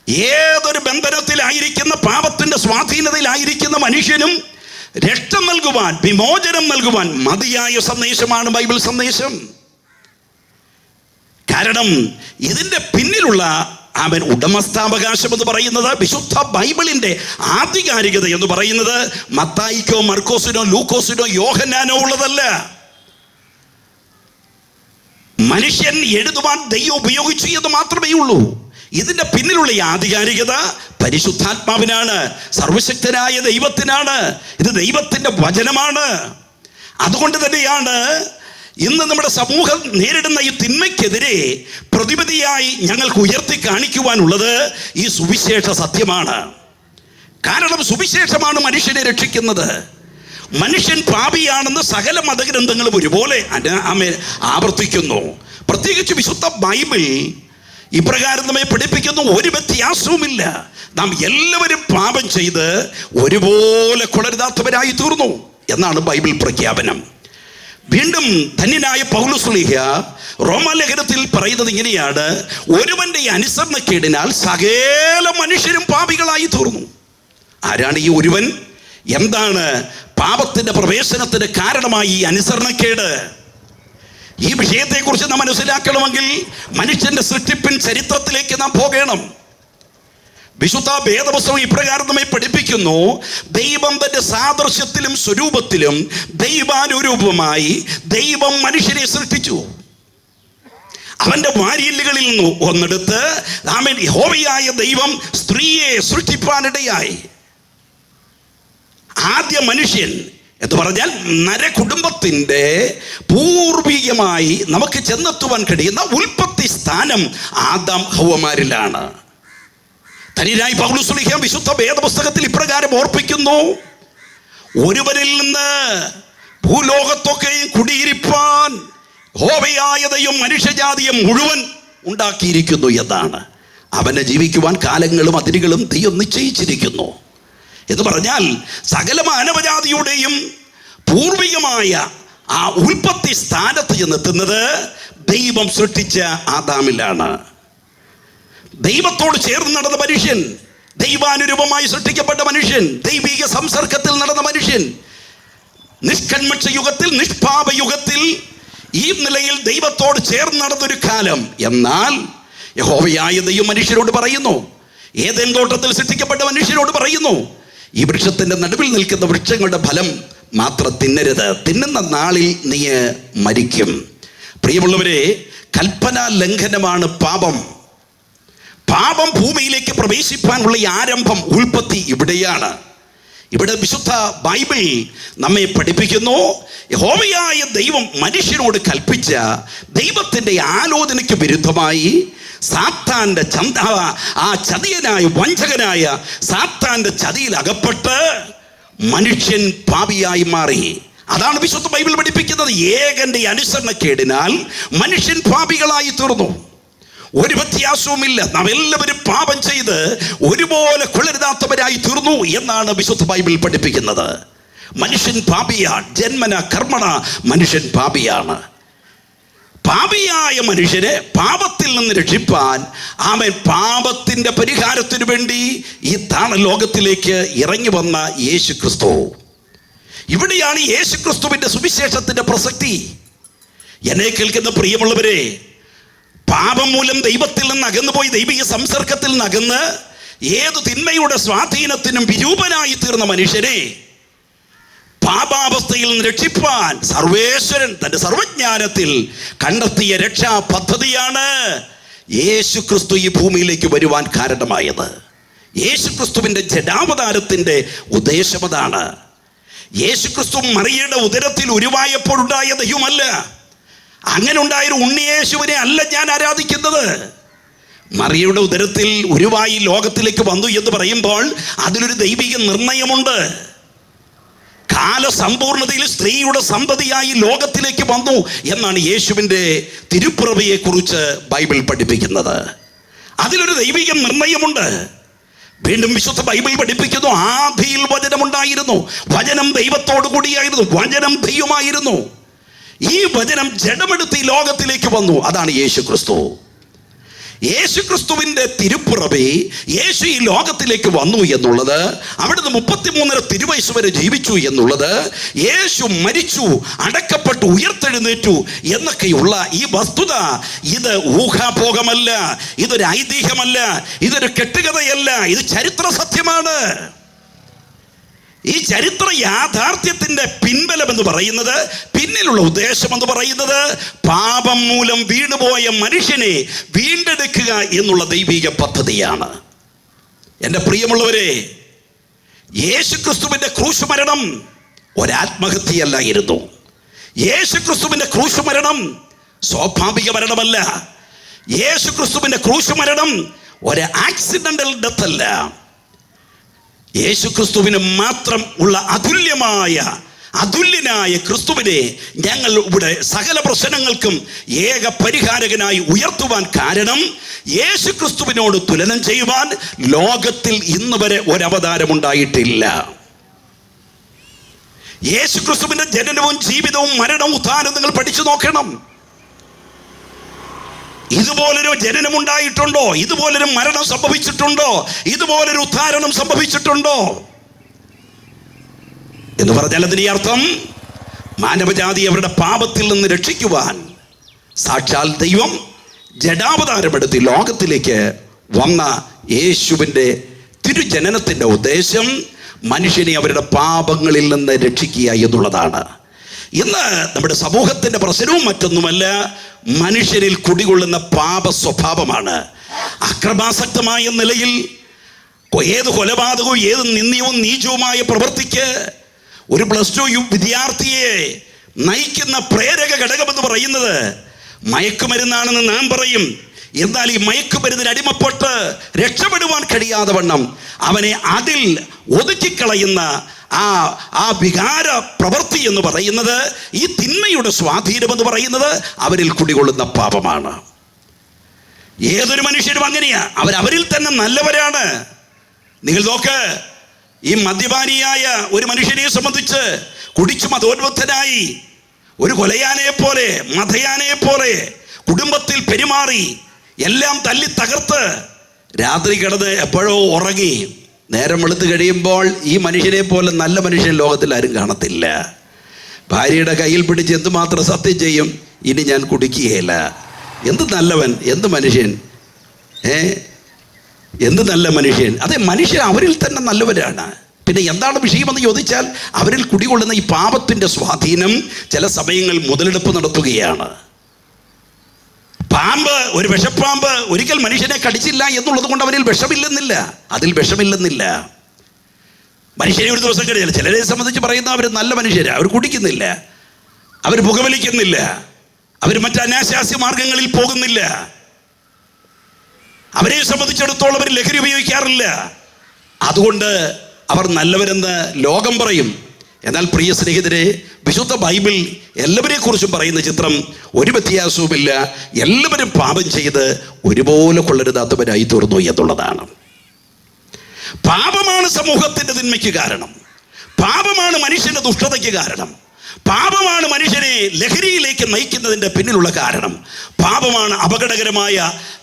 ഏതൊരു ബന്ധനത്തിലായിരിക്കുന്ന, പാപത്തിന്റെ സ്വാധീനതയിലായിരിക്കുന്ന മനുഷ്യനും രക്ഷ നൽകുവാൻ, വിമോചനം നൽകുവാൻ മതിയായ സന്ദേശമാണ് ബൈബിൾ സന്ദേശം. കാരണം ഇതിന്റെ പിന്നിലുള്ള ഉടമസ്ഥാവകാശം എന്ന് പറയുന്നത്, വിശുദ്ധ ബൈബിളിന്റെ ആധികാരികത എന്ന് പറയുന്നത് മത്തായിക്കോ മർക്കോസിനോ ലൂക്കോസിനോ യോഹന്നാനോ ഉള്ളതല്ല. മനുഷ്യൻ എഴുതുവാൻ ദൈവം ഉപയോഗിച്ചു എന്ന് മാത്രമേ ഉള്ളൂ. ഇതിന്റെ പിന്നിലുള്ള ഈ ആധികാരികത പരിശുദ്ധാത്മാവിനാണ്, സർവശക്തനായ ദൈവത്തിനാണ്. ഇത് ദൈവത്തിന്റെ വചനമാണ്. അതുകൊണ്ട് തന്നെയാണ് ഇന്ന് നമ്മുടെ സമൂഹം നേരിടുന്ന ഈ തിന്മയ്ക്കെതിരെ പ്രതിവിധിയായി ഞങ്ങൾക്ക് ഉയർത്തി കാണിക്കുവാനുള്ളത് ഈ സുവിശേഷ സത്യമാണ്. കാരണം സുവിശേഷമാണ് മനുഷ്യനെ രക്ഷിക്കുന്നത്. മനുഷ്യൻ പാപിയാണെന്ന് സകല മതഗ്രന്ഥങ്ങളും ഒരുപോലെ ആവർത്തിക്കുന്നു. പ്രത്യേകിച്ച് വിശുദ്ധ ബൈബിൾ ഇപ്രകാരം നമ്മെ പഠിപ്പിക്കുന്നു, ഒരു വ്യത്യാസവുമില്ല. നാം എല്ലാവരും പാപം ചെയ്ത് ഒരുപോലെ കൊള്ളരുതാത്തവരായി തീർന്നു എന്നാണ് ബൈബിൾ പ്രഖ്യാപനം. വീണ്ടും ധന്യനായ പൗലോസ് റോമാലേഖനത്തിൽ പറയുന്നത് ഇങ്ങനെയാണ്: ഒരുവന്റെ അനുസരണക്കേടിനാൽ സകല മനുഷ്യരും പാപികളായി തീർന്നു. ആരാണ് ഈ ഒരുവൻ? എന്താണ് പാപത്തിന്റെ പ്രവേശനത്തിന് കാരണമായി ഈ അനുസരണക്കേട്? ഈ വിഷയത്തെക്കുറിച്ച് നാം മനസ്സിലാക്കണമെങ്കിൽ മനുഷ്യന്റെ സൃഷ്ടിപ്പിൻ ചരിത്രത്തിലേക്ക് നാം പോകണം. വിശുദ്ധ വേദപുസ്തകം ഇപ്രകാരം നമ്മെ പഠിപ്പിക്കുന്നു: ദൈവം തന്റെ സാദൃശ്യത്തിലും സ്വരൂപത്തിലും ദൈവാനുരൂപമായി ദൈവം മനുഷ്യനെ സൃഷ്ടിച്ചു. അവന്റെ വാരിയല്ലുകളിൽ നിന്ന് ഒന്നെടുത്ത് യഹോവയായ ദൈവം സ്ത്രീയെ സൃഷ്ടിപ്പാനിടയായി. ആദ്യ മനുഷ്യൻ എന്ന് പറഞ്ഞാൽ നരകുടുംബത്തിന്റെ പൂർവികമായി നമുക്ക് ചെന്നെത്തുവാൻ കഴിയുന്ന ഉൽപ്പത്തി സ്ഥാനം ആദാം ഹവ്വമാരിലാണ്. ധന്യനായ പൗലോസ് വിശുദ്ധ വേദപുസ്തകത്തിൽ ഇപ്രകാരം ഓർപ്പിക്കുന്നു: ഒരുവനിൽ നിന്ന് ഭൂലോകത്തൊക്കെയും കുടിയിരിപ്പാൻ യഹോവയായ ദൈവം മനുഷ്യജാതിയെ മുഴുവൻ ഉണ്ടാക്കിയിരിക്കുന്നു എന്നാണ്. അവനെ ജീവിക്കുവാൻ കാലങ്ങളും അതിരുകളും ദൈവം നിശ്ചയിച്ചിരിക്കുന്നു. എന്ന് പറഞ്ഞാൽ സകല മാനവജാതിയുടെയും പൂർവികമായ ആ ഉൽപ്പത്തി സ്ഥാനത്ത് ചെന്നെത്തുന്നത് ദൈവം സൃഷ്ടിച്ച ആദാമിലാണ്. ദൈവത്തോട് ചേർന്ന് നടന്ന മനുഷ്യൻ, ദൈവാനുരൂപമായി സൃഷ്ടിക്കപ്പെട്ട മനുഷ്യൻ, ദൈവിക സംസർഗത്തിൽ നടന്ന മനുഷ്യൻ, നിഷ്കന്മഷ യുഗത്തിൽ, നിഷ്പാപ യുഗത്തിൽ ഈ നിലയിൽ ദൈവത്തോട് ചേർന്ന് നടന്നൊരു കാലം. എന്നാൽ യഹോവയായ ദൈവം മനുഷ്യരോട് പറയുന്നു, ഏദെൻ തോട്ടത്തിൽ സൃഷ്ടിക്കപ്പെട്ട മനുഷ്യരോട് പറയുന്നു, ഈ വൃക്ഷത്തിന്റെ നടുവിൽ നിൽക്കുന്ന വൃക്ഷങ്ങളുടെ ഫലം മാത്രം തിന്നരുത്, തിന്നുന്ന നാളിൽ നീ മരിക്കും. പ്രിയമുള്ളവരെ, കൽപ്പനാ ലംഘനമാണ് പാപം. പാപം ഭൂമിയിലേക്ക് പ്രവേശിപ്പാനുള്ള ഈ ആരംഭം, ഉൽപ്പത്തി ഇവിടെയാണ്. ഇവിടെ വിശുദ്ധ ബൈബിൾ നമ്മെ പഠിപ്പിക്കുന്നു, യഹോവയായ ദൈവം മനുഷ്യനോട് കൽപ്പിച്ച ദൈവത്തിന്റെ ആലോചനയ്ക്ക് വിരുദ്ധമായി സാത്താന്റെ ആ ചതിയനായ വഞ്ചകനായ സാത്താന്റെ ചതിയിൽ അകപ്പെട്ട് മനുഷ്യൻ പാപിയായി മാറി. അതാണ് വിശുദ്ധ ബൈബിൾ പഠിപ്പിക്കുന്നത്. ഏകന്റെ അനുസരണക്കേടിനാൽ മനുഷ്യൻ പാപികളായി തീർന്നു. ഒരു വ്യത്യാസവുമില്ല. നാം എല്ലാവരും പാപം ചെയ്ത് ഒരുപോലെ കൊള്ളരുതാത്തവരായി തീർന്നു എന്നാണ് വിശുദ്ധ ബൈബിൾ പഠിപ്പിക്കുന്നത്. മനുഷ്യൻ പാപിയാണ്, ജന്മന കർമ്മണ മനുഷ്യൻ പാപിയാണ്. പാപിയായ മനുഷ്യനെ പാപത്തിൽ നിന്ന് രക്ഷിപ്പാൻ അവൻ പാപത്തിന്റെ പരിഹാരത്തിനു വേണ്ടി ഈ താണലോകത്തിലേക്ക് ഇറങ്ങി വന്ന യേശു ക്രിസ്തു. ഇവിടെയാണ് യേശു ക്രിസ്തുവിന്റെ സുവിശേഷത്തിന്റെ പ്രസക്തി. എന്നെ കേൾക്കുന്ന പ്രിയമുള്ളവരെ, പാപം മൂലം ദൈവത്തിൽ നിന്ന് അകന്നുപോയി, ദൈവിക സംസർഗത്തിൽ നിന്ന് അകന്ന് ഏതു തിന്മയുടെ സ്വാധീനത്തിനും വിരൂപനായി തീർന്ന മനുഷ്യനെ പാപാവസ്ഥയിൽ നിന്ന് രക്ഷിപ്പാൻ സർവേശ്വരൻ തന്റെ സർവജ്ഞാനത്തിൽ കണ്ടെത്തിയ രക്ഷാ പദ്ധതിയാണ് യേശു ക്രിസ്തു ഈ ഭൂമിയിലേക്ക് വരുവാൻ കാരണമായത്. യേശു ക്രിസ്തുവിന്റെ ജഡാവതാരത്തിന്റെ ഉദ്ദേശമതാണ്. യേശു ക്രിസ്തു മറിയയുടെ ഉദരത്തിൽ ഉരുവായപ്പോഴുണ്ടായ ദൈവമല്ല. അങ്ങനെ ഉണ്ടായൊരു ഉണ്ണിയേശുവിനെ അല്ല ഞാൻ ആരാധിക്കുന്നത്. മറിയയുടെ ഉദരത്തിൽ ഉരുവായി ലോകത്തിലേക്ക് വന്നു എന്ന് പറയുമ്പോൾ അതിലൊരു ദൈവിക നിർണയമുണ്ട്. കാലസമ്പൂർണതയിൽ സ്ത്രീയുടെ സന്തതിയായി ലോകത്തിലേക്ക് വന്നു എന്നാണ് യേശുവിൻ്റെ തിരുപ്പിറവിയെ കുറിച്ച് ബൈബിൾ പഠിപ്പിക്കുന്നത്. അതിലൊരു ദൈവിക നിർണയമുണ്ട്. വീണ്ടും വിശുദ്ധ ബൈബിൾ പഠിപ്പിക്കുന്നു, ആദിയിൽ വചനമുണ്ടായിരുന്നു, വചനം ദൈവത്തോടു കൂടിയായിരുന്നു, വചനം ദൈവമായിരുന്നു. ഈ വചനം ജഡമെടുത്ത് ഈ ലോകത്തിലേക്ക് വന്നു. അതാണ് യേശു ക്രിസ്തു. യേശുക്രിസ്തുവിൻ്റെ തിരുപ്പിറവി, യേശു ഈ ലോകത്തിലേക്ക് വന്നു എന്നുള്ളത്, അവിടുന്ന് 33 തിരുവയസ്സ് വരെ ജീവിച്ചു എന്നുള്ളത്, യേശു മരിച്ചു, അടക്കപ്പെട്ടു, ഉയർത്തെഴുന്നേറ്റു എന്നൊക്കെയുള്ള ഈ വസ്തുത, ഇത് ഊഹാഭോഗമല്ല, ഇതൊരു ഐതിഹ്യമല്ല, ഇതൊരു കെട്ടുകഥയല്ല, ഇത് ചരിത്ര സത്യമാണ്. ഈ ചരിത്ര യാഥാർത്ഥ്യത്തിൻ്റെ പിൻബലം എന്ന് പറയുന്നത്, പിന്നിലുള്ള ഉദ്ദേശം എന്ന് പറയുന്നത്, പാപം മൂലം വീണുപോയ മനുഷ്യനെ വീണ്ടെടുക്കുക എന്നുള്ള ദൈവിക പദ്ധതിയാണ്. എൻ്റെ പ്രിയമുള്ളവരെ, യേശുക്രിസ്തുവിൻ്റെ ക്രൂശ് മരണം ഒരാത്മഹത്യയല്ലായിരുന്നു. യേശുക്രിസ്തുവിൻ്റെ ക്രൂശ് മരണം സ്വാഭാവിക മരണമല്ല. യേശുക്രിസ്തുവിൻ്റെ ക്രൂശ് മരണം ഒരു ആക്സിഡന്റൽ ഡെത്ത് അല്ല. യേശുക്രിസ്തുവിന് മാത്രം ഉള്ള അതുല്യനായ ക്രിസ്തുവിനെ ഞങ്ങൾ ഇവിടെ സകല പ്രശ്നങ്ങൾക്കും ഏക പരിഹാരകനായി ഉയർത്തുവാൻ കാരണം, യേശുക്രിസ്തുവിനോട് തുലനം ചെയ്യുവാൻ ലോകത്തിൽ ഇന്ന് വരെ ഒരവതാരമുണ്ടായിട്ടില്ല. യേശുക്രിസ്തുവിന്റെ ജനനവും ജീവിതവും മരണവും ഉത്ഥാനവും നിങ്ങൾ പഠിച്ചു നോക്കണം. ഇതുപോലൊരു ജനനം ഉണ്ടായിട്ടുണ്ടോ? ഇതുപോലൊരു മരണം സംഭവിച്ചിട്ടുണ്ടോ? ഇതുപോലൊരു ഉദ്ധാരണം സംഭവിച്ചിട്ടുണ്ടോ എന്ന് പറഞ്ഞാൽ അതിന്റെ അർത്ഥം, മാനവജാതി അവരുടെ പാപത്തിൽ നിന്ന് രക്ഷിക്കുവാൻ സാക്ഷാൽ ദൈവം ജഡാവതാരമെടുത്ത് ലോകത്തിലേക്ക് വന്ന യേശുവിൻ്റെ തിരുജനനത്തിൻ്റെ ഉദ്ദേശം മനുഷ്യനെ അവരുടെ പാപങ്ങളിൽ നിന്ന് രക്ഷിക്കുക എന്നുള്ളതാണ്. ഇന്ന് നമ്മുടെ സമൂഹത്തിൻ്റെ പ്രശ്നവും മറ്റൊന്നുമല്ല, മനുഷ്യരിൽ കുടികൊള്ളുന്ന പാപ സ്വഭാവമാണ്. അക്രമാസക്തമായ നിലയിൽ ഏത് കൊലപാതകവും, ഏത് നിന്ദ്യവും നീചവുമായ പ്രവൃത്തിക്ക് ഒരു +2 വിദ്യാർത്ഥിയെ നയിക്കുന്ന പ്രേരക ഘടകമെന്ന് പറയുന്നത് മയക്കുമരുന്നാണെന്ന് നാം പറയും. എന്നാൽ ഈ മയക്കുമരുന്നിന് അടിമപ്പെട്ട് രക്ഷപ്പെടുവാൻ കഴിയാതെ വണ്ണം അവനെ അതിൽ ഒതുക്കിക്കളയുന്ന ആ വികാര പ്രവൃത്തി എന്ന് പറയുന്നത്, ഈ തിന്മയുടെ സ്വാധീനം എന്ന് പറയുന്നത് അവരിൽ കുടികൊള്ളുന്ന പാപമാണ്. ഏതൊരു മനുഷ്യരും അങ്ങനെയാ, അവരിൽ തന്നെ നല്ലവരാണ്. നിങ്ങൾ നോക്ക്, ഈ മദ്യപാനിയായ ഒരു മനുഷ്യനെ സംബന്ധിച്ച് കുടിച്ചു മതോന്മുക്തനായി ഒരു കൊലയാനയെ പോലെ, മതയാനയെ പോലെ കുടുംബത്തിൽ പെരുമാറി എല്ലാം തല്ലി തകർത്ത് രാത്രി കിടന്ന് എപ്പോഴോ ഉറങ്ങി നേരം വെളുത്ത് കഴിയുമ്പോൾ ഈ മനുഷ്യനെ പോലെ നല്ല മനുഷ്യൻ ലോകത്തിൽ ആരും കാണത്തില്ല. ഭാര്യയുടെ കയ്യിൽ പിടിച്ച് എന്തുമാത്രം സത്യം ചെയ്യും, ഇനി ഞാൻ കുടിക്കുകയില്ല. എന്ത് നല്ലവൻ, എന്ത് മനുഷ്യൻ, എന്ത് നല്ല മനുഷ്യൻ. അതെ, മനുഷ്യർ അവരിൽ തന്നെ നല്ലവരാണ്. പിന്നെ എന്താണ് വിഷയമെന്ന് ചോദിച്ചാൽ, അവരിൽ കുടികൊള്ളുന്ന ഈ പാപത്തിൻ്റെ സ്വാധീനം ചില സമയങ്ങൾ മുതലെടുപ്പ് നടത്തുകയാണ്. പാമ്പ്, ഒരു വിഷപ്പാമ്പ് ഒരിക്കൽ മനുഷ്യനെ കടിച്ചില്ല എന്നുള്ളത് കൊണ്ട് അവരിൽ വിഷമില്ലെന്നില്ല, അതിൽ വിഷമില്ലെന്നില്ല. മനുഷ്യനെ ഒരു ദിവസം കടിച്ചില്ല. ചിലരെ സംബന്ധിച്ച് പറയുന്ന അവർ നല്ല മനുഷ്യരാണ്, അവർ കുടിക്കുന്നില്ല, അവർ പുകവലിക്കുന്നില്ല, അവർ മറ്റ് അനാശാസ്യ മാർഗങ്ങളിൽ പോകുന്നില്ല. അവരെ സംബന്ധിച്ചിടത്തോളം അവർ ലഹരി ഉപയോഗിക്കാറില്ല. അതുകൊണ്ട് അവർ നല്ലവരെന്ന് ലോകം പറയും. എന്നാൽ പ്രിയ സ്നേഹിതരെ, വിശുദ്ധ ബൈബിൾ എല്ലാവരെ കുറിച്ചും പറയുന്ന ചിത്രം ഒരു വ്യത്യാസവുമില്ല. എല്ലാവരും പാപം ചെയ്ത് ഒരുപോലെ കൊള്ളരുതാത്തവരായി തീർന്നു എന്നുള്ളതാണ്. പാപമാണ് സമൂഹത്തിൻ്റെ തിന്മയ്ക്ക് കാരണം. പാപമാണ് മനുഷ്യൻ്റെ ദുഷ്ടതയ്ക്ക് കാരണം. പാപമാണ് മനുഷ്യനെ ലഹരിയിലേക്ക് നയിക്കുന്നതിൻ്റെ പിന്നിലുള്ള കാരണം. പാപമാണ് അപകടകരമായ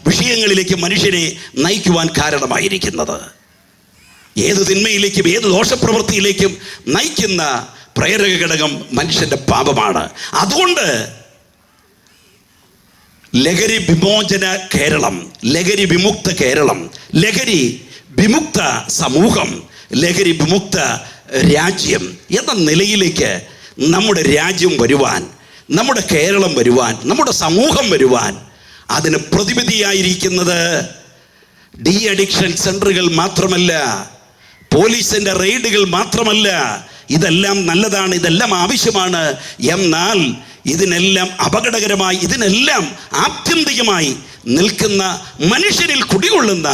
വിഷയങ്ങളിലേക്ക് മനുഷ്യനെ നയിക്കുവാൻ കാരണമായിരിക്കുന്നത്. ഏത് തിന്മയിലേക്കും ഏത് ദോഷപ്രവൃത്തിയിലേക്കും നയിക്കുന്ന പ്രേരക ഘടകം മനുഷ്യൻ്റെ പാപമാണ്. അതുകൊണ്ട് ലഹരി വിമോചന കേരളം, ലഹരി വിമുക്ത കേരളം, ലഹരി വിമുക്ത സമൂഹം, ലഹരി വിമുക്ത രാജ്യം എന്ന നിലയിലേക്ക് നമ്മുടെ രാജ്യം വരുവാൻ, നമ്മുടെ കേരളം വരുവാൻ, നമ്മുടെ സമൂഹം വരുവാൻ അതിന് പ്രതിവിധിയായിരിക്കുന്നത് ഡി അഡിക്ഷൻ സെൻ്ററുകൾ മാത്രമല്ല, പോലീസിൻ്റെ റെയ്ഡുകൾ മാത്രമല്ല. ഇതെല്ലാം നല്ലതാണ്, ഇതെല്ലാം ആവശ്യമാണ്. എന്നാൽ ഇതിനെല്ലാം അപകടകരമായി, ഇതിനെല്ലാം ആത്യന്തികമായി നിൽക്കുന്ന മനുഷ്യരിൽ കുടികൊള്ളുന്ന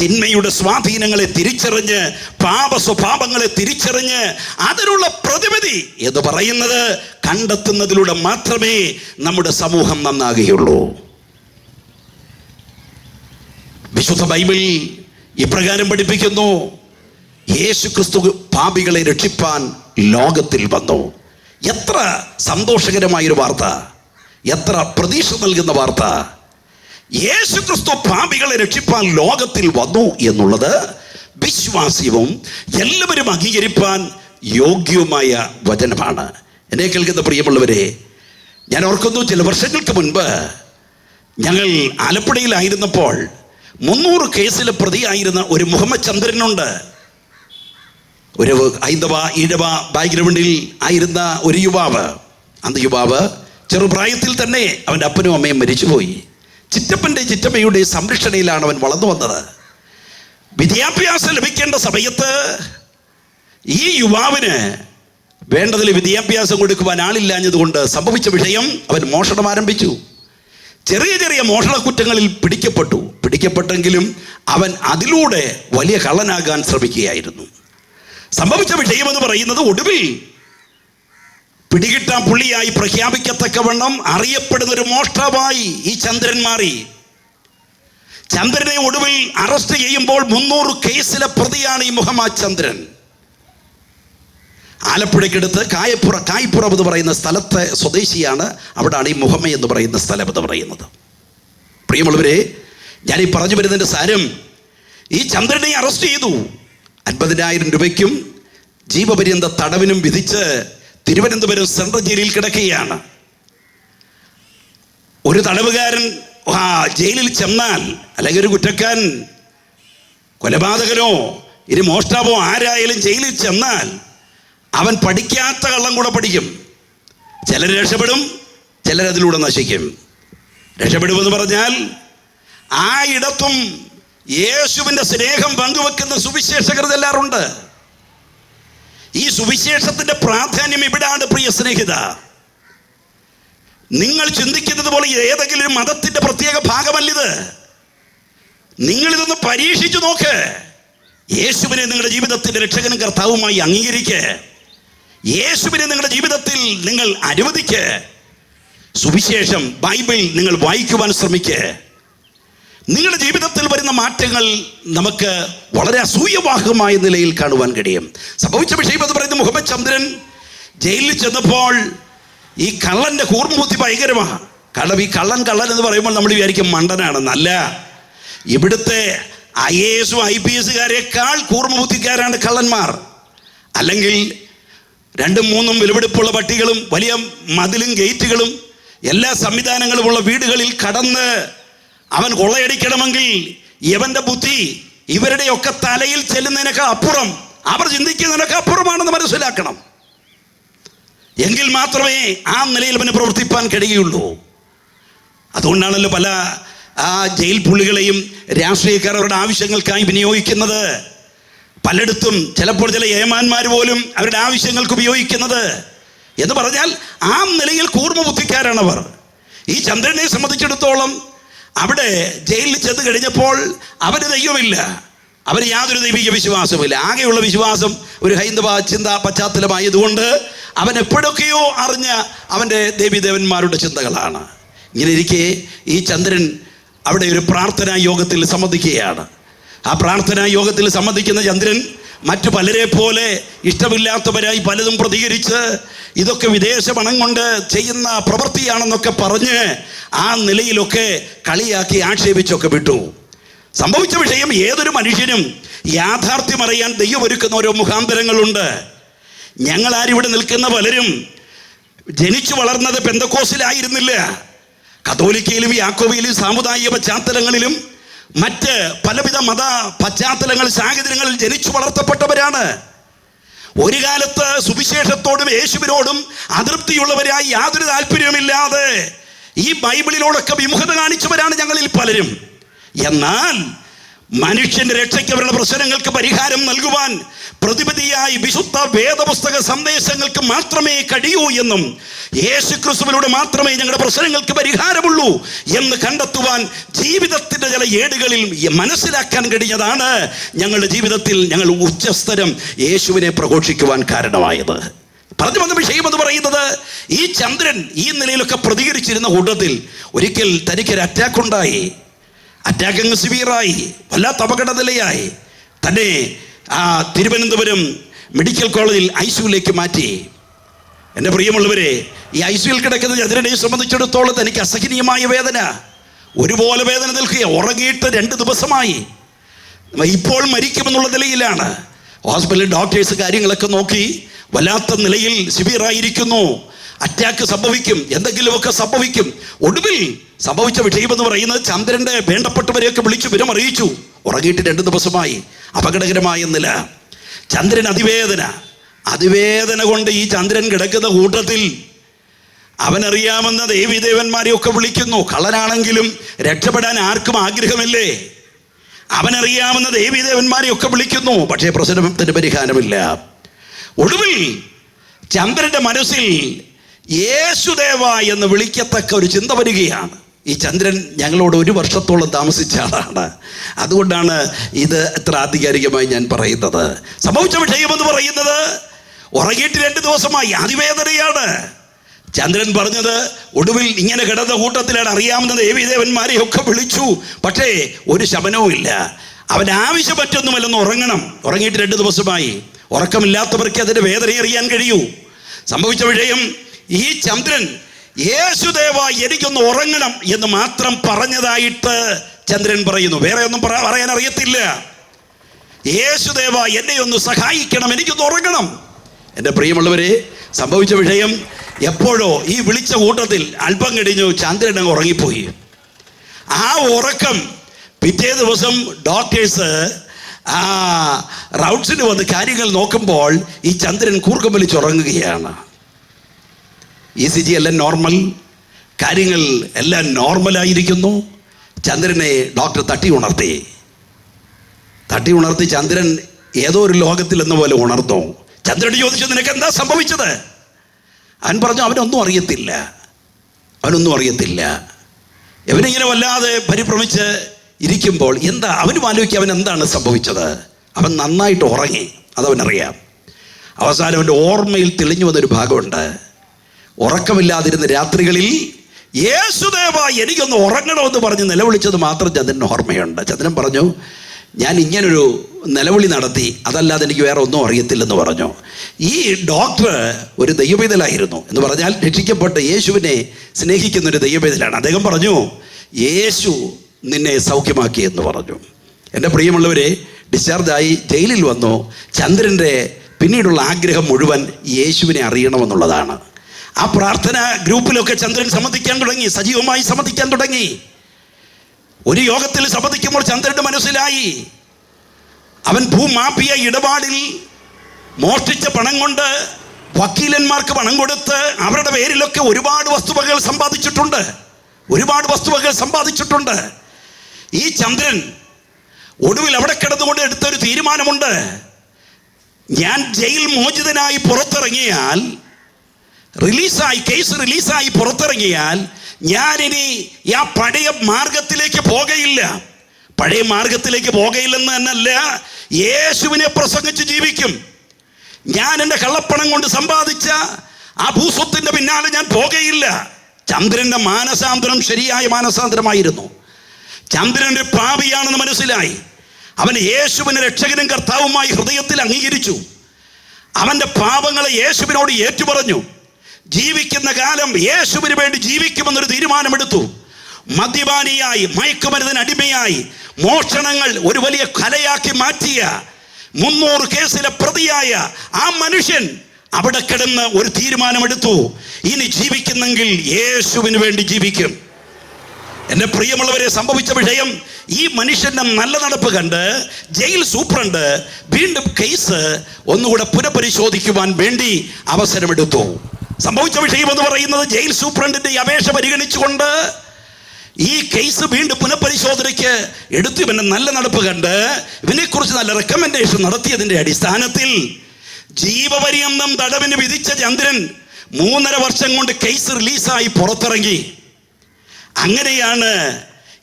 തിന്മയുടെ സ്വാധീനങ്ങളെ തിരിച്ചറിഞ്ഞ്, പാപ സ്വഭാവങ്ങളെ തിരിച്ചറിഞ്ഞ് അതിനുള്ള പ്രതിവിധി എന്ന് പറയുന്നത് കണ്ടെത്തുന്നതിലൂടെ മാത്രമേ നമ്മുടെ സമൂഹം നന്നാകുകയുള്ളൂ. വിശുദ്ധ ബൈബിൾ ഇപ്രകാരം പഠിപ്പിക്കുന്നു: യേശു ക്രിസ്തു പാപികളെ രക്ഷിപ്പാൻ ലോകത്തിൽ വന്നു. എത്ര സന്തോഷകരമായൊരു വാർത്ത, എത്ര പ്രതീക്ഷ നൽകുന്ന വാർത്ത. യേശു ക്രിസ്തു പാപികളെ രക്ഷിപ്പാൻ ലോകത്തിൽ വന്നു എന്നുള്ളത് വിശ്വാസ്യവും എല്ലാവരും അംഗീകരിപ്പാൻ യോഗ്യവുമായ വചനമാണ്. എന്നെ കേൾക്കുന്ന പ്രിയമുള്ളവരെ, ഞാൻ ഓർക്കുന്നു, ചില വർഷങ്ങൾക്ക് മുൻപ് ഞങ്ങൾ ആലപ്പുഴയിലായിരുന്നപ്പോൾ 300 കേസിലെ പ്രതിയായിരുന്ന ഒരു മുഹമ്മദ് ചന്ദ്രനുണ്ട്. ഒരു ഹൈന്ദവ ഈഴവ ബാക്ക്ഗ്രൗണ്ടിൽ ആയിരുന്ന ഒരു യുവാവ്. അന്ന് യുവാവ് ചെറുപ്രായത്തിൽ തന്നെ അവൻ്റെ അപ്പനും അമ്മയും മരിച്ചുപോയി. ചിറ്റപ്പൻ്റെ ചിറ്റമ്മയുടെ സംരക്ഷണയിലാണ് അവൻ വളർന്നു വന്നത്. വിദ്യാഭ്യാസം ലഭിക്കേണ്ട സമയത്ത് ഈ യുവാവിന് വേണ്ടതിൽ വിദ്യാഭ്യാസം കൊടുക്കുവാൻ ആളില്ലാഞ്ഞതുകൊണ്ട് സംഭവിച്ച വിഷയം, അവൻ മോഷണം ആരംഭിച്ചു. ചെറിയ ചെറിയ മോഷണ കുറ്റങ്ങളിൽ പിടിക്കപ്പെട്ടെങ്കിലും അവൻ അതിലൂടെ വലിയ കള്ളനാകാൻ ശ്രമിക്കുകയായിരുന്നു. സംഭവിച്ച വിഷയമെന്ന് പറയുന്നത്, ഒടുവിൽ പിടികിട്ടാൻ പുള്ളിയായി പ്രഖ്യാപിക്കത്തക്കവണ്ണം അറിയപ്പെടുന്ന ഒരു മോഷ്ടാവായി ഈ ചന്ദ്രൻ മാറി. ചന്ദ്രനെ ഒടുവിൽ അറസ്റ്റ് ചെയ്യുമ്പോൾ 300 കേസിലെ പ്രതിയാണ് ഈ മുഹമ്മദ് ചന്ദ്രൻ. ആലപ്പുഴയ്ക്കടുത്ത് കായ്പുറം എന്ന് പറയുന്ന സ്ഥലത്തെ സ്വദേശിയാണ്. അവിടാണ് ഈ മുഹമ്മദ് എന്ന് പറയുന്ന സ്ഥലം എന്ന് പറയുന്നത്. പ്രിയമുള്ളവരെ, ഞാനീ പറഞ്ഞു വരുന്നതിൻ്റെ സാരം, ഈ ചന്ദ്രനെ അറസ്റ്റ് ചെയ്തു. 50,000 രൂപയ്ക്കും ജീവപര്യന്ത തടവിനും വിധിച്ച് തിരുവനന്തപുരം സെൻട്രൽ ജയിലിൽ കിടക്കുകയാണ്. ഒരു തടവുകാരൻ ജയിലിൽ ചെന്നാൽ, അല്ലെങ്കിൽ ഒരു കുറ്റക്കാരൻ, കൊലപാതകനോ ഇനി മോഷ്ടാവോ ആരായാലും ജയിലിൽ ചെന്നാൽ അവൻ പഠിക്കാത്ത കള്ളം കൂടെ പഠിക്കും. ചിലർ രക്ഷപ്പെടും, ചിലരതിലൂടെ നശിക്കും. രക്ഷപ്പെടുമെന്ന് പറഞ്ഞാൽ ആ ഇടത്തും യേശുവിൻ്റെ സ്നേഹം പങ്കുവെക്കുന്ന സുവിശേഷകർ എല്ലാവരുണ്ട്. ഈ സുവിശേഷത്തിൻ്റെ പ്രാധാന്യം ഇവിടാണ് പ്രിയ സ്നേഹിത. നിങ്ങൾ ചിന്തിക്കുന്നത് പോലെ ഏതെങ്കിലും ഒരു മതത്തിൻ്റെ പ്രത്യേക ഭാഗമല്ലിത്. നിങ്ങളിതൊന്ന് പരീക്ഷിച്ചു നോക്ക്. യേശുവിനെ നിങ്ങളുടെ ജീവിതത്തിൻ്റെ രക്ഷകനും കർത്താവുമായി അംഗീകരിക്ക്. യേശുവിനെ നിങ്ങളുടെ ജീവിതത്തിൽ നിങ്ങൾ അനുവദിക്ക്. സുവിശേഷം, ബൈബിൾ നിങ്ങൾ വായിക്കുവാൻ ശ്രമിക്ക്. നിങ്ങളുടെ ജീവിതത്തിൽ വരുന്ന മാറ്റങ്ങൾ നമുക്ക് വളരെ അസൂയവാഹകമായ നിലയിൽ കാണുവാൻ കഴിയും. സംഭവിച്ച വിഷയം എന്ന് പറയുന്നത്, മുഹമ്മദ് ചന്ദ്രൻ ജയിലിൽ ചെന്നപ്പോൾ ഈ കള്ളൻ്റെ കൂർമ്മബുദ്ധി ഭയങ്കരമാണ്. കാരണം ഈ കള്ളൻ എന്ന് പറയുമ്പോൾ നമ്മൾ വിചാരിക്കും മണ്ടനാണെന്നല്ല. ഇവിടുത്തെ IAS IPS കൂർമ്മബുദ്ധിക്കാരാണ് കള്ളന്മാർ. അല്ലെങ്കിൽ 2-3 വിലപിടിപ്പുള്ള പട്ടികളും വലിയ മതിലും ഗേറ്റുകളും എല്ലാ സംവിധാനങ്ങളുമുള്ള വീടുകളിൽ കടന്ന് അവൻ കൊള്ളയടിക്കണമെങ്കിൽ ഇവന്റെ ബുദ്ധി ഇവരുടെയൊക്കെ തലയിൽ ചെല്ലുന്നതിനൊക്കെ അപ്പുറം, അവർ ചിന്തിക്കുന്നതിനൊക്കെ അപ്പുറമാണെന്ന് മനസ്സിലാക്കണം. എങ്കിൽ മാത്രമേ ആ നിലയിൽ അവന് പ്രവർത്തിപ്പാൻ കഴിയുള്ളൂ. അതുകൊണ്ടാണല്ലോ പല ജയിൽ പുള്ളികളെയും രാഷ്ട്രീയക്കാർ അവരുടെ ആവശ്യങ്ങൾക്കായി വിനിയോഗിക്കുന്നത്. പലയിടത്തും ചിലപ്പോൾ ചില ഏമാന്മാർ പോലും അവരുടെ ആവശ്യങ്ങൾക്ക് ഉപയോഗിക്കുന്നത്. എന്ന് പറഞ്ഞാൽ ആ നിലയിൽ കൂർമ്മബുദ്ധിക്കാരാണവർ. ഈ ചന്ദ്രനെ സംബന്ധിച്ചിടത്തോളം അവിടെ ജയിലിൽ ചെന്ന് കഴിഞ്ഞപ്പോൾ അവന് ദൈവമില്ല, അവന് യാതൊരു ദൈവിക വിശ്വാസമില്ല. ആകെയുള്ള വിശ്വാസം ഒരു ഹൈന്ദവ ചിന്താ പശ്ചാത്തലമായതുകൊണ്ട് അവൻ എപ്പോഴൊക്കെയോ അറിഞ്ഞ അവൻ്റെ ദേവീദേവന്മാരുടെ ചിന്തകളാണ്. ഇങ്ങനെ ഇരിക്കെ ഈ ചന്ദ്രൻ അവിടെ ഒരു പ്രാർത്ഥനാ യോഗത്തിൽ സംബന്ധിക്കുകയാണ്. ആ പ്രാർത്ഥനാ യോഗത്തിൽ സംബന്ധിക്കുന്ന ചന്ദ്രൻ മറ്റു പലരെ പോലെ ഇഷ്ടമില്ലാത്തവരായി പലതും പ്രതികരിച്ച് ഇതൊക്കെ വിദേശ പണം കൊണ്ട് ചെയ്യുന്ന പ്രവൃത്തിയാണെന്നൊക്കെ പറഞ്ഞ് ആ നിലയിലൊക്കെ കളിയാക്കി ആക്ഷേപിച്ചൊക്കെ വിട്ടു. സംഭവിച്ച വിഷയം, ഏതൊരു മനുഷ്യനും യാഥാർത്ഥ്യം അറിയാൻ ദൈവം ഒരുക്കുന്ന ഓരോ മുഖാന്തരങ്ങളുണ്ട്. ഞങ്ങളാരിവിടെ നിൽക്കുന്ന പലരും ജനിച്ചു വളർന്നത് പെന്തക്കോസിലായിരുന്നില്ല. കത്തോലിക്കയിലും യാക്കോബയിലും സാമുദായിക പശ്ചാത്തലങ്ങളിലും മറ്റ് പലവിധ മത പശ്ചാത്തലങ്ങൾ സാഹചര്യങ്ങളിൽ ജനിച്ചു വളർത്തപ്പെട്ടവരാണ്. ഒരു കാലത്ത് സുവിശേഷത്തോടും യേശുവിനോടും അതൃപ്തിയുള്ളവരായി യാതൊരു താല്പര്യവുമില്ലാതെ ഈ ബൈബിളിനോടൊക്കെ വിമുഖത കാണിച്ചവരാണ് ഞങ്ങളിൽ പലരും. എന്നാൽ മനുഷ്യന്റെ രക്ഷയ്ക്ക് അവരുടെ പ്രശ്നങ്ങൾക്ക് പരിഹാരം നൽകുവാൻ പ്രതിപതിയായി വിശുദ്ധ വേദപുസ്തക സന്ദേശങ്ങൾക്ക് മാത്രമേ കഴിയൂ എന്നും യേശു ക്രിസ്തുവിലൂടെ മാത്രമേ ഞങ്ങളുടെ പ്രശ്നങ്ങൾക്ക് പരിഹാരമുള്ളൂ എന്ന് കണ്ടെത്തുവാൻ ജീവിതത്തിൻ്റെ ചില ഏടുകളിൽ മനസ്സിലാക്കാൻ കഴിഞ്ഞതാണ് ഞങ്ങളുടെ ജീവിതത്തിൽ ഞങ്ങൾ ഉച്ചസ്ഥരം യേശുവിനെ പ്രഘോഷിക്കുവാൻ കാരണമായത്. പറഞ്ഞു വന്ന വിഷയം എന്ന് പറയുന്നത്, ഈ ചന്ദ്രൻ ഈ നിലയിലൊക്കെ പ്രതികരിച്ചിരുന്ന കൂട്ടത്തിൽ ഒരിക്കൽ തനിക്കൊരു അറ്റാക്ക് ഉണ്ടായി. അറ്റാക്ക് അങ്ങ് സിവിയറായി, വല്ലാത്ത അപകട നിലയായി. തന്നെ തിരുവനന്തപുരം മെഡിക്കൽ കോളേജിൽ ICUവിലേക്ക് മാറ്റി. എൻ്റെ പ്രിയമുള്ളവരെ, ഈ ICUവിൽ കിടക്കുന്ന ചന്ദ്രനെ സംബന്ധിച്ചിടത്തോളം തനിക്ക് അസഹനീയമായ വേദന. ഒരുപോലെ വേദന നിൽക്കുക. ഉറങ്ങിയിട്ട് 2 ദിവസമായി. ഇപ്പോൾ മരിക്കുമെന്നുള്ള നിലയിലാണ്. ഹോസ്പിറ്റലിൽ ഡോക്ടേഴ്സ് കാര്യങ്ങളൊക്കെ നോക്കി വല്ലാത്ത നിലയിൽ സിവിയറായിരിക്കുന്നു, അറ്റാക്ക് സംഭവിക്കും, എന്തെങ്കിലുമൊക്കെ സംഭവിക്കും. ഒടുവിൽ സംഭവിച്ച വിഷയമെന്ന് പറയുന്നത് ചന്ദ്രൻ്റെ വേണ്ടപ്പെട്ടവരെയൊക്കെ വിളിച്ചു വിവരം അറിയിച്ചു. ഉറങ്ങിയിട്ട് 2 ദിവസമായി. അപകടകരമായ നില. ചന്ദ്രൻ അതിവേദന കൊണ്ട് ഈ ചന്ദ്രൻ കിടക്കുന്ന കൂട്ടത്തിൽ അവനറിയാമെന്ന ദേവീദേവന്മാരെയൊക്കെ വിളിക്കുന്നു. കള്ളനാണെങ്കിലും രക്ഷപ്പെടാൻ ആർക്കും ആഗ്രഹമില്ലേ? അവനറിയാമെന്ന ദേവീദേവന്മാരെയൊക്കെ വിളിക്കുന്നു. പക്ഷേ പ്രശ്നത്തിന് പരിഹാരമില്ല. ഒടുവിൽ ചന്ദ്രന്റെ മനസ്സിൽ യേശുദേവ എന്ന് വിളിക്കത്തക്ക ഒരു ചിന്ത വരികയാണ്. ഈ ചന്ദ്രൻ ഞങ്ങളോട് 1 വർഷത്തോളം താമസിച്ച ആളാണ്. അതുകൊണ്ടാണ് ഇത് ഇത്ര ആധികാരികമായി ഞാൻ പറയുന്നത്. സംഭവിച്ച വിഷയമെന്ന് പറയുന്നത് ഉറങ്ങിയിട്ട് 2 ദിവസമായി, അതിവേദനയാണ്. ചന്ദ്രൻ പറഞ്ഞത് ഒടുവിൽ ഇങ്ങനെ കിടന്ന കൂട്ടത്തിലാണ് അറിയാവുന്ന ദേവീദേവന്മാരെയൊക്കെ വിളിച്ചു. പക്ഷേ ഒരു ശമനവും ഇല്ല. അവൻ ആവശ്യം പറ്റൊന്നുമല്ലെന്ന് ഉറങ്ങണം. ഉറങ്ങിയിട്ട് 2 ദിവസമായി. ഉറക്കമില്ലാത്തവർക്ക് അതിൻ്റെ വേദന അറിയാൻ കഴിയൂ. സംഭവിച്ച വിഷയം, ഈ ചന്ദ്രൻ യേശുദേവ എനിക്കൊന്ന് ഉറങ്ങണം എന്ന് മാത്രം പറഞ്ഞതായിട്ട് ചന്ദ്രൻ പറയുന്നു. വേറെ ഒന്നും പറയാൻ അറിയത്തില്ല. യേശുദേവ എന്നെ ഒന്ന് സഹായിക്കണം, എനിക്കൊന്ന് ഉറങ്ങണം. എൻ്റെ പ്രിയമുള്ളവരെ, സംഭവിച്ച വിഷയം എപ്പോഴോ ഈ വിളിച്ച കൂട്ടത്തിൽ അല്പം കഴിഞ്ഞു ചന്ദ്രൻ അങ്ങ് ഉറങ്ങിപ്പോയി. ആ ഉറക്കം പിറ്റേ ദിവസം ഡോക്ടേഴ്സ് റൗട്ട്സിന് വന്ന് കാര്യങ്ങൾ നോക്കുമ്പോൾ ഈ ചന്ദ്രൻ കൂർക്കം വലിച്ചുറങ്ങുകയാണ്. ECG എല്ലാം നോർമൽ, കാര്യങ്ങൾ എല്ലാം നോർമലായിരിക്കുന്നു. ചന്ദ്രനെ ഡോക്ടർ തട്ടി ഉണർത്തി ചന്ദ്രൻ ഏതോ ഒരു ലോകത്തിൽ എന്ന പോലെ ഉണർന്നു. ചന്ദ്രൻ ചോദിച്ചു, നിനക്ക് എന്താ സംഭവിച്ചത്? അവൻ പറഞ്ഞു, അവനൊന്നും അറിയത്തില്ല. ഇവനിങ്ങനെ വല്ലാതെ പരിഭ്രമിച്ച് ഇരിക്കുമ്പോൾ അവനും ആലോചിക്കുക അവൻ എന്താണ് സംഭവിച്ചത്. അവൻ നന്നായിട്ട് ഉറങ്ങി, അതവനറിയാം. അവസാനം അവൻ്റെ ഓർമ്മയിൽ തെളിഞ്ഞു വന്നൊരു ഭാഗമുണ്ട്. ഉറക്കമില്ലാതിരുന്ന രാത്രികളിൽ യേശുദേവ എനിക്കൊന്ന് ഉറങ്ങണമെന്ന് പറഞ്ഞ് നിലവിളിച്ചത് മാത്രം ചന്ദ്രന് ഓർമ്മയുണ്ട്. ചന്ദ്രൻ പറഞ്ഞു, ഞാൻ ഇങ്ങനൊരു നിലവിളി നടത്തി, അതല്ലാതെ എനിക്ക് വേറെ ഒന്നും അറിയത്തില്ലെന്ന് പറഞ്ഞു. ഈ ഡോക്ടർ ഒരു ദൈവവേദലായിരുന്നു എന്ന് പറഞ്ഞാൽ രക്ഷിക്കപ്പെട്ട് യേശുവിനെ സ്നേഹിക്കുന്നൊരു ദൈവവേദലാണ്. അദ്ദേഹം പറഞ്ഞു, യേശു നിന്നെ സൗഖ്യമാക്കി എന്ന് പറഞ്ഞു. എൻ്റെ പ്രിയമുള്ളവരെ, ഡിസ്ചാർജായി ജയിലിൽ വന്നു. ചന്ദ്രൻ്റെ പിന്നീടുള്ള ആഗ്രഹം മുഴുവൻ യേശുവിനെ അറിയണമെന്നുള്ളതാണ്. ആ പ്രാർത്ഥന ഗ്രൂപ്പിലൊക്കെ ചന്ദ്രൻ സജീവമായി സംബന്ധിക്കാൻ തുടങ്ങി. ഒരു യോഗത്തിൽ സംബന്ധിക്കുമ്പോൾ ചന്ദ്രൻ്റെ മനസ്സിലായി, അവൻ ഭൂമാഫിയ ഇടപാടിൽ മോഷ്ടിച്ച പണം കൊണ്ട് വക്കീലന്മാർക്ക് പണം കൊടുത്ത് അവരുടെ പേരിലൊക്കെ ഒരുപാട് വസ്തുവകകൾ സമ്പാദിച്ചിട്ടുണ്ട്. ഈ ചന്ദ്രൻ ഒടുവിൽ അവിടെ കിടന്നുകൊണ്ട് എടുത്തൊരു തീരുമാനമുണ്ട്. ഞാൻ ജയിൽ മോചിതനായി പുറത്തിറങ്ങിയാൽ, കേസ് റിലീസായി പുറത്തിറങ്ങിയാൽ ഞാനിനി ആ പഴയ മാർഗത്തിലേക്ക് പോകയില്ലെന്ന് തന്നെയല്ല, യേശുവിനെ പ്രസംഗിച്ച് ജീവിക്കും. ഞാൻ എൻ്റെ കള്ളപ്പണം കൊണ്ട് സമ്പാദിച്ച ആ ഭൂസ്വത്തിൻ്റെ പിന്നാലെ ഞാൻ പോകയില്ല. ചന്ദ്രൻ്റെ മാനസാന്തരം ശരിയായ മാനസാന്തരമായിരുന്നു. ചന്ദ്രൻ ഒരു പാപിയാണെന്ന് മനസ്സിലായി. അവൻ യേശുവിനെ രക്ഷകനും കർത്താവുമായി ഹൃദയത്തിൽ അംഗീകരിച്ചു. അവൻ്റെ പാപങ്ങളെ യേശുവിനോട് ഏറ്റുപറഞ്ഞു. ജീവിക്കുന്ന കാലം യേശുവിന് വേണ്ടി ജീവിക്കുമെന്നൊരു തീരുമാനമെടുത്തു. മദ്യപാനിയായി, മയക്കുമരുന്നിന് അടിമയായി, മോഷണങ്ങൾ ഒരു വലിയ കലയാക്കി മാറ്റിയ 300 കേസിലെ പ്രതിയായ ആ മനുഷ്യൻ അവിടെ കിടന്ന് ഒരു തീരുമാനമെടുത്തു, ഇനി ജീവിക്കുന്നെങ്കിൽ യേശുവിന് വേണ്ടി ജീവിക്കും. എൻ്റെ പ്രിയമുള്ളവരെ, സംഭവിച്ച വിഷയം, ഈ മനുഷ്യൻ്റെ നല്ല നടപ്പ് കണ്ട് ജയിൽ സൂപ്രണ്ട് വീണ്ടും കേസ് ഒന്നുകൂടെ പുനഃപരിശോധിക്കുവാൻ വേണ്ടി അവസരമെടുത്തു. സംഭവിച്ച വിഷയം എന്ന് പറയുന്നത്, ജയിൽ സൂപ്രണ്ടിൻ്റെ അപേക്ഷ പരിഗണിച്ചുകൊണ്ട് ഈ കേസ് വീണ്ടും പുനഃപരിശോധനയ്ക്ക് എടുത്തു. ഇവൻ്റെ നല്ല നടപ്പ് കണ്ട് ഇവനെക്കുറിച്ച് നല്ല റെക്കമെൻഡേഷൻ നടത്തിയതിൻ്റെ അടിസ്ഥാനത്തിൽ ജീവപര്യന്തം തടവിന് വിധിച്ച ചന്ദ്രൻ 3.5 വർഷം കൊണ്ട് കേസ് റിലീസായി പുറത്തിറങ്ങി. അങ്ങനെയാണ്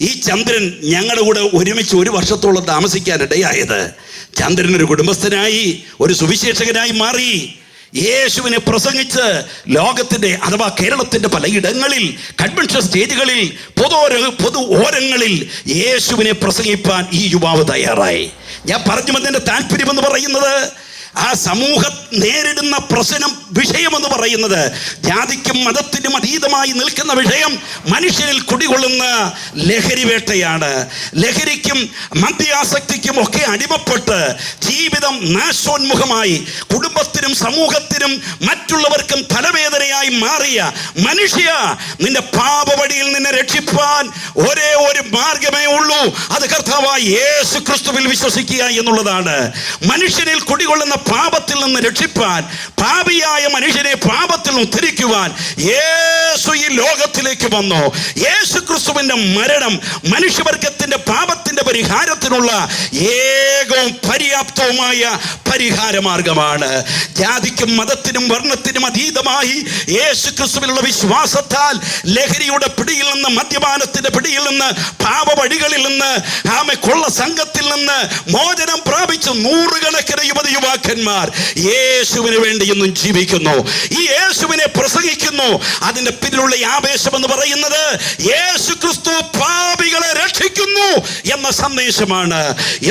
ഈ ചന്ദ്രൻ ഞങ്ങളുടെ കൂടെ ഒരുമിച്ച് 1 വർഷത്തോളം താമസിക്കാനിടയായത്. ചന്ദ്രൻ ഒരു കുടുംബസ്ഥനായി, ഒരു സുവിശേഷകനായി മാറി. യേശുവിനെ പ്രസംഗിച്ച് ലോകത്തിൻ്റെ അഥവാ കേരളത്തിൻ്റെ പലയിടങ്ങളിൽ, കൺവെൻഷൻ സ്റ്റേജുകളിൽ, പൊതു ഓരങ്ങളിൽ യേശുവിനെ പ്രസംഗിപ്പാൻ ഈ യുവാവ് തയ്യാറായി. ഞാൻ പറഞ്ഞു വന്നതിൻ്റെ താല്പര്യമെന്ന് പറയുന്നത്, ആ സമൂഹം നേരിടുന്ന പ്രശ്നം, വിഷയമെന്ന് പറയുന്നത് ജാതിക്കും മതത്തിനും അതീതമായി നിൽക്കുന്ന വിഷയം മനുഷ്യനിൽ കുടികൊള്ളുന്ന ലഹരി വേട്ടയാണ്. ലഹരിക്കും മദ്യാസക്തിക്കും ഒക്കെ അടിമപ്പെട്ട് ജീവിതം നാശോന്മുഖമായി കുടുംബത്തിനും സമൂഹത്തിനും മറ്റുള്ളവർക്കും തലവേദനയായി മാറിയ മനുഷ്യ, നിന്റെ പാപവഴിയിൽ നിന്നെ രക്ഷിപ്പാൻ ഒരേ ഒരു മാർഗമേ ഉള്ളൂ. അത് കർത്താവായ യേശു ക്രിസ്തുവിൽ വിശ്വസിക്കുക എന്നുള്ളതാണ്. മനുഷ്യനിൽ കുടികൊള്ളുന്ന പാപത്തിൽ നിന്ന് രക്ഷിപ്പാൻ, പാപിയായ മനുഷ്യനെ പാപത്തിൽ നിന്ന് ഉദ്ധരിക്കുവാൻ യേശു ഈ ലോകത്തിലേക്ക് വന്നു. യേശു ക്രിസ്തുവിന്റെ മരണം മനുഷ്യവർഗത്തിന്റെ പാപത്തിന്റെ പരിഹാരത്തിനുള്ള ഏകവും പര്യാപ്തവുമായ പരിഹാര മാർഗമാണ്. ജാതിക്കും മതത്തിനും വർണ്ണത്തിനും അതീതമായി യേശു ക്രിസ്തുവിലുള്ള വിശ്വാസത്താൽ ലഹരിയുടെ പിടിയിൽ നിന്ന്, മദ്യപാനത്തിന്റെ പിടിയിൽ നിന്ന്, പാപവഴികളിൽ നിന്ന്, കൊള്ള സംഘത്തിൽ നിന്ന് മോചനം പ്രാപിച്ച് നൂറുകണക്കിന് യുവതി യുവാക്കന്മാർ യേശുവിന് വേണ്ടി ഇന്നും ജീവിക്കുന്നു. ഈ യേശുവിനെ പ്രസംഗിക്കുന്നു. അതിന്റെ പിന്നിലുള്ള ആവേശം എന്ന് പറയുന്നത് യേശു ക്രിസ്തു പാപികളെ രക്ഷിക്കുന്നു എന്ന സന്ദേശമാണ്.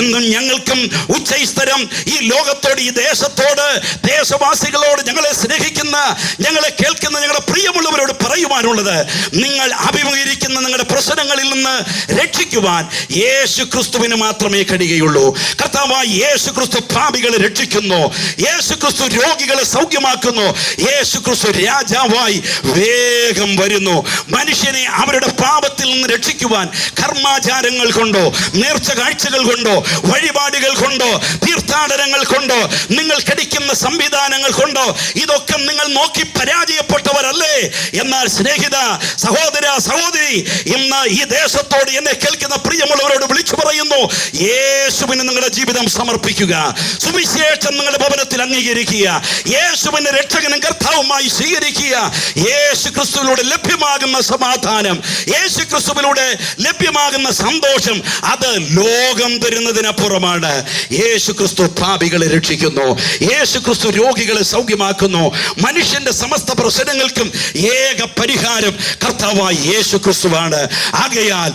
ഇന്നും ഞങ്ങൾക്കും ഉച്ചസ്ഥരം ഈ ലോകത്തോട്, ഈ ദേശത്തോട്, ദേശവാസികളോട്, ഞങ്ങളെ സ്നേഹിക്കുന്ന, ഞങ്ങളെ കേൾക്കുന്ന ഞങ്ങളുടെ പ്രിയമുള്ളവരോട് പറയുവാനുള്ളത്, നിങ്ങൾ അഭിമുഖീകരിക്കുന്ന നിങ്ങളുടെ പ്രശ്നങ്ങളിൽ നിന്ന് രക്ഷിക്കുവാൻ യേശു ക്രിസ്തുവിന് മാത്രമേ കഴിയുകയുള്ളൂ. കർത്താവായ യേശു ക്രിസ്തു പാപികളെ രക്ഷിക്കുന്നു. യേശു ക്രിസ്തു രോഗികളെ സൗഖ്യമാക്കുന്നു. യേശു ക്രിസ്തു രാജാവായി വേഗം വരുന്നു. മനുഷ്യനെ അവരുടെ പാപത്തിൽ നിന്ന് രക്ഷിക്കുവാൻ കർമാചാരങ്ങൾ കൊണ്ടോ, നേർച്ച കാഴ്ചകൾ കൊണ്ടോ, വഴിപാടുകൾ കൊണ്ടോ, തീർത്ഥാടനങ്ങൾ കൊണ്ടോ, നിങ്ങൾ കടിക്കുന്ന സംവിധാനങ്ങൾ കൊണ്ടോ, ഇതൊക്കെ നിങ്ങൾ നോക്കി പരാജയപ്പെട്ടവരല്ലേ? എന്നാൽ സ്നേഹിത, സഹോദര, സഹോദരി, ഇന്ന് ഈ ദേശത്തോട് എന്നെ കേൾക്കുന്ന പ്രിയമുള്ളവരോട് വിളിച്ചു പറയുന്നു, യേശുവിന് നിങ്ങളുടെ ജീവിതം സമർപ്പിക്കുക. സുവിശേഷം നിങ്ങളുടെ ഭവനത്തിൽ അംഗീകരിക്കുക. യേശുവിനെ രക്ഷകനും കർത്താവുമായി സ്വീകരിക്കുക. യേശു ക്രിസ്തുവിലൂടെ ലഭ്യമാകുന്ന സമാധാനം, യേശു ക്രിസ്തുവിലൂടെ ലഭ്യമാകുന്ന സന്തോഷം, അത് ലോകം തരുന്നതിനപ്പുറമാണ്. യേശു ക്രിസ്തു പാപികളെ രക്ഷിക്കുന്നു. യേശു ക്രിസ്തു രോഗികളെ സൗഖ്യമാക്കുന്നു. മനുഷ്യന്റെ സമസ്ത പ്രശ്നങ്ങൾക്കും ഏക പരിഹാരം കർത്താവായ യേശു ക്രിസ്തുവാണ്. ആകയാൽ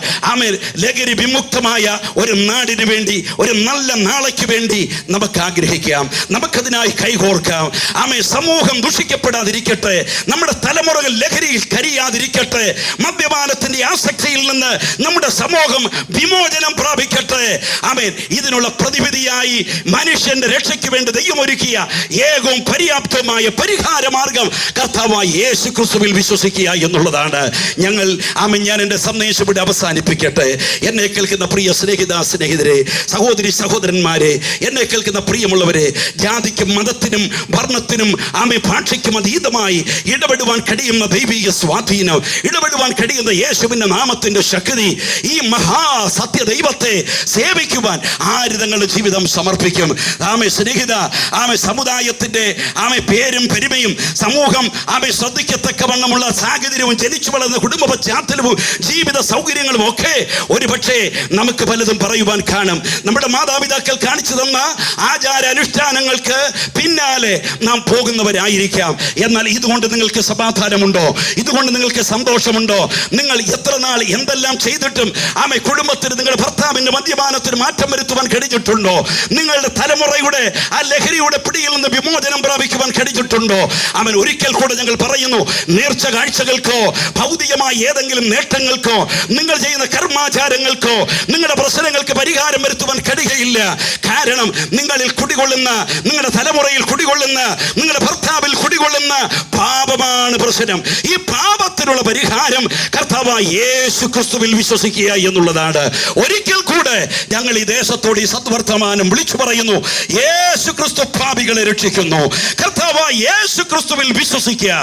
ലഹരി വിമുക്തമായ ഒരു നാടിന് വേണ്ടി, ഒരു നല്ല നാളേക്ക് വേണ്ടി നമുക്ക് ആഗ്രഹിക്കാം. നമുക്കതിനായി കൈകോർക്കാം. സമൂഹം ദുഷിക്കപ്പെടാതിരിക്കട്ടെ. നമ്മുടെ തലമുറകൾ ലഹരിയിൽ കരിയാതിരിക്കട്ടെ. മദ്യപാനത്തിന്റെ ആസക്തിയിൽ നിന്ന് നമ്മുടെ സമൂഹം വിമോചനം പ്രാപിക്കട്ടെ. ഇതിനുള്ള പ്രതിവിധിയായി മനുഷ്യന്റെ രക്ഷയ്ക്ക് വേണ്ടി ദൈവം ഒരുക്കിയ ഏകവും പര്യാപ്തമായ പരിഹാര മാർഗം കർത്താവായ യേശു ക്രിസ്തുവിൽ വിശ്വസിക്കുക എന്നുള്ളതാണ്. ഞാൻ എൻ്റെ സന്ദേശം ഇവിടെ അവസാനിപ്പിക്കട്ടെ. എന്നെ കേൾക്കുന്ന പ്രിയ സ്നേഹിതരെ, സഹോദരി സഹോദരന്മാരെ, എന്നെ കേൾക്കുന്ന പ്രിയമുള്ളവരെ, ജാതിക്കും മതത്തിനും വർണ്ണത്തിനും ഭാഷയ്ക്കും അതീതമായി ഇടപെടുവാൻ കഴിയുന്ന ദൈവിക സ്വാധീനം, ഇടപെടുവാൻ കഴിയുന്ന യേശുവിന്റെ നാമത്തിന്റെ ശക്തി, ഈ മഹാസത്യ ദൈവത്തെ സേവിക്കുവാൻ ആര് തങ്ങളുടെ ജീവിതം സമർപ്പിക്കും? സ്നേഹിത, സമുദായത്തിന്റെ പേരും പെരുമയും സമൂഹം ശ്രദ്ധിക്കത്തക്കവണ്ണമുള്ള സാഹചര്യവും, ജനിച്ചു വളർന്ന കുടുംബ പശ്ചാത്തലവും, ജീവിത സൗകര്യങ്ങളും ഒക്കെ ഒരുപക്ഷെ നമുക്ക് പലതും പറയുവാൻ കാണും. നമ്മുടെ മാതാപിതാക്കൾ കാണിച്ചു തന്ന ആചാര അനുഷ്ഠാനങ്ങൾക്ക് പിന്നാലെ നാം പോകുന്നവരായിരിക്കാം. എന്നാൽ ഇതുകൊണ്ട് നിങ്ങൾക്ക് സമാധാനമുണ്ടോ? ഇതുകൊണ്ട് നിങ്ങൾക്ക് സന്തോഷമുണ്ടോ? നിങ്ങൾ എത്ര നാൾ എന്തെല്ലാം ചെയ്തിട്ടും കുടുംബത്തിന്, നിങ്ങളുടെ ഭർത്താവിന്റെ മദ്യപാനത്തിന് മാറ്റം വരുത്തുവാൻ കഴിഞ്ഞിട്ടുണ്ടോ? നിങ്ങളുടെ തലമുറയുടെ ആ ലഹരിയുടെ പിടിയിൽ നിന്ന് വിമോചനം പ്രാപിക്കുവാൻ കഴിഞ്ഞിട്ടുണ്ടോ? ഒരിക്കൽ കൂടെ ഞങ്ങൾ പറയുന്നു, നേർച്ച കാഴ്ചകൾക്കോ ഭൗതികമായ ഏതെങ്കിലും നേട്ടങ്ങൾക്കോ, നിങ്ങൾ ചെയ്യുന്ന കർമാചാരങ്ങൾക്കോ നിങ്ങളുടെ പ്രശ്നങ്ങൾക്ക് പരിഹാരം വരുത്തുവാൻ കഴിയുകയില്ല. കാരണം നിങ്ങളിൽ കുടികൊള്ളുന്ന, നിങ്ങളുടെ തലമുറയിൽ കുടികൊള്ളുന്ന, നിങ്ങളുടെ ഭർത്താവിൽ കുടികൊള്ളുന്ന പാപമാണ് പ്രശ്നം. ഈ പാപത്തിനുള്ള പരിഹാരം കർത്താവായ യേശു ക്രിസ്തുവിൽ വിശ്വസിക്കുക എന്നുള്ളതാണ്. ഒരിക്കൽ കൂടെ ഞങ്ങൾ ഈ ദേശത്തോട് ഈ സദ്വർത്തമാനം വിളിച്ചു പറയുന്നു, യേശു ക്രിസ്തു പാപികളെ രക്ഷിക്കുന്നു. കർത്താവായ യേശു ക്രിസ്തുവിൽ വിശ്വസിക്കുക,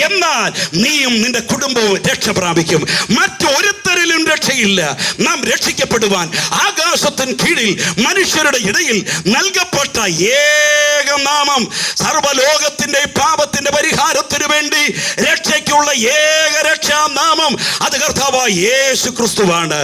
എന്നാൽ നീയും നിന്റെ കുടുംബവും രക്ഷ പ്രാപിക്കും. മറ്റൊരുത്തരിലും രക്ഷയില്ല. നാം രക്ഷിക്കപ്പെടുവാൻ ആകാശത്തിന് കീഴിൽ മനുഷ്യരുടെ ഇടയിൽ നൽകപ്പെട്ട ഏക നാമം, സർവ്വലോകത്തിന്റെ പാപത്തിന്റെ പരിഹാരത്തിന് വേണ്ടി രക്ഷയ്ക്കുള്ള ഏക രക്ഷാനാമം നാമം, അത് കർത്താവായ യേശു ക്രിസ്തുവാണ്.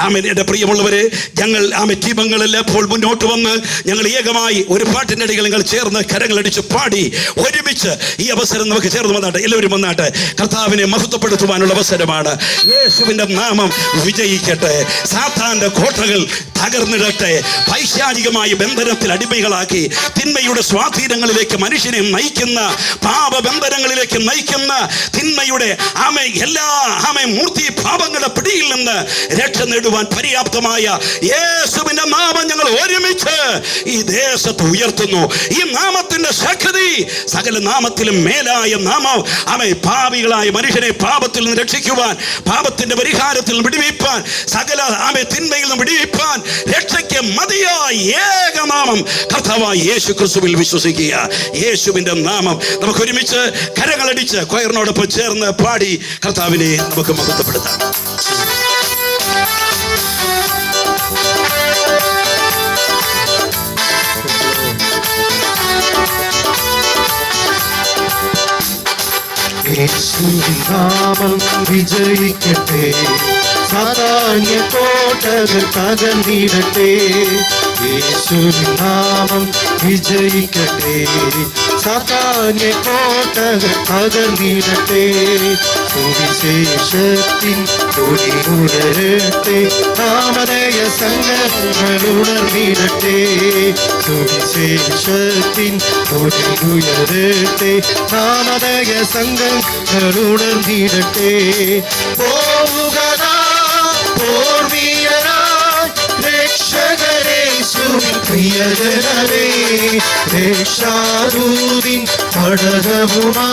ആമേൻ. എൻ്റെ പ്രിയമുള്ളവരെ, ഞങ്ങൾ ടീമങ്ങളെല്ലാം ഇപ്പോൾ മുന്നോട്ട് വന്ന് ഞങ്ങൾ ഏകമായി ഒരു പാട്ടിൻ്റെ ഇടയിൽ നിങ്ങൾ ചേർന്ന് കരങ്ങളടിച്ച് പാടി ഒരുമിച്ച് ഈ അവസരം നമുക്ക് ചേർന്ന് വന്നാട്ടെ. എല്ലാവരും വന്നാട്ടെ. കർത്താവിനെ മഹത്വപ്പെടുത്തുവാനുള്ള അവസരമാണ്. യേശുവിൻ്റെ നാമം വിജയിക്കട്ടെ. സാത്താന്റെ കോട്ടകൾ തകർന്നിടട്ടെ. പൈശാചികമായ ബന്ധനത്തിൽ അടിമകളാക്കി തിന്മയുടെ സ്വാധീനങ്ങളിലേക്ക് മനുഷ്യനെ നയിക്കുന്ന, പാപബന്ധനങ്ങളിലേക്ക് നയിക്കുന്ന തിന്മയുടെ എല്ലാ മൂർത്തി പാപങ്ങളുടെ പിടിയിൽ നിന്ന് രക്ഷ നേടുവാൻ പര്യാപ്തമായ യേശുവിന്റെ നാമം ഞങ്ങൾ ഒരുമിച്ച് ഈ ദേശത്ത് ഉയർത്തുന്നു. ഈ നാമത്തിന്റെ ശക്തി സകല നാമത്തിലും മേലായ നാമം. പാപികളായ മനുഷ്യനെ പാപത്തിൽ നിന്ന് രക്ഷിക്കുവാൻ, പാപത്തിന്റെ പരിഹാരത്തിൽ നിന്ന് വിടുവിപ്പാൻ, സകല തിന്മയിൽ നിന്ന് വിടുവിപ്പാൻ രക്ഷയ്ക്ക് മതിയായ ഏകനാമം കർത്താവായ യേശു ക്രിസ്തുവിൽ വിശ്വസിക്കുക. യേശുവിന്റെ നാമം നമുക്ക് ഒരുമിച്ച് കരങ്ങളടിച്ച് കൊയറിനോടൊപ്പം ചേർന്ന് പാടി കർത്താവിനെ നമുക്ക് മഹത്വപ്പെടുത്താം. യേശുവിൻ നാമം വിജയിക്കട്ടെ. സാധാന്യ കോട്ടകൾ തകർന്നിടട്ടെ. യേശുവിൻ നാമം വിജയിക്കട്ടെ. സാധാന്യ കോട്ടകൾ തകർന്നിടട്ടെ. സുവിശേഷത്തിൻ കൊടിയുണരട്ടെ. നാമധേയ സംഘങ്ങൾ ഉണർന്നിടട്ടെ. സുവിശേഷത്തിൻ കൊടിയുണരട്ടെ. നാമധേയ സംഘങ്ങൾ ഉണർന്നിടട്ടെ. പോവുക പ്രിയജനമേ, രക്ഷാദൂതിൻ പടകവുമാ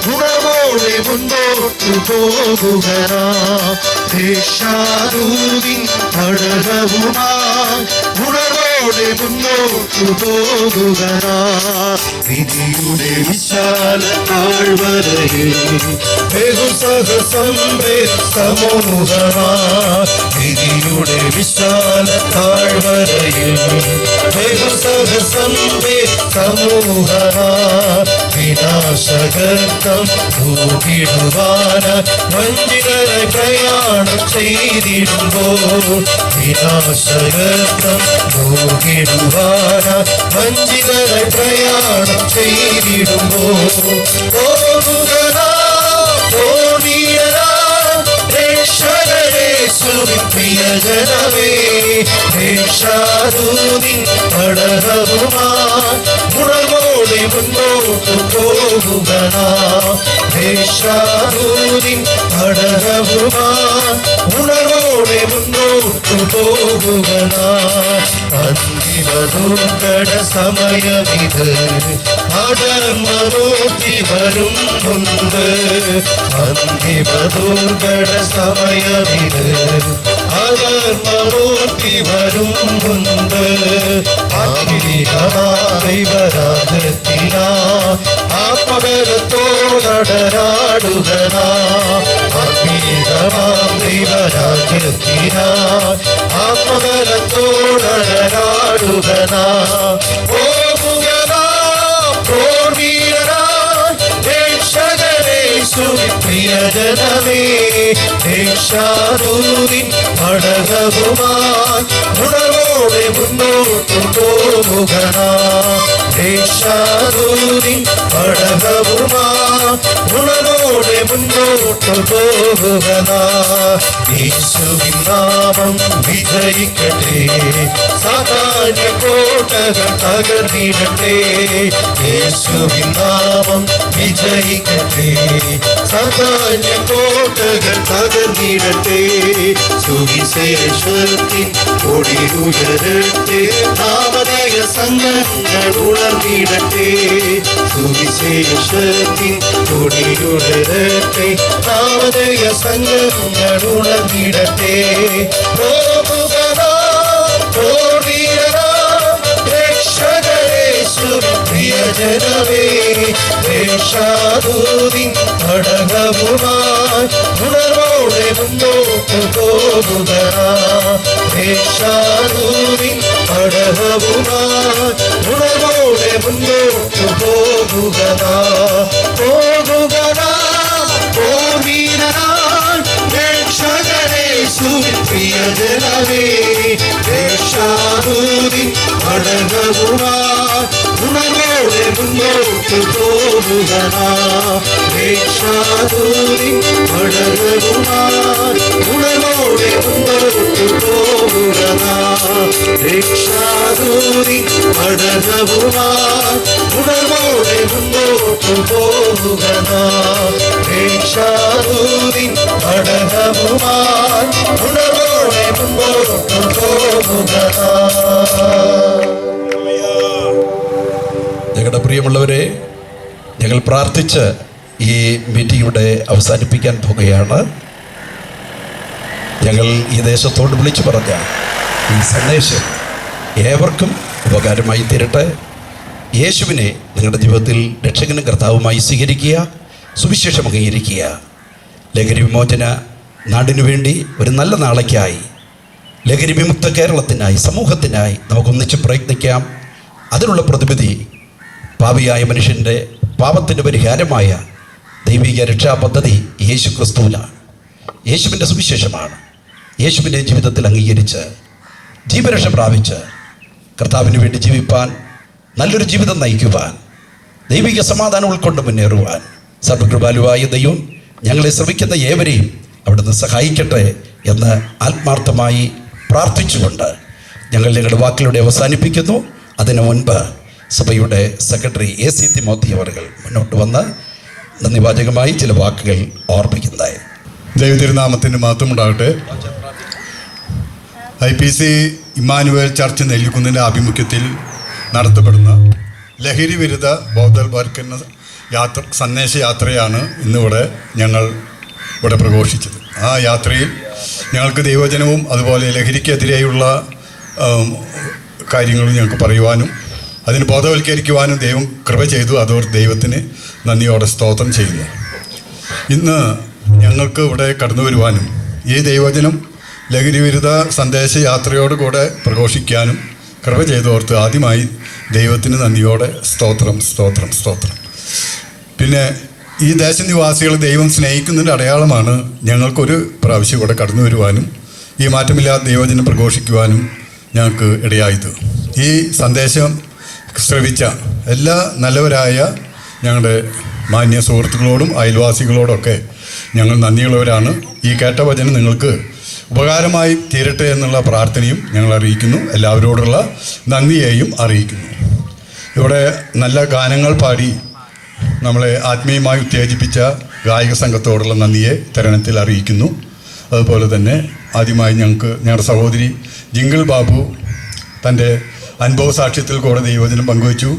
ഗുണമോടെ മുന്നോട്ടു പോകുക. രക്ഷാദൂതിൻ പടകവുമാ ഗുണമോടെ മുന്നോട്ടു പോകുക. വിധിയുടെ വിശാല താഴ്വരയിൽ സമൂഹമാ. വിധിയുടെ വിശാല താഴ്വരയിൽ സമൂഹമാ. വിനാശകർത്തം ഭൂകിടുവാന വഞ്ചിതരായി പ്രയാണം ചെയ്തിടുമ്പോൾ. വിനാശകർത്തം ഭൂകിടുവാന വഞ്ചിതരായി പ്രയാണം ചെയ്തിടുമ്പോൾ. പ്രിയജനമേ, രക്ഷാദൂതിൻ പടകവുമാ ഗുണമോടെ മുന്നോട്ടു പോകുക. രക്ഷാദൂതിൻ പടകവുമാ ഗുണമോടെ മുന്നോട്ടു പോകുക. അന്തിമ ദുർഘട സമയമിത് അടർന്നോട്ടി വരും മുൻപ്. അന്തിമ ദുർഘട സമയമിത് അടർന്നോട്ടി വരും മുൻപ്. ദൈവരാജത്തിനാ ആത്മബലത്തോടരാടുക. ദൈവരാജത്തിനാ ആത്മബലത്തോടരാടുക. പ്രിയജനമേ, രക്ഷാദൂതിൻ പടകവുമായി ഗുണമോടെ മുന്നോട്ടു പോകുക. രക്ഷാദൂതിൻ പടകവുമായി ഗുണമോടെ മുന്നോട്ടു പോകുക. യേശുവിൻ നാമം വിജയിക്കട്ടെ. സാധാന്യ കോട്ടകൾ തകർന്നിടട്ടെ. യേശുവിൻ നാമം വിജയിക്കട്ടെ. സാധാന്യ കോട്ടകൾ തകർന്നിടട്ടെ. സുവിശേഷത്തിൻ കൊടിയുയരട്ടെ. നാമധേയ സംഘങ്ങൾ ഉണർന്നിടട്ടെ. സുവിശേഷത്തിൻ കൊടിയുയരട്ടെ. നാമധേയ സംഘങ്ങൾ ഉണർന്നിടട്ടെ. പ്രിയജനമേ, രക്ഷാദൂതിൻ പടകവുമായി ഗുണമോടെ മുന്നോട്ടു പോകുക. രക്ഷാദൂതിൻ പടകവുമായി ഗുണമോടെ മുന്നോട്ടു പോകുക. പോകുക വീരനായി ജനമേ രക്ഷാദൂതി ഘടകവുമായി ഉണർവോടെ മുന്നോട്ട് പോകുക രക്ഷാദൂതി ഘടകവുമായി ഉണർവോടെ മുന്നോട്ട് പോകുക രക്ഷാദൂതി ഘടകവുമായി ഉണർവോടെ മുന്നോട്ട് പോകുക രക്ഷാദൂതി ഘടകവുമായി ഉണർവോടെ മുന്നോട്ട് പോകുക. ഞങ്ങളുടെ പ്രിയമുള്ളവരെ, ഞങ്ങൾ പ്രാർത്ഥിച്ച് ഈ മീറ്റിംഗ് ഇവിടെ അവസാനിപ്പിക്കാൻ പോകുകയാണ്. ഞങ്ങൾ ഈ ദേശത്തോട് വിളിച്ചു പറഞ്ഞ ഈ സന്ദേശം ഏവർക്കും ഉപകാരമായി തീരട്ടെ. യേശുവിനെ നിങ്ങളുടെ ജീവിതത്തിൽ രക്ഷകനും കർത്താവുമായി സ്വീകരിക്കുക, സുവിശേഷം അംഗീകരിക്കുക. ലഹരി വിമോചന നാടിനു വേണ്ടി ഒരു നല്ല നാളേക്കായി, ലഹരി വിമുക്ത കേരളത്തിനായി, സമൂഹത്തിനായി നമുക്കൊന്നിച്ച് പ്രയത്നിക്കാം. അതിനുള്ള പ്രതിവിധി പാപിയായ മനുഷ്യൻ്റെ പാപത്തിൻ്റെ പരിഹാരമായ ദൈവിക രക്ഷാ പദ്ധതി യേശു ക്രിസ്തുവിലാണ്. യേശുവിൻ്റെ സുവിശേഷമാണ്. യേശുവിൻ്റെ ജീവിതത്തിൽ അംഗീകരിച്ച് ജീവരക്ഷ പ്രാപിച്ച് കർത്താവിന് വേണ്ടി ജീവിപ്പാൻ, നല്ലൊരു ജീവിതം നയിക്കുവാൻ, ദൈവിക സമാധാനം ഉൾക്കൊണ്ട് മുന്നേറുവാൻ സർവകൃപാലുവായ ദൈവം ഞങ്ങളെ ശ്രമിക്കുന്ന ഏവരെയും അവിടുന്ന് സഹായിക്കട്ടെ എന്ന് ആത്മാർത്ഥമായി പ്രാർത്ഥിച്ചുകൊണ്ട് ഞങ്ങളുടെ വാക്കിലൂടെ അവസാനിപ്പിക്കുന്നു. അതിനു മുൻപ് സഭയുടെ സെക്രട്ടറി AC തിമോത്തി അവர்கள் മുന്നോട്ട് വന്ന് നന്ദിവാചകമായി ചില വാക്കുകൾ ഓർപ്പിക്കുന്നതായി. ദൈവതിരുനാമത്തിൻ്റെ മഹത്വമുണ്ടാകട്ടെ. IPC ഇമ്മാനുവേൽ ചർച്ച് നെല്ലിക്കുന്നിൻ്റെ ആഭിമുഖ്യത്തിൽ നടത്തപ്പെടുന്ന ലഹരി വിരുദ്ധ ബോധവൽക്കരണ സന്ദേശയാത്രയാണ് ഇന്നിവിടെ ഞങ്ങൾ ഇവിടെ പ്രഘോഷിച്ചത്. ആ യാത്രയിൽ ഞങ്ങൾക്ക് ദൈവവചനവും അതുപോലെ ലഹരിക്കെതിരെയുള്ള കാര്യങ്ങളും ഞങ്ങൾക്ക് പറയുവാനും അതിന് ബോധവൽക്കരിക്കുവാനും ദൈവം കൃപ ചെയ്തു. അതോടെ ദൈവത്തിന് നന്ദിയോടെ സ്തോത്രം ചെയ്യുന്നു. ഇന്ന് ഞങ്ങൾക്ക് ഇവിടെ കടന്നു വരുവാനും ഈ ദൈവവചനം ലഹരി വിരുദ്ധ സന്ദേശയാത്രയോടുകൂടെ പ്രഘോഷിക്കാനും കൃപ ചെയ്തോർത്ത് ആദ്യമായി ദൈവത്തിന് നന്ദിയോടെ സ്തോത്രം സ്തോത്രം സ്തോത്രം. പിന്നെ ഈ ദേശനിവാസികൾ ദൈവം സ്നേഹിക്കുന്നതിൻ്റെ അടയാളമാണ് ഞങ്ങൾക്കൊരു പ്രാവശ്യം ഇവിടെ കടന്നു വരുവാനും ഈ മാറ്റമില്ലാത്ത ദൈവവചനം പ്രഘോഷിക്കുവാനും ഞങ്ങൾക്ക് ഇടയായത്. ഈ സന്ദേശം ശ്രവിച്ച എല്ലാ നല്ലവരായ ഞങ്ങളുടെ മാന്യ സുഹൃത്തുക്കളോടും അയൽവാസികളോടൊക്കെ ഞങ്ങൾ നന്ദിയുള്ളവരാണ്. ഈ കേട്ട വചനം നിങ്ങൾക്ക് ഉപകാരമായി തീരട്ടെ എന്നുള്ള പ്രാർത്ഥനയും ഞങ്ങൾ അറിയിക്കുന്നു. എല്ലാവരോടുള്ള നന്ദിയെയും അറിയിക്കുന്നു. ഇവിടെ നല്ല ഗാനങ്ങൾ പാടി നമ്മളെ ആത്മീയമായി ഉത്തേജിപ്പിച്ച ഗായക സംഘത്തോടുള്ള നന്ദിയെ തരുണത്തിൽ അറിയിക്കുന്നു. അതുപോലെ തന്നെ ആദ്യമായി ഞങ്ങളുടെ സഹോദരി ജിങ്കിൾ ബാബു തൻ്റെ അനുഭവ സാക്ഷ്യത്തിൽ കൂടെ ദൈവവചനം പങ്കുവച്ചു.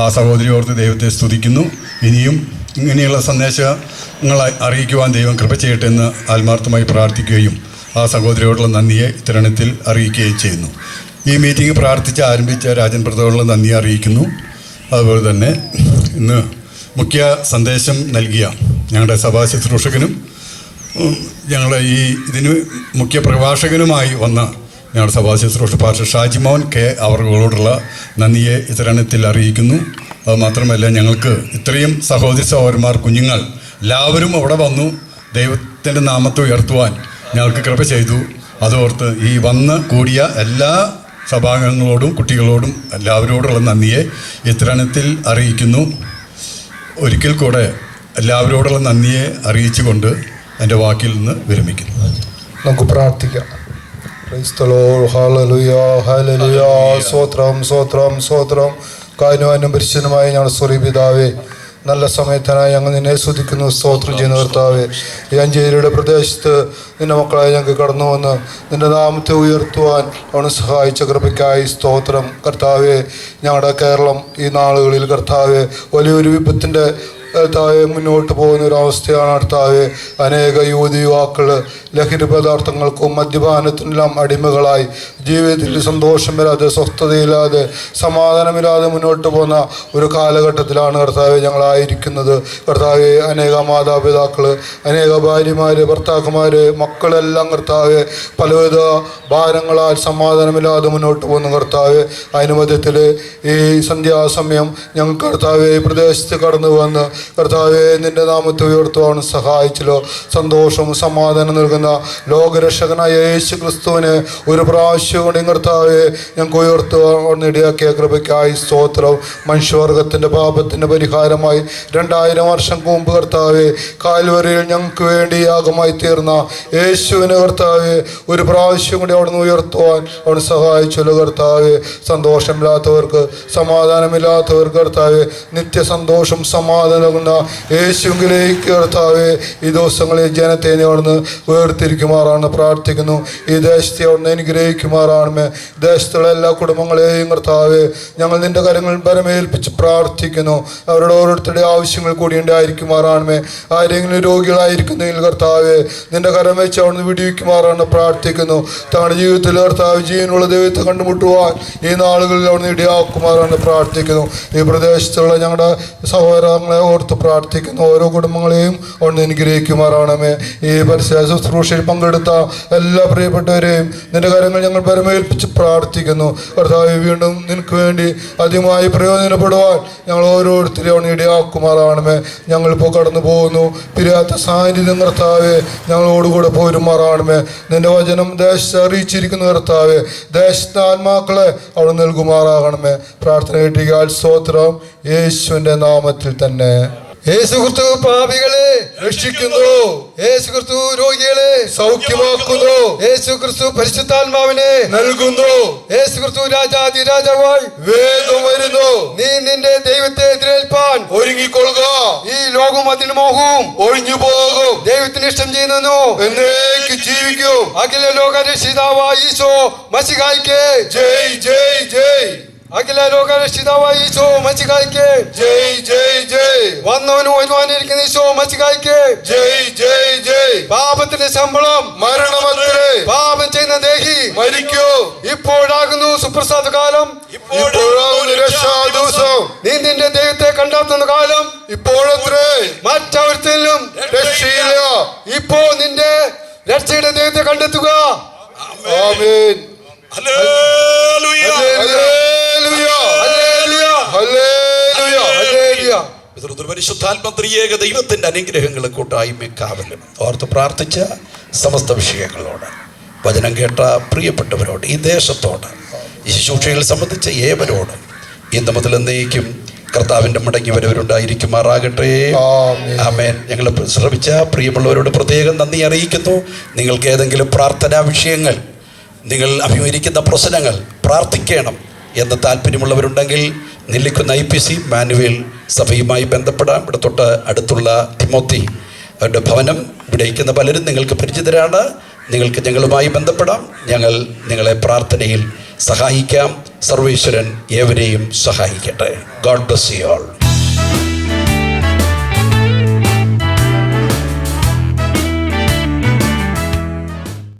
ആ സഹോദരിയോർത്ത് ദൈവത്തെ സ്തുതിക്കുന്നു. ഇനിയും ഇങ്ങനെയുള്ള സന്ദേശങ്ങൾ അറിയിക്കുവാൻ ദൈവം കൃപ ചെയ്യട്ടെ എന്ന് ആത്മാർത്ഥമായി പ്രാർത്ഥിക്കുകയും ആ സഹോദരിയോടുള്ള നന്ദിയെ തരുണത്തിൽ അറിയിക്കുകയും ചെയ്യുന്നു. ഈ മീറ്റിംഗ് പ്രാർത്ഥിച്ച് ആരംഭിച്ച രാജൻ പ്രതോടുള്ള നന്ദി അറിയിക്കുന്നു. അതുപോലെ തന്നെ ഇന്ന് മുഖ്യ സന്ദേശം നൽകിയ ഞങ്ങളുടെ സഭാ ശുശ്രൂഷകനും ഞങ്ങളുടെ ഇതിന് മുഖ്യ പ്രഭാഷകനുമായി വന്ന ഞങ്ങളുടെ സഭാ ശുശ്രൂഷ പാസ്റ്റർ ഷാജിമോൻ കെ അവരോടുള്ള നന്ദിയെ ഇത്തരണത്തിൽ അറിയിക്കുന്നു. അതുമാത്രമല്ല, ഞങ്ങൾക്ക് ഇത്രയും സഹോദരി സഹോദരന്മാർ, കുഞ്ഞുങ്ങൾ എല്ലാവരും അവിടെ വന്നു ദൈവത്തിൻ്റെ നാമത്തെ ഉയർത്തുവാൻ ഞങ്ങൾക്ക് കൃപ ചെയ്തു. അതോർത്ത് ഈ വന്ന് കൂടിയ എല്ലാ സഭാംഗങ്ങളോടും കുട്ടികളോടും എല്ലാവരോടുള്ള നന്ദിയെ ഇത്തരണത്തിൽ അറിയിക്കുന്നു. ഒരിക്കൽ കൂടെ എല്ലാവരോടുള്ള നന്ദിയെ അറിയിച്ചുകൊണ്ട് എൻ്റെ വാക്കിൽ നിന്ന് വിരമിക്കുന്നു. നമുക്ക് പ്രാർത്ഥിക്കാം. സ്വത്രം സ്വത്രം സ്വത്രം കാനുവാനും പരിശുദ്ധനുമായ ഞങ്ങളുടെ സ്വരൂപിതാവേ, നല്ല സമയത്തിനായി ഞങ്ങൾ നിന്നെ സ്തുതിക്കുന്നു, സ്തോത്രം ചെയ്യുന്ന കർത്താവേ. ഈ അഞ്ചേരിയുടെ പ്രദേശത്ത് നിന്റെ മക്കളായി ഞങ്ങൾക്ക് കടന്നു വന്ന് നിന്റെ നാമത്തെ ഉയർത്തുവാൻ അവന് സഹായിച്ച കൃപയ്ക്കായി സ്തോത്രം കർത്താവേ. ഞങ്ങളുടെ കേരളം ഈ നാളുകളിൽ കർത്താവേ വലിയൊരു വിപത്തിൻ്റെ കർത്താവെ മുന്നോട്ട് പോകുന്ന ഒരു അവസ്ഥയാണ് കർത്താവെ. അനേക യുവതി യുവാക്കൾ ലഹരി പദാർത്ഥങ്ങൾക്കും മദ്യപാനത്തിനെല്ലാം അടിമകളായി ജീവിതത്തിൽ സന്തോഷമില്ലാതെ, സ്വസ്ഥതയില്ലാതെ, സമാധാനമില്ലാതെ മുന്നോട്ട് പോകുന്ന ഒരു കാലഘട്ടത്തിലാണ് കർത്താവെ ഞങ്ങളായിരിക്കുന്നത്. കർത്താവെ, അനേക മാതാപിതാക്കൾ, അനേക ഭാര്യമാർ, ഭർത്താക്കന്മാർ, മക്കളെല്ലാം കർത്താവെ പലവിധ ഭാരങ്ങളാൽ സമാധാനമില്ലാതെ മുന്നോട്ട് പോകുന്നു കർത്താവെ. അതിന് മധ്യത്തിൽ ഈ സന്ധ്യാസമയം ഞങ്ങൾ കർത്താവെ ഈ പ്രദേശത്ത് കടന്നു വന്ന് കർത്താവെ നിൻ്റെ നാമത്തെ ഉയർത്തുവാൻ സഹായിച്ചല്ലോ. സന്തോഷവും സമാധാനം നൽകുന്ന ലോകരക്ഷകനായ യേശു ക്രിസ്തുവിനെ ഒരു പ്രാവശ്യം കൂടി കർത്താവെ ഞങ്ങൾക്ക് ഉയർത്തുവാൻ ഇടയാക്കിയ കൃപയ്ക്കായി സ്തോത്രം. മനുഷ്യവർഗത്തിൻ്റെ പാപത്തിൻ്റെ പരിഹാരമായി 2000 വർഷം മുമ്പ് കർത്താവെ കാൽവരിയിൽ ഞങ്ങൾക്ക് വേണ്ടി യാഗമായി തീർന്ന യേശുവിനെ കർത്താവെ ഒരു പ്രാവശ്യം കൂടി അവിടുന്ന് ഉയർത്തുവാൻ അവിടെ സഹായിച്ചല്ലോ കർത്താവെ. സന്തോഷമില്ലാത്തവർക്ക്, സമാധാനമില്ലാത്തവർക്ക് കർത്താവെ നിത്യസന്തോഷം സമാധാനമെന്ന യേശുവിലേക്ക് കർത്താവെ ഈ ദിവസങ്ങളിൽ ജനത്തെ അവിടുന്ന് വേർതിരിക്കുമാറാണ് പ്രാർത്ഥിക്കുന്നു. ഈ ദേശത്തെ അവിടുന്ന് അനുഗ്രഹിക്കുമാറാണ്. ദേശത്തുള്ള എല്ലാ കുടുംബങ്ങളെയും കർത്താവെ ഞങ്ങൾ നിൻ്റെ കരങ്ങളിൽ പരമേൽപ്പിച്ച് പ്രാർത്ഥിക്കുന്നു. അവരുടെ ഓരോരുത്തരുടെ ആവശ്യങ്ങൾ കൂടി ഉണ്ടായിരിക്കുമാറാണ്. ആരെങ്കിലും രോഗികളായിരിക്കുന്നെങ്കിൽ കർത്താവെ നിൻ്റെ കരം വെച്ച് അവിടുന്ന് വിടിവിക്കുമാറാണ് പ്രാർത്ഥിക്കുന്നു. തങ്ങളുടെ ജീവിതത്തിൽ കർത്താവ് ജീവനുള്ള ദൈവത്തെ കണ്ടുമുട്ടുവാൻ ഈ നാളുകളിൽ അവിടുന്ന് ഇടയാക്കുമാറാണ് പ്രാർത്ഥിക്കുന്നു. ഈ പ്രദേശത്തുള്ള ഞങ്ങളുടെ സഹോദരങ്ങളെ ഓർത്ത് പ്രാർത്ഥിക്കുന്നു. ഓരോ കുടുംബങ്ങളെയും അവിടുന്ന് അനുഗ്രഹിക്കുമാറാണമേ. ഈ പരിസര ശുശ്രൂഷയിൽ പങ്കെടുത്ത എല്ലാ പ്രിയപ്പെട്ടവരെയും നിന്റെ കാര്യങ്ങൾ ഞങ്ങൾ പരമേൽപ്പിച്ച് പ്രാർത്ഥിക്കുന്നു. കർത്താവെ, വീണ്ടും നിനക്ക് വേണ്ടി അധികമായി പ്രയോജനപ്പെടുവാൻ ഞങ്ങൾ ഓരോരുത്തരെയും അവിടുന്ന് ഇടയാക്കുമാറാണമേ. ഞങ്ങളിപ്പോൾ കടന്നു പോകുന്നു. പിരിയാത്ത സാന്നിധ്യം കർത്താവെ ഞങ്ങളോടുകൂടെ പോരുമാറാണമേ. നിന്റെ വചനം ദേശത്തെ അറിയിച്ചിരിക്കുന്ന കർത്താവെ ദേശത്തെ ആത്മാക്കളെ അവിടെ നൽകുമാറാകണമേ. പ്രാർത്ഥന കേട്ടിയാൽ സ്തോത്രം. യേശുവിൻ്റെ നാമത്തിൽ തന്നെ. യേശു ക്രിസ്തു പാപികളെ രക്ഷിക്കുന്നു. യേശു ക്രിസ്തു രോഗികളെ സൗഖ്യമാക്കുന്നു. യേശു ക്രിസ്തു പരിശുദ്ധാത്മാവിനെ നൽകുന്നു. യേശു ക്രിസ്തു രാജാതിരാജാവായി വേഗം വരുന്നു. നീ നിന്റെ ദൈവത്തെ എതിരേൽപ്പാൻ ഒരുങ്ങിക്കൊള്ളുക. ഈ ലോകവും അതിന് മോഹവും ഒഴിഞ്ഞു പോകും. ദൈവത്തിന് ഇഷ്ടം ചെയ്യുന്നു എന്നേക്ക് ജീവിക്കും. അഖില ലോക രക്ഷിതാവായ ഈശോ മശിഹായ്ക്ക് ജയ് ജയ് ജയ്. അഖില ലോക രക്ഷിതാവായ ഈശോ മശിഹായ്ക്ക് ജയ് ജയ് ജയ്. വന്നവനും വരുവാനിരിക്കുന്ന ഈശോ മശിഹായ്ക്ക് ജയ് ജയ് ജയ്. പാപത്തിന്റെ ശമ്പളം മരണമത്രേ. പാപം ചെയ്യുന്ന ദേഹി മരിക്കൂ. ഇപ്പോഴാകുന്നു സുപ്രസാദ കാലം, ഇപ്പോഴാകുന്നു രക്ഷാദിവസം. നീ നിന്റെ ദൈവത്തെ കണ്ടെത്തുന്ന കാലം ഇപ്പോഴത്രേ. മറ്റൊരുത്തിലും രക്ഷയില്ല. ഇപ്പോ നിന്റെ രക്ഷയുടെ ദൈവത്തെ കണ്ടെത്തുക. ആമേൻ. പരിശുദ്ധാത്മത്രിയേക ദൈവത്തിന്റെ അനുഗ്രഹങ്ങളെ കൂട്ടായ്മ കാവലും ഓർത്ത് പ്രാർത്ഥിച്ച സമസ്ത വിഷയങ്ങളോട്, വചനം കേട്ട പ്രിയപ്പെട്ടവരോട്, ഈ ദേശത്തോട്, ഈ ശുശ്രൂഷയിൽ സംബന്ധിച്ച ഏവരോടും ഇന്ന് മുതൽ എന്നേക്കും കർത്താവിൻ്റെ മടങ്ങി വരവരുണ്ടായിരിക്കുമാറാകട്ടെ. ആമേൻ. ഞങ്ങൾ ശ്രമിച്ച പ്രിയമുള്ളവരോട് പ്രത്യേകം നന്ദി അറിയിക്കുന്നു. നിങ്ങൾക്ക് ഏതെങ്കിലും പ്രാർത്ഥനാ വിഷയങ്ങൾ, നിങ്ങൾ അഭിമുഖീകരിക്കുന്ന പ്രശ്നങ്ങൾ പ്രാർത്ഥിക്കണം എന്ന് താല്പര്യമുള്ളവരുണ്ടെങ്കിൽ നെല്ലിക്കുന്ന IPC മാനുവൽ സഭയുമായി ബന്ധപ്പെടാം. ഇവിടെ തൊട്ട് അടുത്തുള്ള തിമോത്തി അവരുടെ ഭവനം, ഇവിടെ ഇരിക്കുന്ന പലരും നിങ്ങൾക്ക് പരിചിതരാണ്. നിങ്ങൾക്ക് ഞങ്ങളുമായി ബന്ധപ്പെടാം. ഞങ്ങൾ നിങ്ങളെ പ്രാർത്ഥനയിൽ സഹായിക്കാം. സർവേശ്വരൻ ഏവരെയും സഹായിക്കട്ടെ. God bless you all.